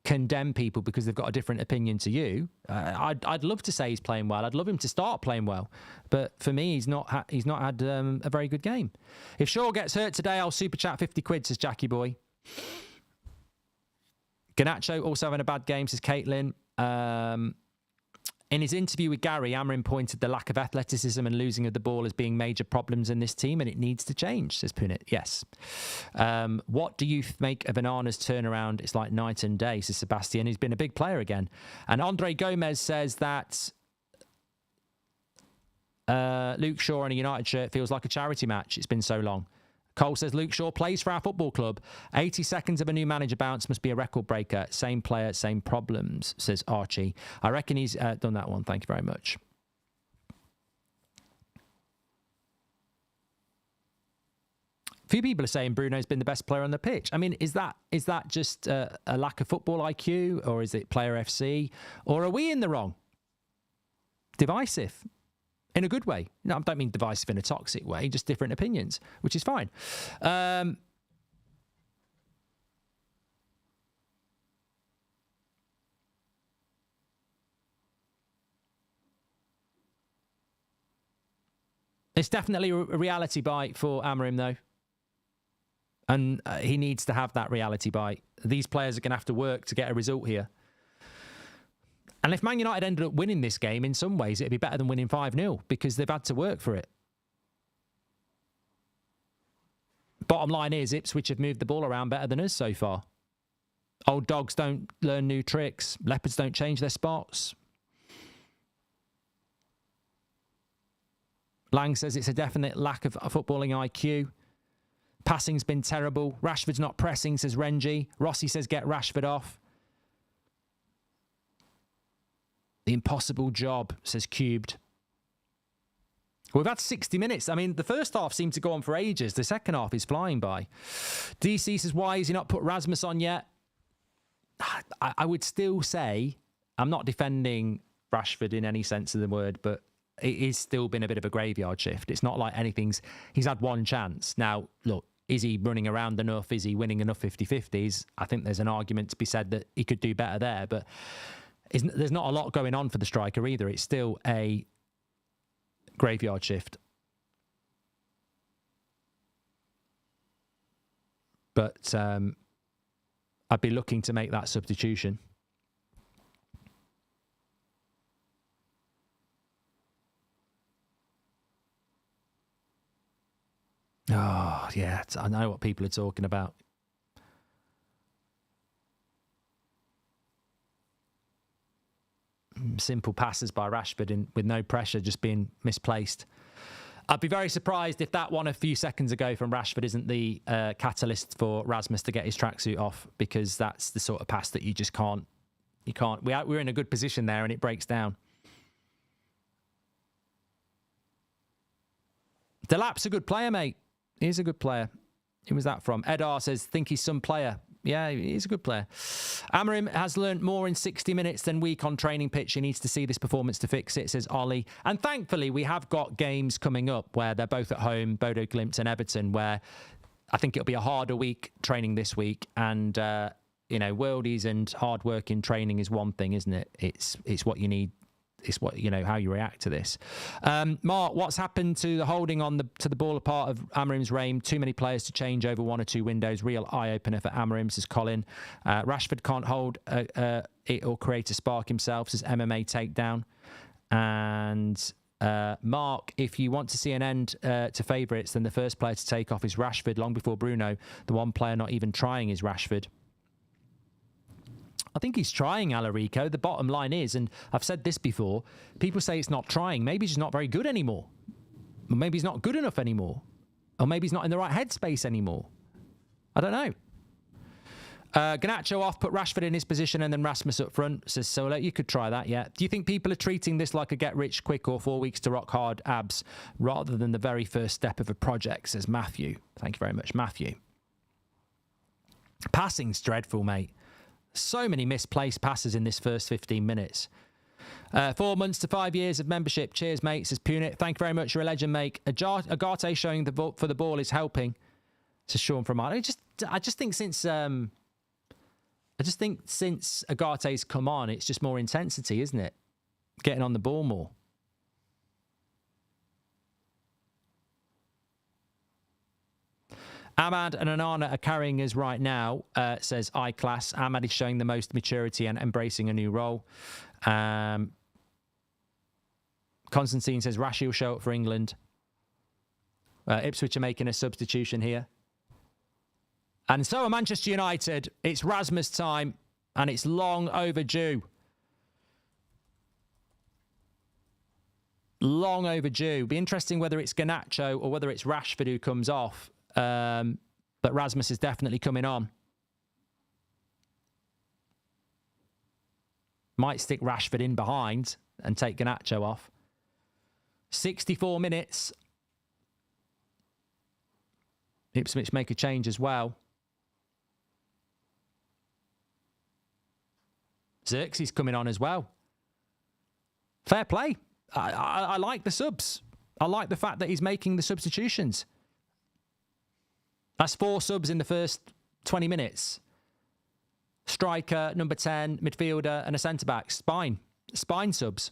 condemn people because they've got a different opinion to you. I'd love to say he's playing well. I'd love him to start playing well, but for me, he's not had a very good game. If Shaw gets hurt today, I'll super chat 50 quid, says Jackie Boy. Garnacho also having a bad game, says Caitlin. In his interview with Gary, Amorim pointed the lack of athleticism and losing of the ball as being major problems in this team, and it needs to change, says Punit. Yes. What do you make of Onana's turnaround? It's like night and day, says Sebastian. He's been a big player again. And Andre Gomez says that Luke Shaw in a United shirt feels like a charity match. It's been so long. Cole says Luke Shaw plays for our football club. 80 seconds of a new manager bounce must be a record breaker. Same player, same problems, says Archie. I reckon he's done that one. Thank you very much. Few people are saying Bruno's been the best player on the pitch. I mean, is that just a lack of football IQ, or is it player FC, or are we in the wrong? Divisive. In a good way. No, I don't mean divisive in a toxic way, just different opinions, which is fine. It's definitely a reality bite for Amorim, though. And he needs to have that reality bite. These players are going to have to work to get a result here. And if Man United ended up winning this game, in some ways, it'd be better than winning 5-0 because they've had to work for it. Bottom line is, Ipswich have moved the ball around better than us so far. Old dogs don't learn new tricks. Leopards don't change their spots. Lang says it's a definite lack of footballing IQ. Passing's been terrible. Rashford's not pressing, says Renji. Rossi says get Rashford off. The impossible job, says Cubed. We've had 60 minutes. I mean, the first half seemed to go on for ages. The second half is flying by. DC says, why has he not put Rasmus on yet? I would still say, I'm not defending Rashford in any sense of the word, but it is still been a bit of a graveyard shift. It's not like he's had one chance. Now, look, is he running around enough? Is he winning enough 50-50s? I think there's an argument to be said that he could do better there, but there's not a lot going on for the striker either. It's still a graveyard shift. But I'd be looking to make that substitution. Oh, yeah, I know what people are talking about. Simple passes by Rashford with no pressure, just being misplaced. I'd be very surprised if that one a few seconds ago from Rashford isn't the catalyst for Rasmus to get his tracksuit off, because that's the sort of pass that you just can't. We're in a good position there and it breaks down. Delap's a good player, mate. He's a good player. Who was that from? Edar says, think he's some player. Yeah, he's a good player. Amorim has learnt more in 60 minutes than week on training pitch. He needs to see this performance to fix it, says Ollie. And thankfully, we have got games coming up where they're both at home, Bodo Glimt and Everton, where I think it'll be a harder week training this week. And, worldies and hard work in training is one thing, isn't it? It's what you need. It's what, how you react to this. Mark, what's happened to the holding on to the ball part of Amorim's reign? Too many players to change over one or two windows. Real eye-opener for Amorim, says Colin. Rashford can't hold it or create a spark himself, says MMA Takedown. And Mark, if you want to see an end to favourites, then the first player to take off is Rashford long before Bruno. The one player not even trying is Rashford. I think he's trying, Alarico. The bottom line is, and I've said this before, people say it's not trying. Maybe he's just not very good anymore. Or maybe he's not good enough anymore. Or maybe he's not in the right headspace anymore. I don't know. Garnacho off, put Rashford in his position and then Rasmus up front, says Sola. You could try that, yeah. Do you think people are treating this like a get-rich-quick or 4 weeks to rock hard abs rather than the very first step of a project, says Matthew. Thank you very much, Matthew. Passing's dreadful, mate. So many misplaced passes in this first 15 minutes. 4 months to 5 years of membership. Cheers, mate, says Punit. Thank you very much. You're a legend, mate. Agate showing for the ball is helping, says Sean from Ireland. I just think since Agate's come on, it's just more intensity, isn't it? Getting on the ball more. Ahmad and Onana are carrying us right now, says iClass. Ahmad is showing the most maturity and embracing a new role. Constantine says Rashi will show up for England. Ipswich are making a substitution here. And so are Manchester United. It's Rasmus time, and it's long overdue. Long overdue. Be interesting whether it's Garnacho or whether it's Rashford who comes off. But Rasmus is definitely coming on. Might stick Rashford in behind and take Garnacho off. 64 minutes. Ipswich make a change as well. Xerxes coming on as well. Fair play. I like the subs. I like the fact that he's making the substitutions. That's 4 subs in the first 20 minutes. Striker, number 10, midfielder, and a centre-back. Spine subs.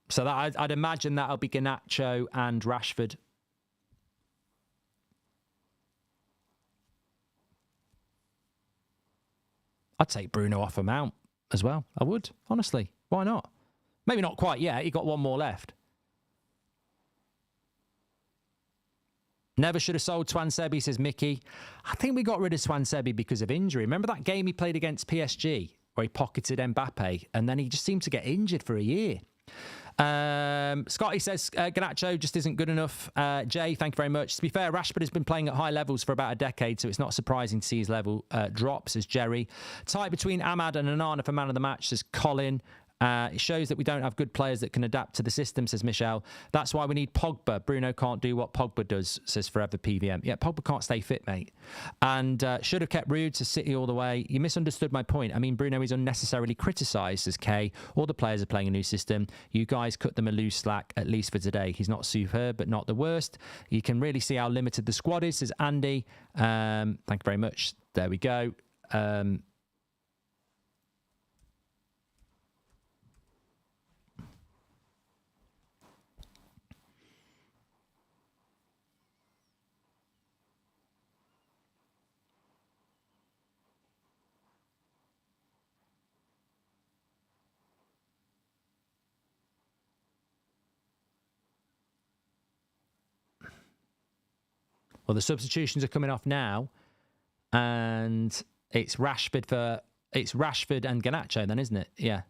So that I'd imagine that'll be Garnacho and Rashford. I'd take Bruno off a mount as well. I would, honestly. Why not? Maybe not quite yet. He got one more left. Never should have sold Twansebi, says Mickey. I think we got rid of Twansebi because of injury. Remember that game he played against PSG where he pocketed Mbappe and then he just seemed to get injured for a year? Scotty says Garnacho just isn't good enough. Jay, thank you very much. To be fair, Rashford has been playing at high levels for about a decade, so it's not surprising to see his level drop, says Jerry. Tight between Ahmad and Onana for man of the match, says Colin. It shows that we don't have good players that can adapt to the system, says Michelle. That's why we need Pogba. Bruno can't do what Pogba does, says Forever PVM. Yeah, Pogba can't stay fit, mate. And should have kept Rude to City all the way. You misunderstood my point. I mean, Bruno is unnecessarily criticised, says Kay. All the players are playing a new system. You guys cut them a loose slack, at least for today. He's not superb, but not the worst. You can really see how limited the squad is, says Andy. Thank you very much. There we go. Well, the substitutions are coming off now, and it's Rashford and Garnacho then, isn't it? Yeah.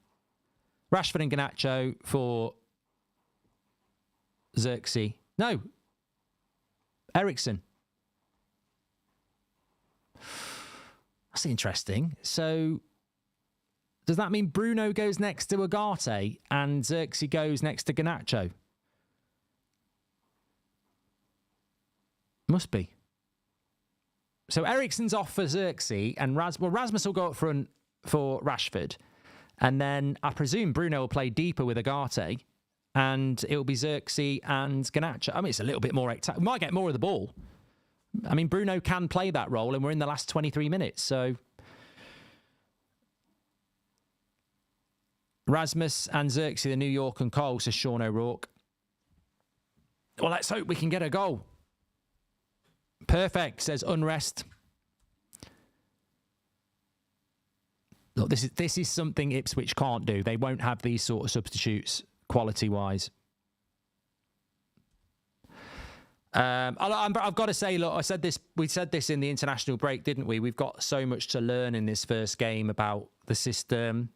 Rashford and Garnacho for Xerxes. No. Eriksen. That's interesting. So does that mean Bruno goes next to Agate and Xerxes goes next to Garnacho? Must be. So Eriksen's off for Xerxes and Rasmus will go up front for Rashford. And then I presume Bruno will play deeper with Agate and it will be Xerxes and Garnacho. I mean, it's a little bit more... We might get more of the ball. I mean, Bruno can play that role and we're in the last 23 minutes, so... Rasmus and Xerxes, the New York and Cole, says Sean O'Rourke. Well, let's hope we can get a goal. Perfect, says Unrest. Look, this is something Ipswich can't do. They won't have these sort of substitutes quality-wise. I've got to say, look, we said this in the international break, didn't we? We've got so much to learn in this first game about the system,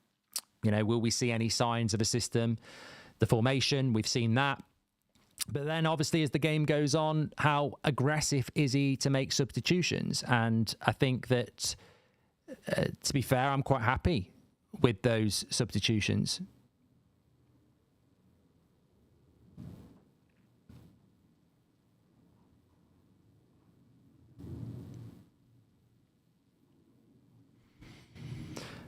You know, will we see any signs of a system? The formation, we've seen that. But then obviously as the game goes on, how aggressive is he to make substitutions? And I think that, to be fair, I'm quite happy with those substitutions.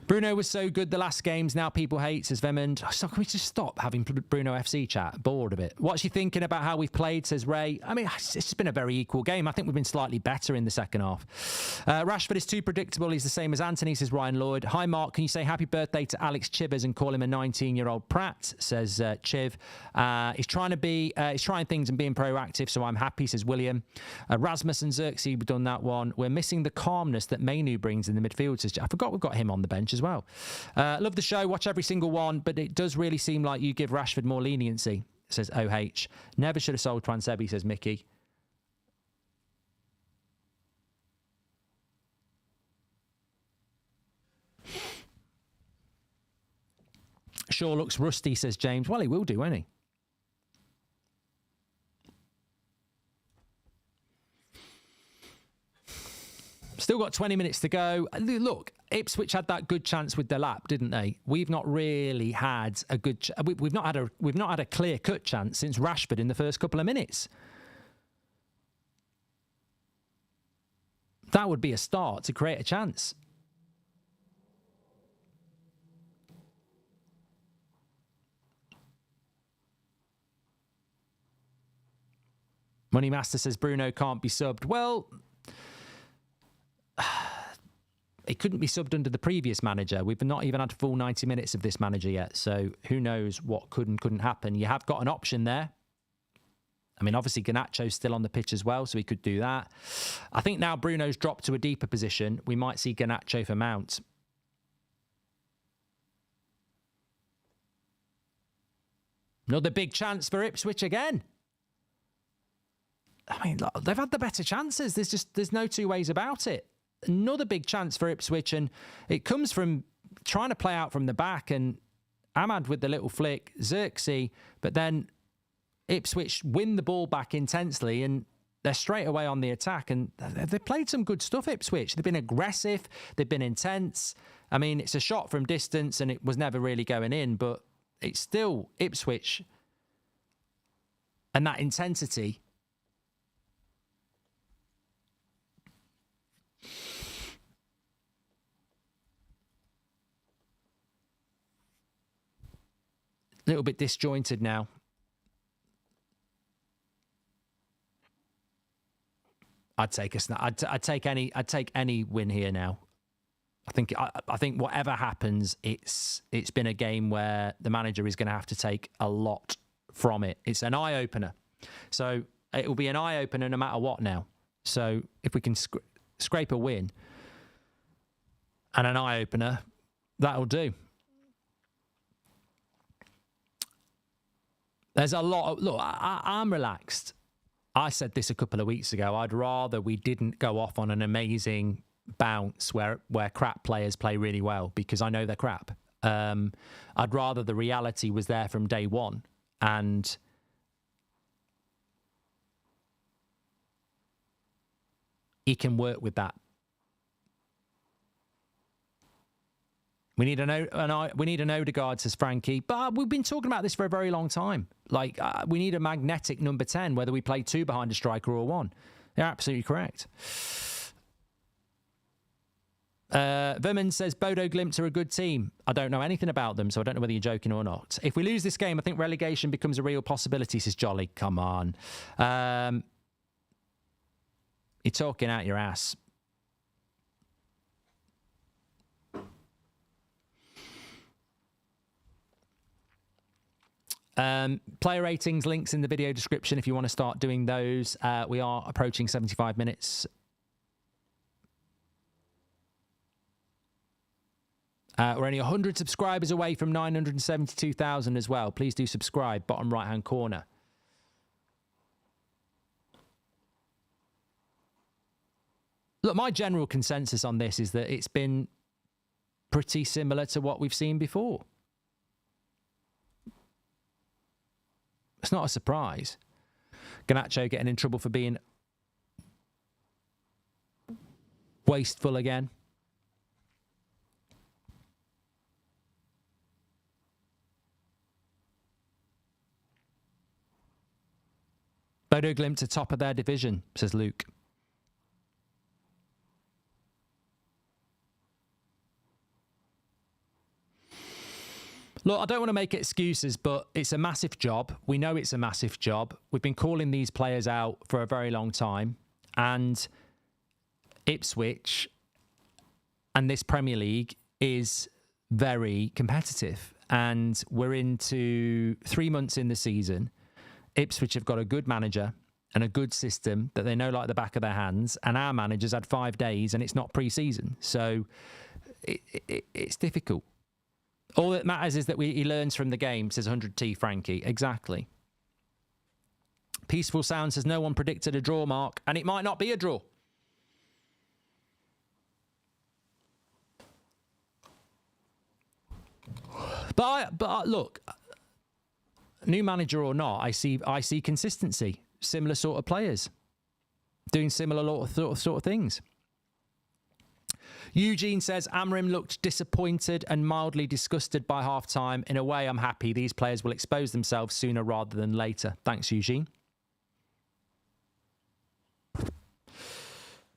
Bruno was so good the last games. Now people hate, says Vemond. So can we just stop having Bruno FC chat? Bored of it. What's you thinking about how we've played, says Ray. I mean, it's been a very equal game. I think we've been slightly better in the second half. Rashford is too predictable. He's the same as Anthony, says Ryan Lloyd. Hi, Mark. Can you say happy birthday to Alex Chivers and call him a 19-year-old prat, says Chiv. He's trying things and being proactive, so I'm happy, says William. Rasmus and Xerxes, we've done that one. We're missing the calmness that Mainu brings in the midfield, says I forgot we've got him on the bench as well. Love the show, watch every single one, but it does really seem like you give Rashford more leniency, says OH. Never should have sold Twansebi, says Mickey. Sure looks rusty, says James. Well, he will do, won't he? Still got 20 minutes to go. Look, Ipswich had that good chance with Delap, didn't they? We've not really had a good. We've not had a clear-cut chance since Rashford in the first couple of minutes. That would be a start to create a chance. Moneymaster says Bruno can't be subbed. Well, it couldn't be subbed under the previous manager. We've not even had full 90 minutes of this manager yet. So who knows what could and couldn't happen. You have got an option there. I mean, obviously, Garnacho's still on the pitch as well, so he could do that. I think now Bruno's dropped to a deeper position. We might see Garnacho for Mount. Another big chance for Ipswich again. I mean, they've had the better chances. There's no two ways about it. Another big chance for Ipswich, and it comes from trying to play out from the back, and Ahmad with the little flick, Xerxes, but then Ipswich win the ball back intensely, and they're straight away on the attack, and they've played some good stuff, Ipswich. They've been aggressive, they've been intense. I mean, it's a shot from distance, and it was never really going in, but it's still Ipswich. And that intensity... a little bit disjointed now. I'd take any win here now. I think whatever happens, it's been a game where the manager is going to have to take a lot from it. It's an eye opener, so it will be an eye opener no matter what now. So if we can scrape a win and an eye opener, that'll do. There's a lot of... Look, I'm relaxed. I said this a couple of weeks ago. I'd rather we didn't go off on an amazing bounce where crap players play really well, because I know they're crap. I'd rather the reality was there from day one. And he can work with that. We need an Odegaard, says Frankie. But we've been talking about this for a very long time. Like, we need a magnetic number 10, whether we play two behind a striker or one. You're absolutely correct. Vermin says Bodo Glimt are a good team. I don't know anything about them, so I don't know whether you're joking or not. If we lose this game, I think relegation becomes a real possibility, says Jolly. Come on. You're talking out your ass. Player ratings, links in the video description if you want to start doing those. We are approaching 75 minutes. We're only 100 subscribers away from 972,000 as well. Please do subscribe, bottom right-hand corner. Look, my general consensus on this is that it's been pretty similar to what we've seen before. It's not a surprise. Garnacho getting in trouble for being wasteful again. Bodo Glimt are top of their division, says Luke. Look, I don't want to make excuses, but it's a massive job. We know it's a massive job. We've been calling these players out for a very long time. And Ipswich and this Premier League is very competitive. And we're into 3 months in the season. Ipswich have got a good manager and a good system that they know like the back of their hands. And our manager's had 5 days and it's not pre-season. So it's difficult. All that matters is that he learns from the game, says 100T Frankie. Exactly. Peaceful Sound says no one predicted a draw, Mark, and it might not be a draw. But look, new manager or not, I see consistency. Similar sort of players doing similar sort of things. Eugene says Amorim looked disappointed and mildly disgusted by half-time. In a way, I'm happy. These players will expose themselves sooner rather than later. Thanks, Eugene.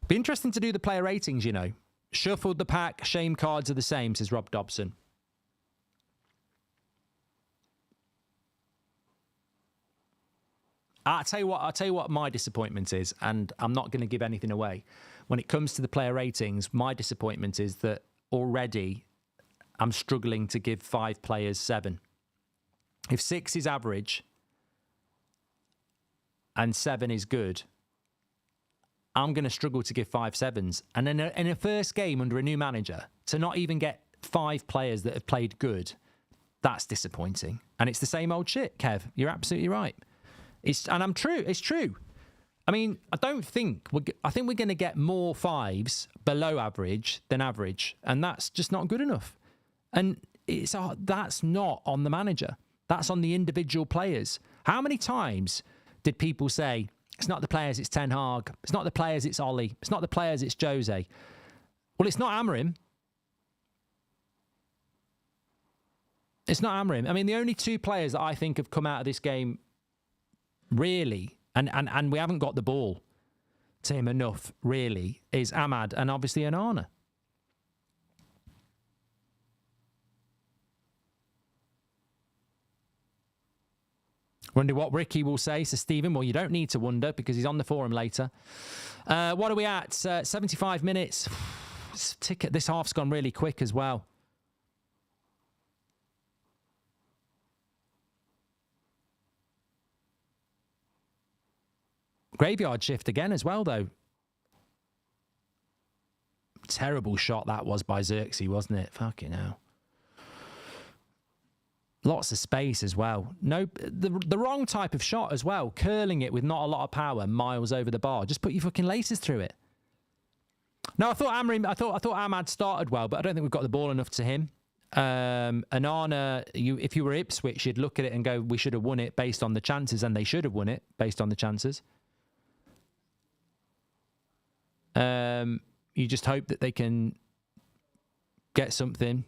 Be interesting to do the player ratings, you know. Shuffled the pack, shame cards are the same, says Rob Dobson. I'll tell you what my disappointment is, and I'm not going to give anything away. When it comes to the player ratings, my disappointment is that already I'm struggling to give 5 players 7. If 6 is average and 7 is good, I'm going to struggle to give 5 7s. And then in a first game under a new manager, to not even get 5 players that have played good, that's disappointing. And it's the same old shit, Kev. You're absolutely right. It's true. I mean, I think we're going to get more 5s below average than average, and that's just not good enough. And that's not on the manager. That's on the individual players. How many times did people say, it's not the players, it's Ten Hag. It's not the players, it's Ollie. It's not the players, it's Jose. Well, it's not Amorim. It's not Amorim. I mean, the only 2 players that I think have come out of this game really, and we haven't got the ball to him enough, really, is Ahmad and obviously Onana. Wonder what Ricky will say, says Stephen. Well, you don't need to wonder because he's on the forum later. What are we at? 75 minutes. This half's gone really quick as well. Graveyard shift again as well, though. Terrible shot that was by Xerxes, wasn't it? Fucking hell. Lots of space as well. No, the wrong type of shot as well. Curling it with not a lot of power, miles over the bar. Just put your fucking laces through it. No, I thought Ahmad started well, but I don't think we've got the ball enough to him. Onana, if you were Ipswich, you'd look at it and go, we should have won it based on the chances, and they should have won it based on the chances. You just hope that they can get something.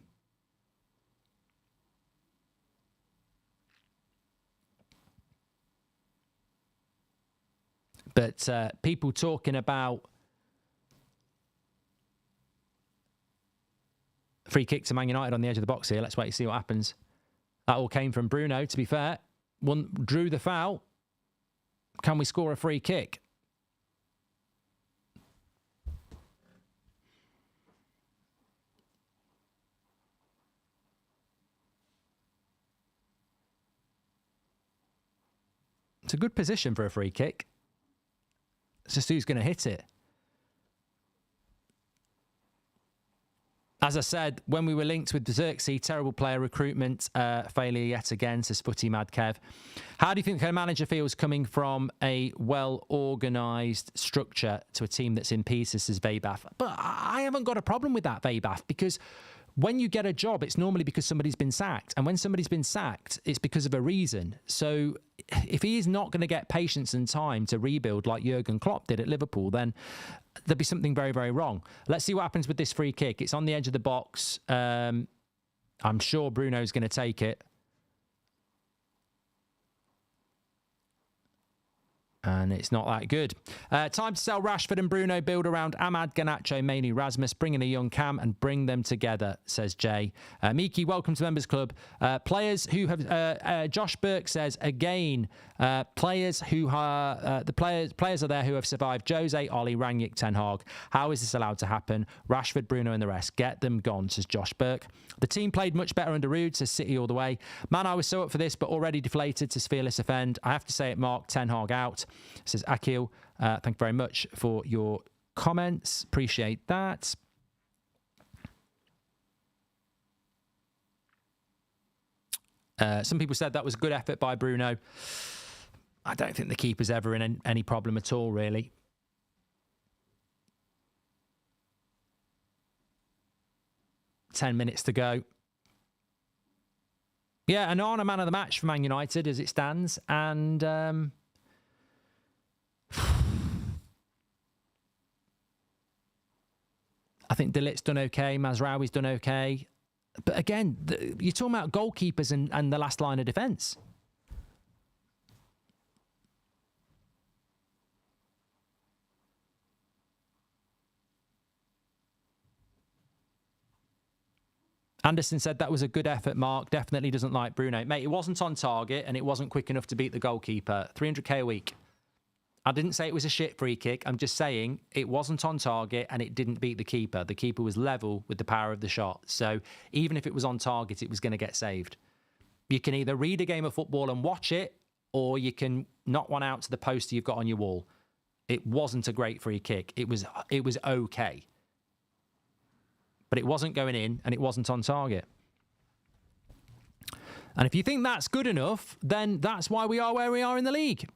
But people talking about free kick to Man United on the edge of the box here. Let's wait and see what happens. That all came from Bruno, to be fair. Drew the foul. Can we score a free kick? It's a good position for a free kick. It's just who's going to hit it. As I said, when we were linked with Xerxes, terrible player recruitment failure yet again, says Footy Mad Kev. How do you think a manager feels coming from a well-organised structure to a team that's in pieces, says Vabaf? But I haven't got a problem with that, Vabaf, because when you get a job, it's normally because somebody's been sacked. And when somebody's been sacked, it's because of a reason. So if he is not going to get patience and time to rebuild like Jurgen Klopp did at Liverpool, then there'll be something very, very wrong. Let's see what happens with this free kick. It's on the edge of the box. I'm sure Bruno's going to take it. And it's not that good. Time to sell Rashford and Bruno, build around Ahmad, Garnacho, Mainoo, Rasmus, bring in a young Cam and bring them together, says Jay. Miki, welcome to Members Club. Players who have, Josh Burke says, again, players who are, the players are there who have survived Jose, Ollie, Rangnick, Ten Hag. How is this allowed to happen? Rashford, Bruno and the rest, get them gone, says Josh Burke. The team played much better under Rude, says City all the way. Man, I was so up for this, but already deflated, says Fearless Offend. I have to say it, Mark, Ten Hag out. Says Akil, thank you very much for your comments. Appreciate that. Some people said that was a good effort by Bruno. I don't think the keeper's ever in any problem at all, really. Ten minutes to go. Yeah, Onana man of the match for Man United as it stands. And I think De Ligt's done okay. Mazraoui's done okay. But again, you're talking about goalkeepers and the last line of defence. Anderson said that was a good effort, Mark. Definitely doesn't like Bruno. Mate, it wasn't on target and it wasn't quick enough to beat the goalkeeper. 300k a week. I didn't say it was a shit free kick. I'm just saying it wasn't on target and it didn't beat the keeper. The keeper was level with the power of the shot. So even if it was on target, it was going to get saved. You can either read a game of football and watch it, or you can knock one out to the poster you've got on your wall. It wasn't a great free kick. It was okay. But it wasn't going in and it wasn't on target. And if you think that's good enough, then that's why we are where we are in the league.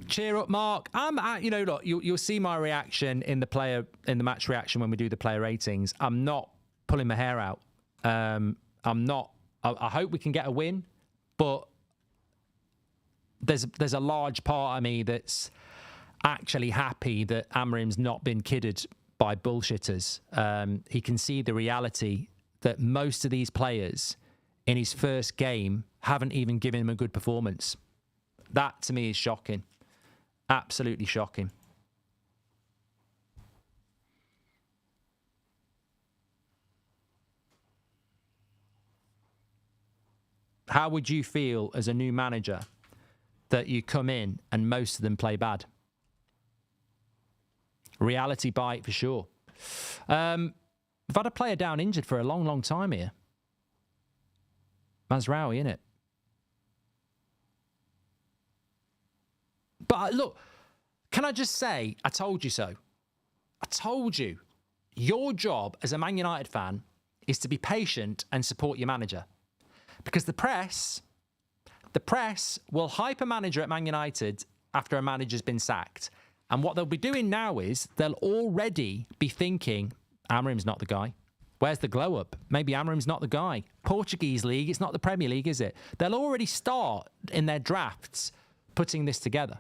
Cheer up, Mark. Look, you'll see my reaction in the match reaction when we do the player ratings. I'm not pulling my hair out. I hope we can get a win, but there's a large part of me that's actually happy that Amorim's not been kidded by bullshitters. He can see the reality that most of these players in his first game haven't even given him a good performance. That to me is shocking. Absolutely shocking. How would you feel as a new manager that you come in and most of them play bad? Reality bite for sure. We've had a player down injured for a long, long time here. Mazraoui, innit? But look, can I just say, I told you so. I told you. Your job as a Man United fan is to be patient and support your manager. Because the press will hype a manager at Man United after a manager's been sacked. And what they'll be doing now is they'll already be thinking, Amorim's not the guy. Where's the glow up? Maybe Amorim's not the guy. Portuguese league, it's not the Premier League, is it? They'll already start in their drafts putting this together.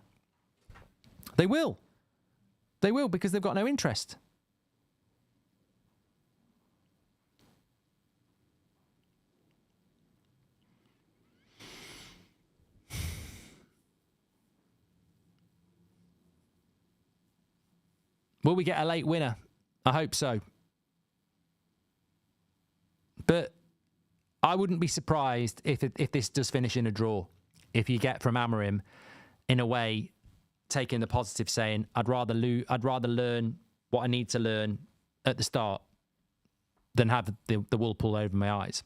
They will. They will, because they've got no interest. Will we get a late winner? I hope so. But I wouldn't be surprised if this does finish in a draw. If you get from Amorim, in a way, taking the positive, saying, I'd rather learn what I need to learn at the start than have the wool pulled over my eyes.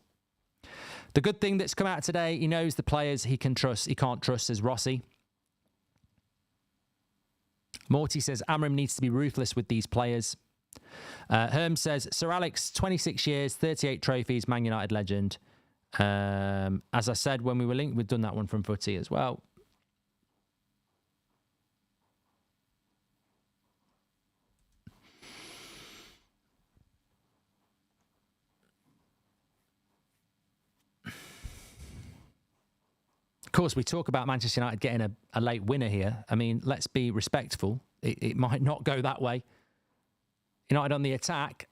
The good thing that's come out today, he knows the players he can trust, he can't trust, says Rossi. Morty says Amorim needs to be ruthless with these players. Herm says Sir Alex, 26 years, 38 trophies, Man United legend. As I said when we were linked, we've done that one from Footy as well. course, we talk about Manchester United getting a late winner here. I mean, let's be respectful. It might not go that way. United on the attack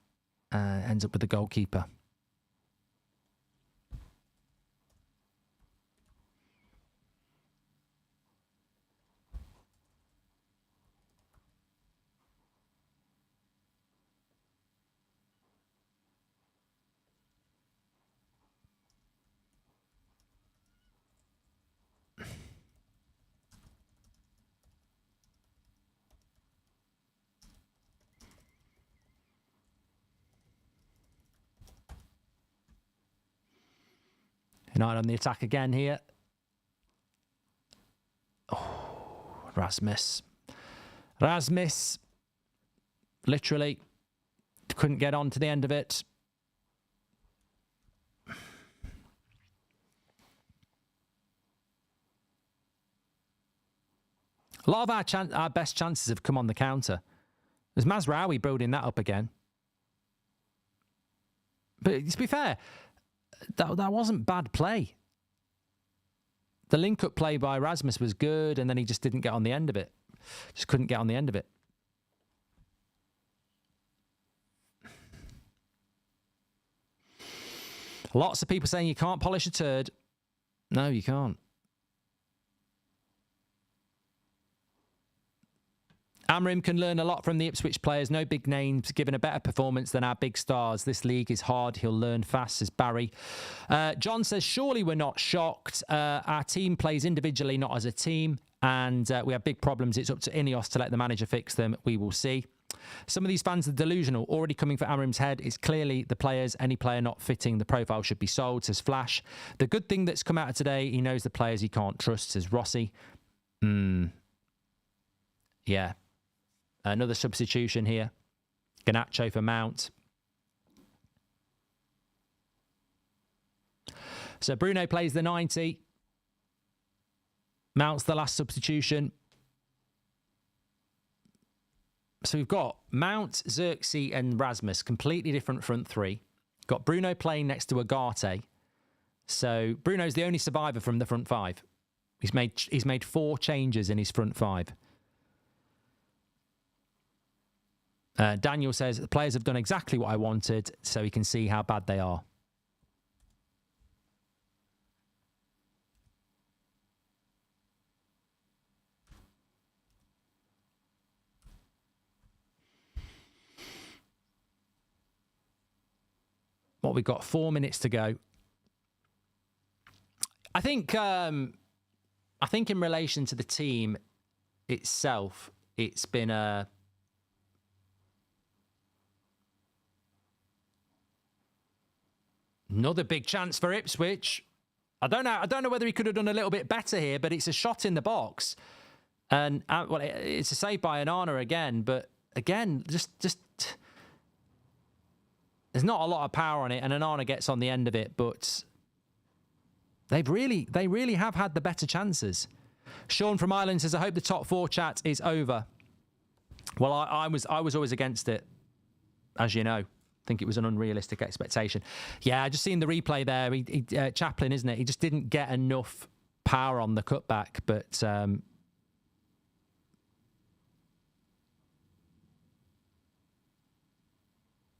ends up with the goalkeeper. United on the attack again here. Oh, Rasmus. Literally couldn't get on to the end of it. A lot of our best chances have come on the counter. There's Mazraoui building that up again. But to be fair, that wasn't bad play. The link-up play by Rasmus was good, and then he just didn't get on the end of it. Just couldn't get on the end of it. Lots of people saying you can't polish a turd. No, you can't. Amrim can learn a lot from the Ipswich players. No big names, given a better performance than our big stars. This league is hard. He'll learn fast, says Barry. John says, surely we're not shocked. Our team plays individually, not as a team. And we have big problems. It's up to Ineos to let the manager fix them. We will see. Some of these fans are delusional, already coming for Amrim's head. It's clearly the players. Any player not fitting the profile should be sold, says Flash. The good thing that's come out of today, he knows the players he can't trust, says Rossi. Yeah. Another substitution here. Garnacho for Mount. So Bruno plays the 90. Mount's the last substitution. So we've got Mount, Xerxes and Rasmus, completely different front three. Got Bruno playing next to Agate. So Bruno's the only survivor from the front five. He's made 4 changes in his front five. Daniel says, the players have done exactly what I wanted, so he can see how bad they are. What, we've got 4 minutes to go. I think in relation to the team itself, it's been another big chance for Ipswich. I don't know whether he could have done a little bit better here, but it's a shot in the box. And well, it's a save by Onana again, but again, just there's not a lot of power on it, and Onana gets on the end of it, but they really have had the better chances. Sean from Ireland says, I hope the top 4 chat is over. Well, I was always against it, as you know. I think it was an unrealistic expectation. Yeah, just seeing the replay there. Chaplin, isn't it? He just didn't get enough power on the cutback, but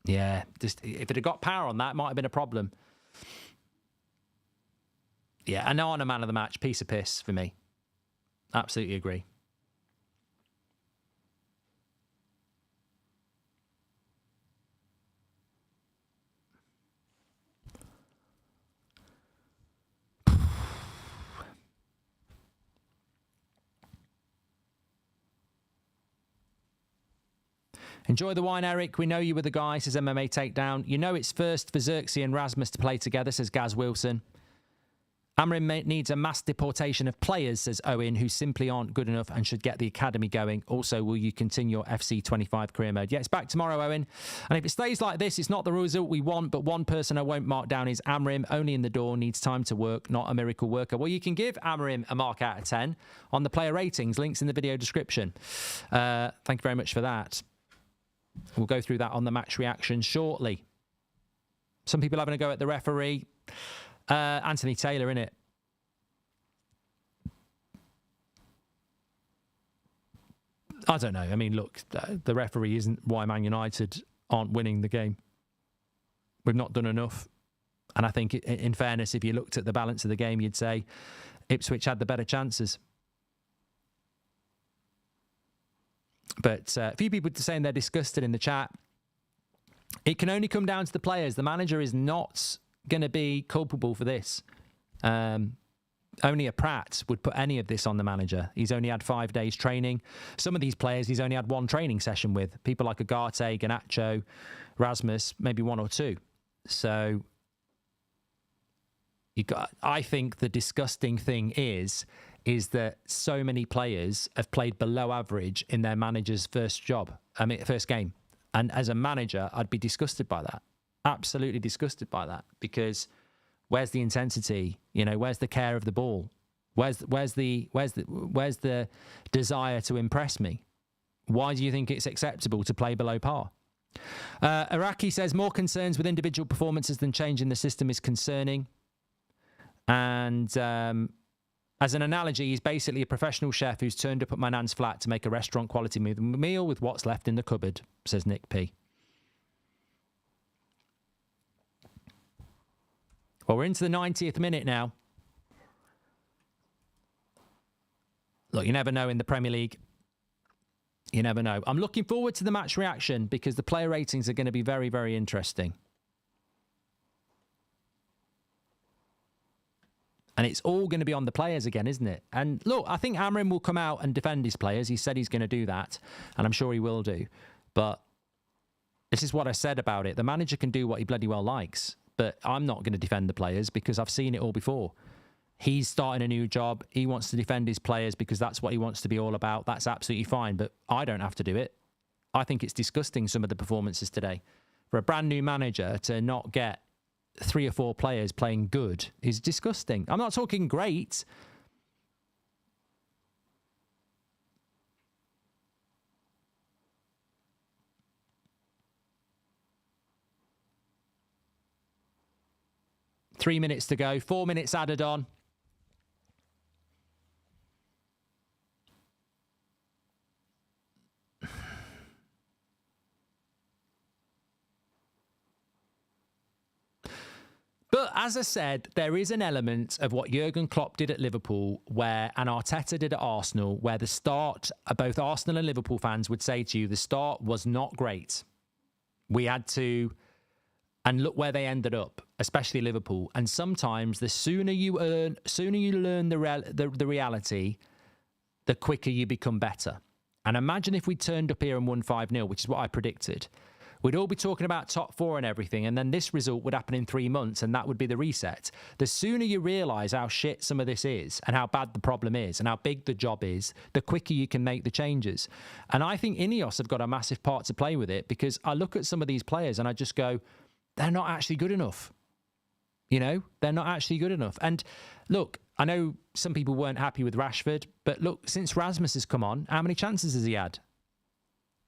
yeah, just if it had got power on that, it might have been a problem. Yeah, Onana man of the match, piece of piss for me. Absolutely agree. Enjoy the wine, Eric. We know you were the guy, says MMA Takedown. You know it's first for Xerxes and Rasmus to play together, says Gaz Wilson. Amrim needs a mass deportation of players, says Owen, who simply aren't good enough and should get the academy going. Also, will you continue your FC 25 career mode? Yeah, it's back tomorrow, Owen. And if it stays like this, it's not the result we want, but one person I won't mark down is Amrim. Only in the door, needs time to work, not a miracle worker. Well, you can give Amrim a mark out of 10 on the player ratings. Links in the video description. Thank you very much for that. We'll go through that on the match reaction shortly. Some people having a go at the referee. Anthony Taylor, innit? I don't know. I mean, look, the referee isn't why Man United aren't winning the game. We've not done enough. And I think, in fairness, if you looked at the balance of the game, you'd say Ipswich had the better chances. But a few people saying they're disgusted in the chat. It can only come down to the players. The manager is not going to be culpable for this. Only a Pratt would put any of this on the manager. He's only had 5 days training. Some of these players he's only had one training session with. People like Agate, Garnacho, Rasmus, maybe one or two. So I think the disgusting thing is that so many players have played below average in their manager's first game. And as a manager, I'd be disgusted by that. Absolutely disgusted by that, because where's the intensity? Where's the care of the ball? Where's the desire to impress me? Why do you think it's acceptable to play below par? Iraqi says more concerns with individual performances than changing the system is concerning. And as an analogy, he's basically a professional chef who's turned up at my nan's flat to make a restaurant quality meal with what's left in the cupboard, says Nick P. Well, we're into the 90th minute now. Look, you never know in the Premier League. You never know. I'm looking forward to the match reaction because the player ratings are going to be very, very interesting. And it's all going to be on the players again, isn't it? And look, I think Amrin will come out and defend his players. He said he's going to do that, and I'm sure he will do. But this is what I said about it. The manager can do what he bloody well likes. But I'm not going to defend the players because I've seen it all before. He's starting a new job. He wants to defend his players because that's what he wants to be all about. That's absolutely fine, but I don't have to do it. I think it's disgusting, some of the performances today. For a brand new manager to not get 3 or 4 players playing good is disgusting. I'm not talking great. Three minutes to go. 4 minutes added on. But as I said, there is an element of what Jurgen Klopp did at Liverpool and Arteta did at Arsenal, where the start, both Arsenal and Liverpool fans would say to you, the start was not great. We had to, and look where they ended up, especially Liverpool. And sometimes the sooner you learn the reality, the quicker you become better. And imagine if we turned up here and won 5-0, which is what I predicted. We'd all be talking about top 4 and everything, and then this result would happen in 3 months, and that would be the reset. The sooner you realise how shit some of this is, and how bad the problem is, and how big the job is, the quicker you can make the changes. And I think Ineos have got a massive part to play with it, because I look at some of these players and I just go, they're not actually good enough. They're not actually good enough. And look, I know some people weren't happy with Rashford, but look, since Rasmus has come on, how many chances has he had?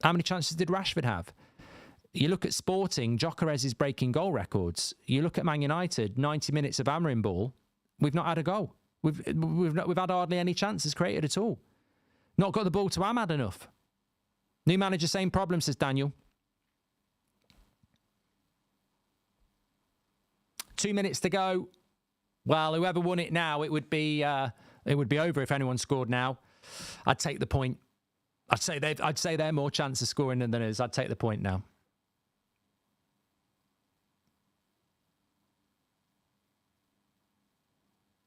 How many chances did Rashford have? You look at Sporting, Gyökeres is breaking goal records. You look at Man United, 90 minutes of Amrin ball, we've not had a goal. We've had hardly any chances created at all. Not got the ball to Ahmad enough. New manager, same problem, says Daniel. 2 minutes to go. Well, whoever won it now, it would be over if anyone scored now. I'd take the point. I'd say they're more chance of scoring than us. I'd take the point now.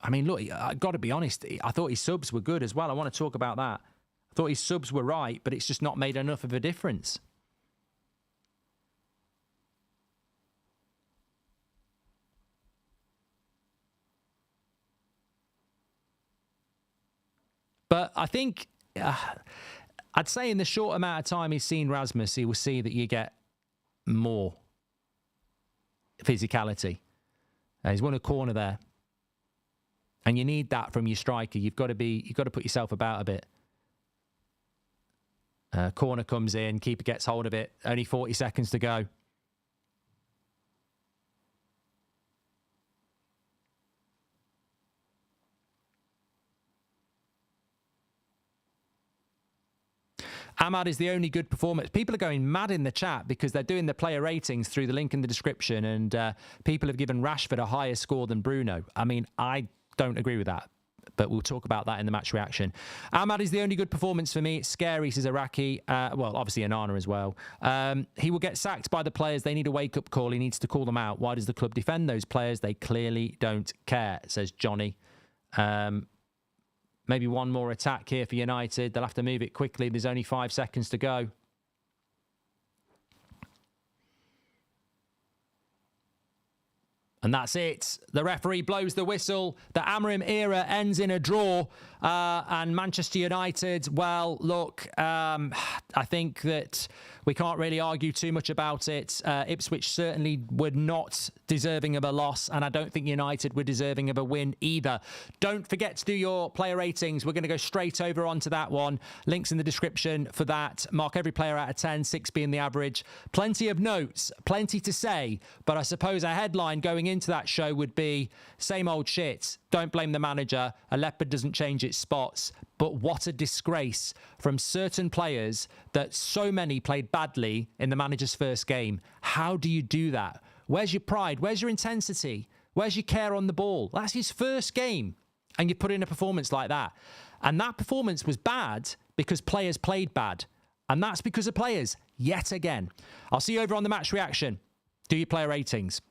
I mean, look, I've got to be honest. I thought his subs were good as well. I want to talk about that. I thought his subs were right, but it's just not made enough of a difference. But I think, I'd say in the short amount of time he's seen Rasmus, he will see that you get more physicality. He's won a corner there. And you need that from your striker. You've got to put yourself about a bit. Corner comes in, keeper gets hold of it. Only 40 seconds to go. Ahmad is the only good performance. People are going mad in the chat because they're doing the player ratings through the link in the description, and people have given Rashford a higher score than Bruno. I mean, I don't agree with that, but we'll talk about that in the match reaction. Ahmad is the only good performance for me. It's scary, says Iraqi. Well, obviously Anana as well. He will get sacked by the players. They need a wake-up call. He needs to call them out. Why does the club defend those players? They clearly don't care, says Johnny. Maybe one more attack here for United. They'll have to move it quickly. There's only 5 seconds to go. And that's it. The referee blows the whistle. The Amorim era ends in a draw. And Manchester United, well, look, I think that we can't really argue too much about it. Ipswich certainly were not deserving of a loss, and I don't think United were deserving of a win either. Don't forget to do your player ratings. We're going to go straight over onto that one. Links in the description for that. Mark every player out of 10, 6 being the average. Plenty of notes, plenty to say, but I suppose a headline going into that show would be same old shit. Don't blame the manager. A leopard doesn't change its spots. But what a disgrace from certain players that so many played badly in the manager's first game. How do you do that? Where's your pride? Where's your intensity? Where's your care on the ball? That's his first game, and you put in a performance like that. And that performance was bad because players played bad. And that's because of players, yet again. I'll see you over on the match reaction. Do your player ratings.